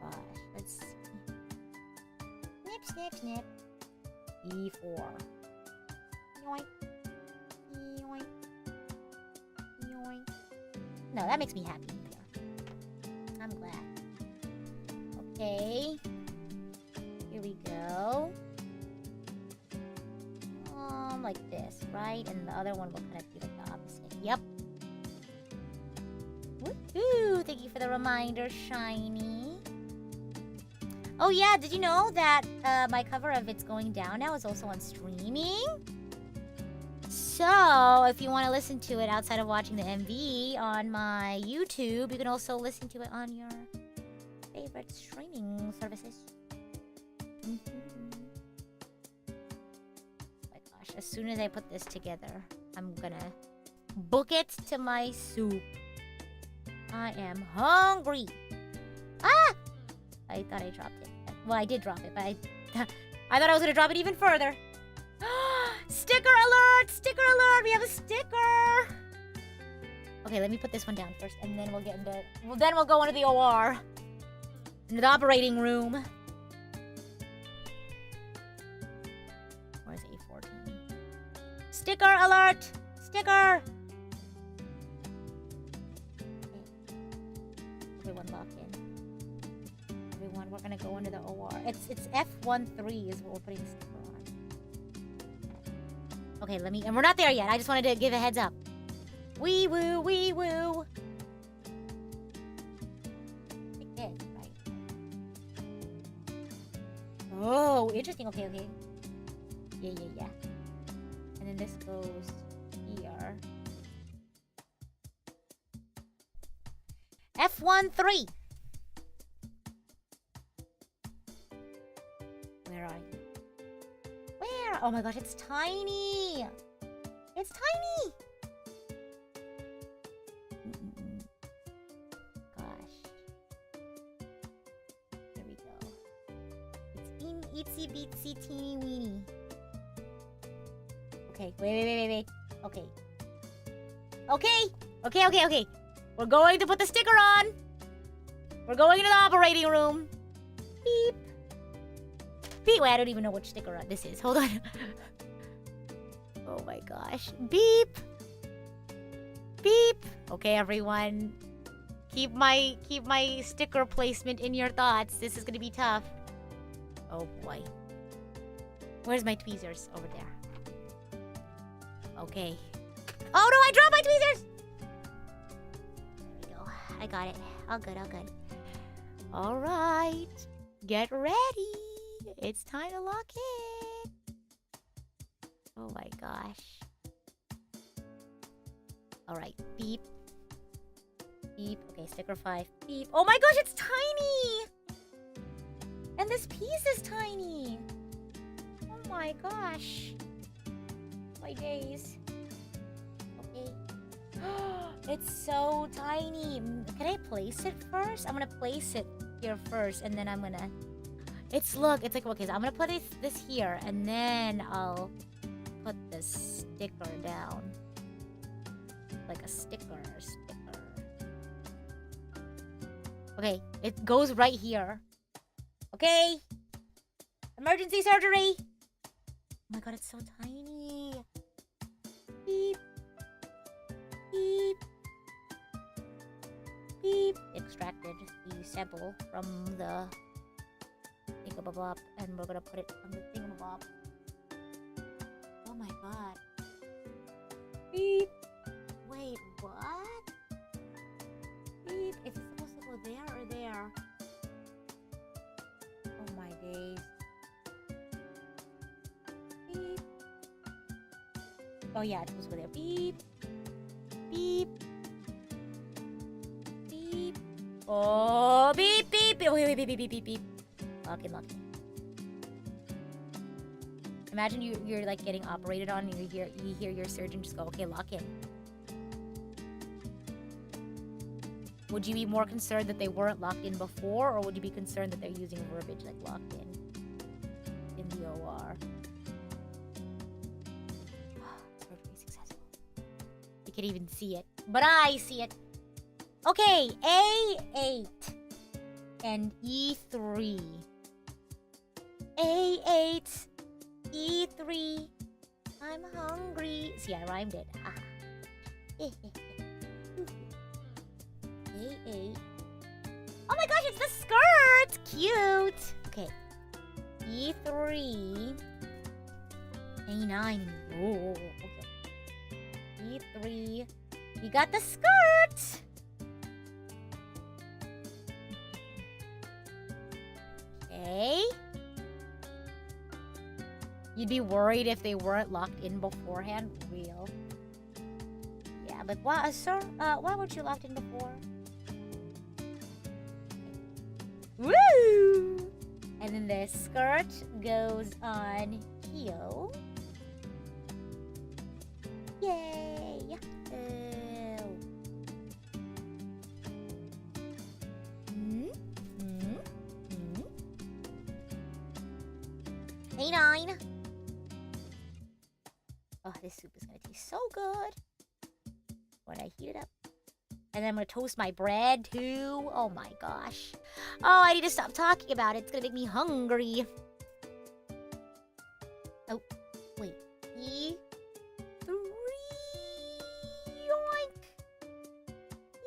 Gosh, let's see. Snip. E4. Yoink. No, that makes me happy. I'm glad. Okay. Here we go. Like this, right? And the other one will kind of be like the opposite. Yep. Woohoo! Thank you for the reminder, Shiny. Oh yeah, did you know that my cover of It's Going Down now is also on streaming? So, if you want to listen to it outside of watching the MV on my YouTube, you can also listen to it on your favorite streaming services. My gosh, as soon as I put this together, I'm gonna book it to my soup. I am hungry. Ah! I thought I dropped it. Well, I did drop it, but I thought I was gonna drop it even further. Sticker alert! Sticker alert! We have a sticker! Okay, let me put this one down first, and then we'll get into... Well, then we'll go into the OR. Into the operating room. Where's A14? Sticker alert! Sticker! Okay. Everyone lock in. Everyone, we're gonna go into the OR. It's F13 is what we're putting the sticker on. Okay, let me... And we're not there yet. I just wanted to give a heads up. Wee woo, wee woo. Like this, right? Oh, interesting. Okay. Yeah. And then this goes here. F13. Where are you? Where? Oh my gosh, it's tiny. It's tiny. Gosh. There we go. It's itsy bitsy teeny weeny. Okay, wait. Okay. We're going to put the sticker on. We're going into the operating room. Beep. Beep. Wait, I don't even know which sticker this is. Hold on. Oh my gosh. Beep. Okay, everyone. Keep my sticker placement in your thoughts. This is gonna be tough. Oh boy. Where's my tweezers? Over there. Okay. Oh no, I dropped my tweezers! I got it. All good, all good. All right. Get ready. It's time to lock in. Oh my gosh. All right. Beep. Beep. Okay, sticker 5. Beep. Oh my gosh, it's tiny! And this piece is tiny. Oh my gosh. My days. Okay. It's so tiny. Can I place it first? I'm gonna place it here first, and then I'm gonna... look, it's like, okay, so I'm gonna put this here, and then I'll put the sticker down. Like a sticker. Okay, it goes right here. Okay. Emergency surgery. Oh my god, it's so tiny. Beep. Beep. Beep. Extracted the sample from the thingamabob, and we're gonna put it on the thingamabob. Oh my god. Beep. Wait, what? Beep. Is it supposed to go there or there? Oh my days. Beep. Oh yeah, it's supposed to go there. Beep. Beep. Beep. Oh, beep, beep. Oh, wait, beep, beep, beep, beep, beep. Lock in. Imagine you're like getting operated on, and you hear your surgeon just go, okay, lock in. Would you be more concerned that they weren't locked in before, or would you be concerned that they're using verbiage like locked in the OR? Surgery successful. You can even see it, but I see it. Okay, A8 and E3. A8, E3. I'm hungry. See, I rhymed it. A8. Oh my gosh, it's the skirt! Cute! Okay. E3. A9. Oh, okay. E3. We got the skirt! Okay. You'd be worried if they weren't locked in beforehand? Real. Yeah, but why, sir? Why weren't you locked in before? Woo! And then the skirt goes on heel. Yay! A9. Oh, this soup is gonna taste so good when I heat it up. And then I'm gonna toast my bread too. Oh my gosh. Oh, I need to stop talking about it. It's gonna make me hungry. Oh, wait. E3. Yoink.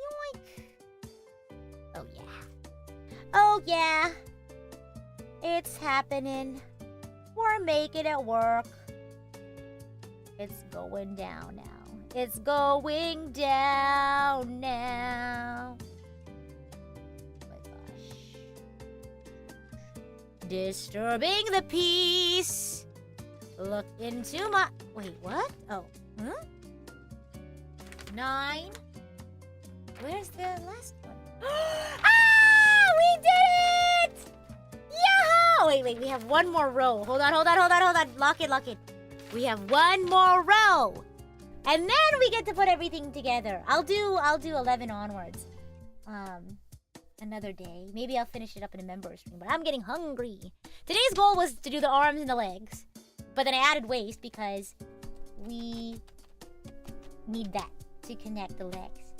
Yoink. Oh yeah. Oh yeah. It's happening. We're making it work. It's going down now. It's going down now. Oh my gosh. Disturbing the peace. Look into my... Wait, what? Oh. Huh? 9. Where's the last one? Ah! We did it! Yahoo! Wait, we have one more row. Hold on. Lock it. We have one more row. And then we get to put everything together. I'll do 11 onwards. Another day. Maybe I'll finish it up in a member stream, but I'm getting hungry. Today's goal was to do the arms and the legs, but then I added waist because we need that to connect the legs.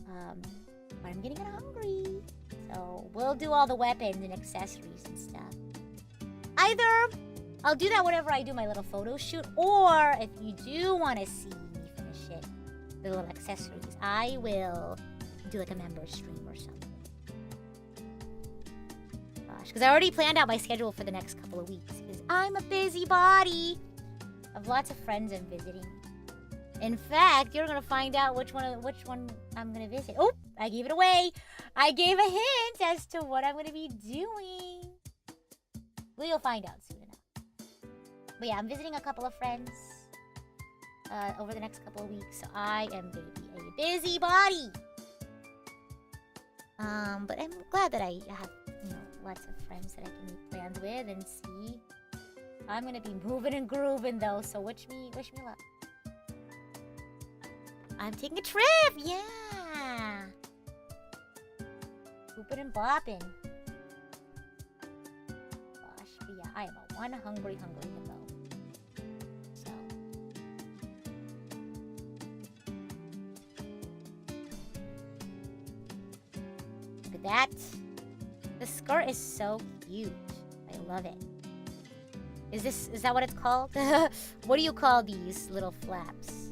But I'm getting hungry. So we'll do all the weapons and accessories and stuff. Either I'll do that whenever I do my little photo shoot, or if you do want to see me finish it, the little accessories, I will do like a member stream or something. Gosh, because I already planned out my schedule for the next couple of weeks, because I'm a busybody. I have lots of friends I'm visiting. In fact, you're gonna find out which one I'm gonna visit. Oh, I gave it away. I gave a hint as to what I'm gonna be doing. We'll find out soon enough. But yeah, I'm visiting a couple of friends over the next couple of weeks, so I am gonna be a busybody. But I'm glad that I have, lots of friends that I can make plans with and see. I'm gonna be moving and grooving though, so wish me luck. I'm taking a trip, yeah. Pooping and bopping. Gosh, but yeah, I am a one hungry hippo. So. Look at that. The skirt is so cute. I love it. Is that what it's called? What do you call these little flaps?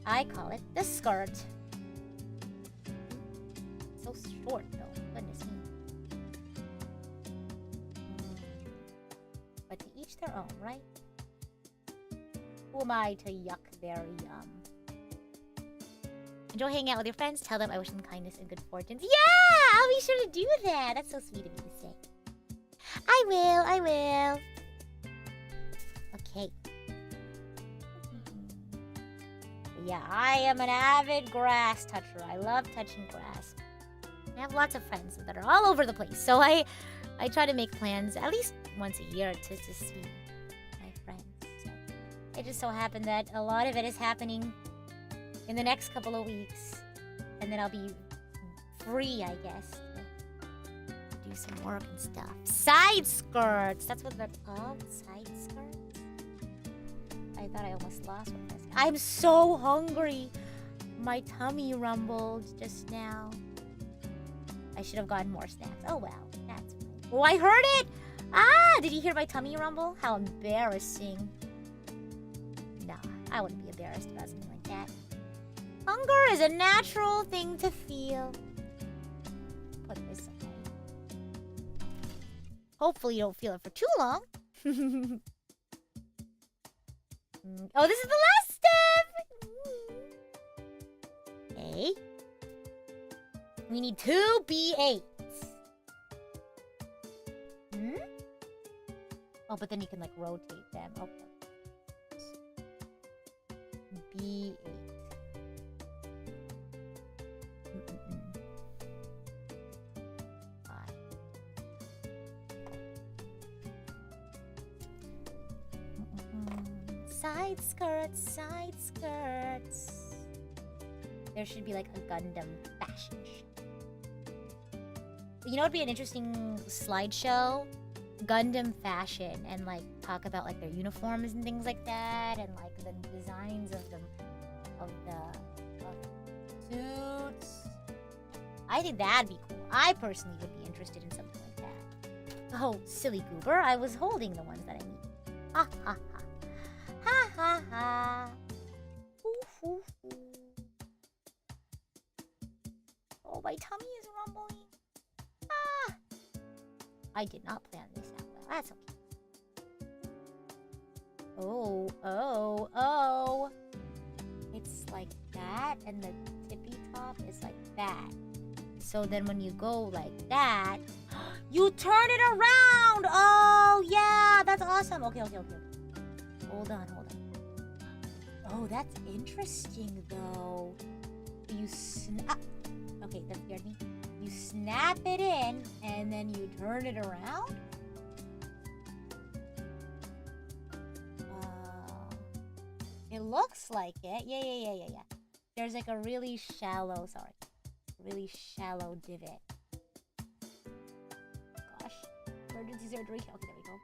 I call it the skirt. So short though, goodness me. But to each their own, right? Who am I to yuck their yum? Enjoy hanging out with your friends. Tell them I wish them kindness and good fortunes. Yeah! I'll be sure to do that. That's so sweet of you to say. I will. Okay. Yeah, I am an avid grass toucher. I love touching grass. I have lots of friends that are all over the place. So I try to make plans at least once a year to see my friends. So it just so happened that a lot of it is happening in the next couple of weeks. And then I'll be free, I guess, to do some work and stuff. Side skirts! That's what they're called? Side skirts? I thought I almost lost what I was. I'm so hungry. My tummy rumbled just now. I should have gotten more snacks. Oh well, that's fine. Oh, I heard it! Ah, did you hear my tummy rumble? How embarrassing. Nah, I wouldn't be embarrassed about something like that. Hunger is a natural thing to feel. Put this away. Hopefully you don't feel it for too long. Oh, this is the last step! Okay. We need 2 B8s. Oh, but then you can, like, rotate them. Okay. B8. Side skirts. There should be like a Gundam fashion show. You know, it'd be an interesting slideshow, Gundam fashion, and like talk about like their uniforms and things like that, and like the designs of the suits. I think that'd be cool. I personally would be interested in something like that. Oh, silly goober! I was holding the ones that I need. Ha ha ha. Ha ha ha. Oof, oof, oof. Oh, my tummy is rumbling. Ah. I did not plan this out well. That's okay. Oh. It's like that, and the tippy top is like that. So then when you go like that, you turn it around! Oh, yeah, that's awesome. Okay. Hold on. Oh, that's interesting, though. You okay, that scared me. You snap it in, and then you turn it around? It looks like it. Yeah. There's like a really shallow divot. Gosh. Emergency surgery. Okay, there we go.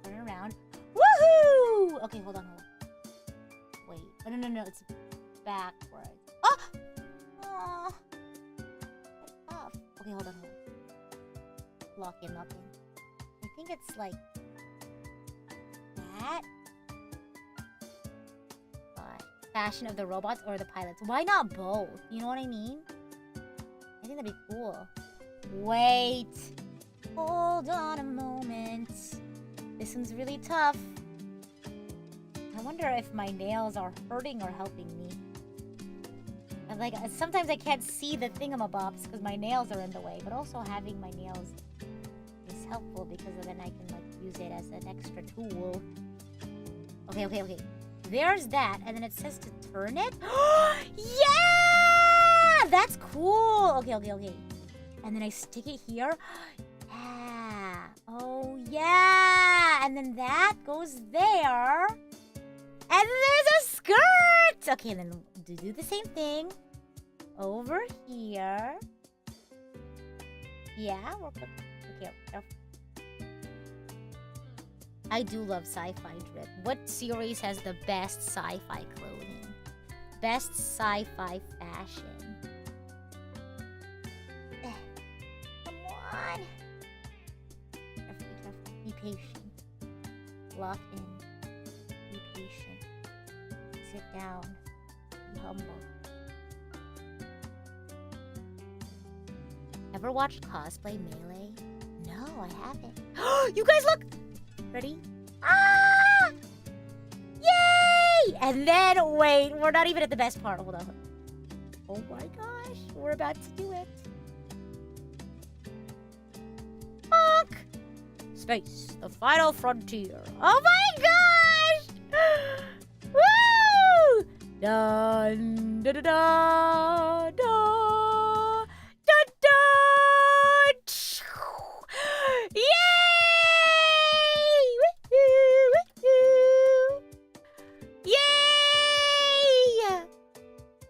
Turn it around. Woohoo! Okay, hold on. Wait. Oh, no. It's backwards. Oh! Get off. Okay, hold on. Lock in. I think it's like that. Fashion of the robots or the pilots. Why not both? You know what I mean? I think that'd be cool. Wait. Hold on a moment. This one's really tough. I wonder if my nails are hurting or helping me. And like, sometimes I can't see the thingamabobs because my nails are in the way, but also having my nails is helpful because then I can like use it as an extra tool. Okay. There's that, and then it says to turn it. Yeah! That's cool. Okay. And then I stick it here. Yeah. Oh, yeah. And then that goes there. And there's a skirt. Okay, and then do the same thing. Over here. Yeah, we're good. Okay. I do love sci-fi drip. What series has the best sci-fi clothing? Best sci-fi fashion. Come on. Careful. Be patient. Lock in. Be patient. Sit down. Be humble. Ever watched Cosplay Melee? No, I haven't. You guys look! Ready? Ah! Yay! And then, wait, we're not even at the best part. Hold on. Oh my gosh, we're about to do it. Bonk! Space, the final frontier. Oh my gosh! Woo! Dun, da da da da.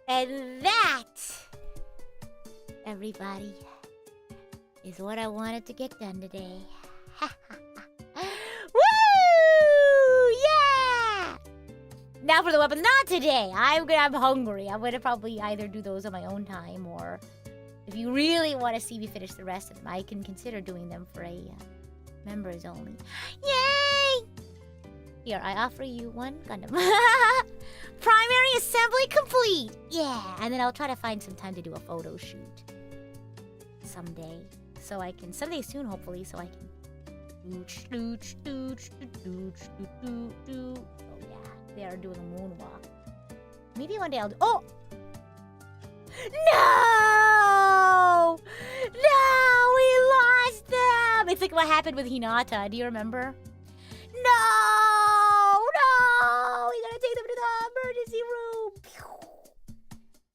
And that, everybody, is what I wanted to get done today. Woo! Yeah! Now for the weapons. Not today. I'm hungry. I'm gonna probably either do those on my own time, or if you really want to see me finish the rest of them, I can consider doing them for a members only. Yay! Here, I offer you one Gundam. Primary assembly complete! Yeah! And then I'll try to find some time to do a photo shoot. Someday. Someday soon, hopefully, so I can... Oh yeah, they are doing a moonwalk. Maybe one day I'll do... Oh! No! No! We lost them! It's like what happened with Hinata. Do you remember? No! We gotta take them to the emergency room.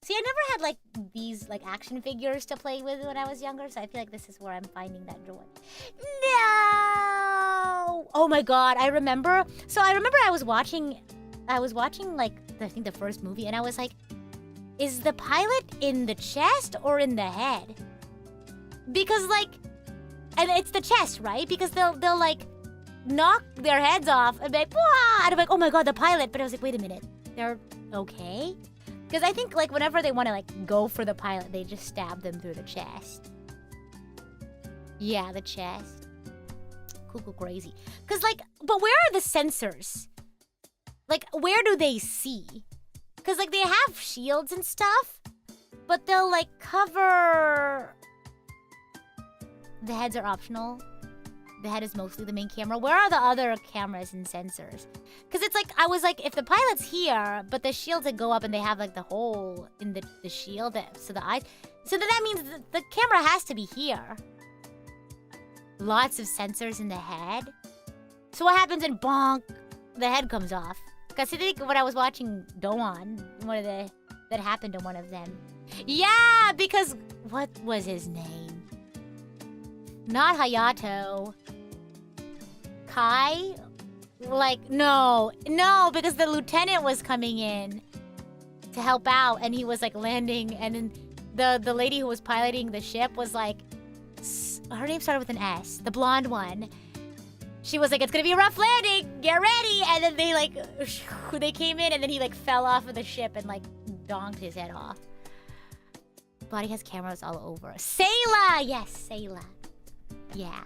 See, I never had like these like action figures to play with when I was younger, so I feel like this is where I'm finding that joy. No! Oh my god, I remember I was watching like I think the first movie, and I was like, is the pilot in the chest or in the head? Because like, and it's the chest, right? Because they'll like knock their heads off and be like, wah! And I'm like, oh my god, the pilot. But I was like, wait a minute, they're okay? Because I think like whenever they want to like go for the pilot, they just stab them through the chest. Yeah, the chest. Cuckoo crazy. Because like, but where are the sensors? Like, where do they see? Because like they have shields and stuff, but they'll like cover... The heads are optional. The head is mostly the main camera. Where are the other cameras and sensors? Because it's like, I was like, if the pilot's here, but the shields that go up and they have like the hole in the shield, so the eyes... So then that means the camera has to be here. Lots of sensors in the head. So what happens in bonk? The head comes off. Because I think when I was watching Doan, that happened to one of them. Yeah, because what was his name? Not Hayato. Kai? Like, no, because the lieutenant was coming in to help out, and he was like landing, and then the lady who was piloting the ship was like, her name started with an S, the blonde one. She was like, it's gonna be a rough landing, get ready, and then they came in, and then he like fell off of the ship and like donked his head off. Body has cameras all over. Sayla! Yes, Sayla. Yeah.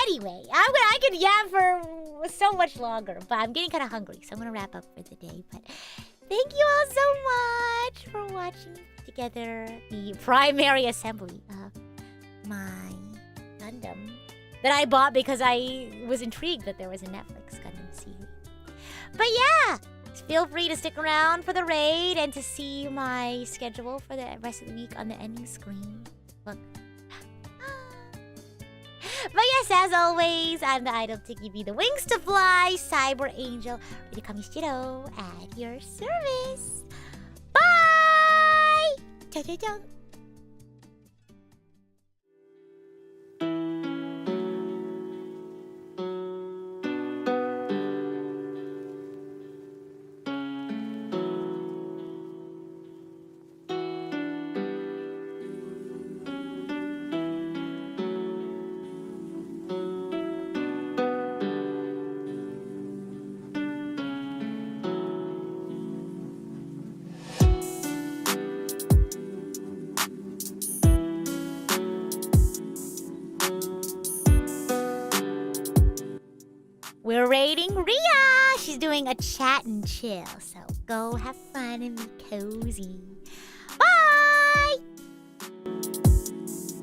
Anyway, I could yap for so much longer, but I'm getting kind of hungry, so I'm gonna wrap up for the day. But thank you all so much for watching together the primary assembly of my Gundam that I bought because I was intrigued that there was a Netflix Gundam series. But yeah, feel free to stick around for the raid and to see my schedule for the rest of the week on the ending screen. Look. But yes, as always, I'm the idol to give you the wings to fly, Cyber Angel, Rita Kamishiro, at your service. Bye! Cha-cha-cha! We're raiding Rhea! She's doing a chat and chill, so go have fun and be cozy. Bye!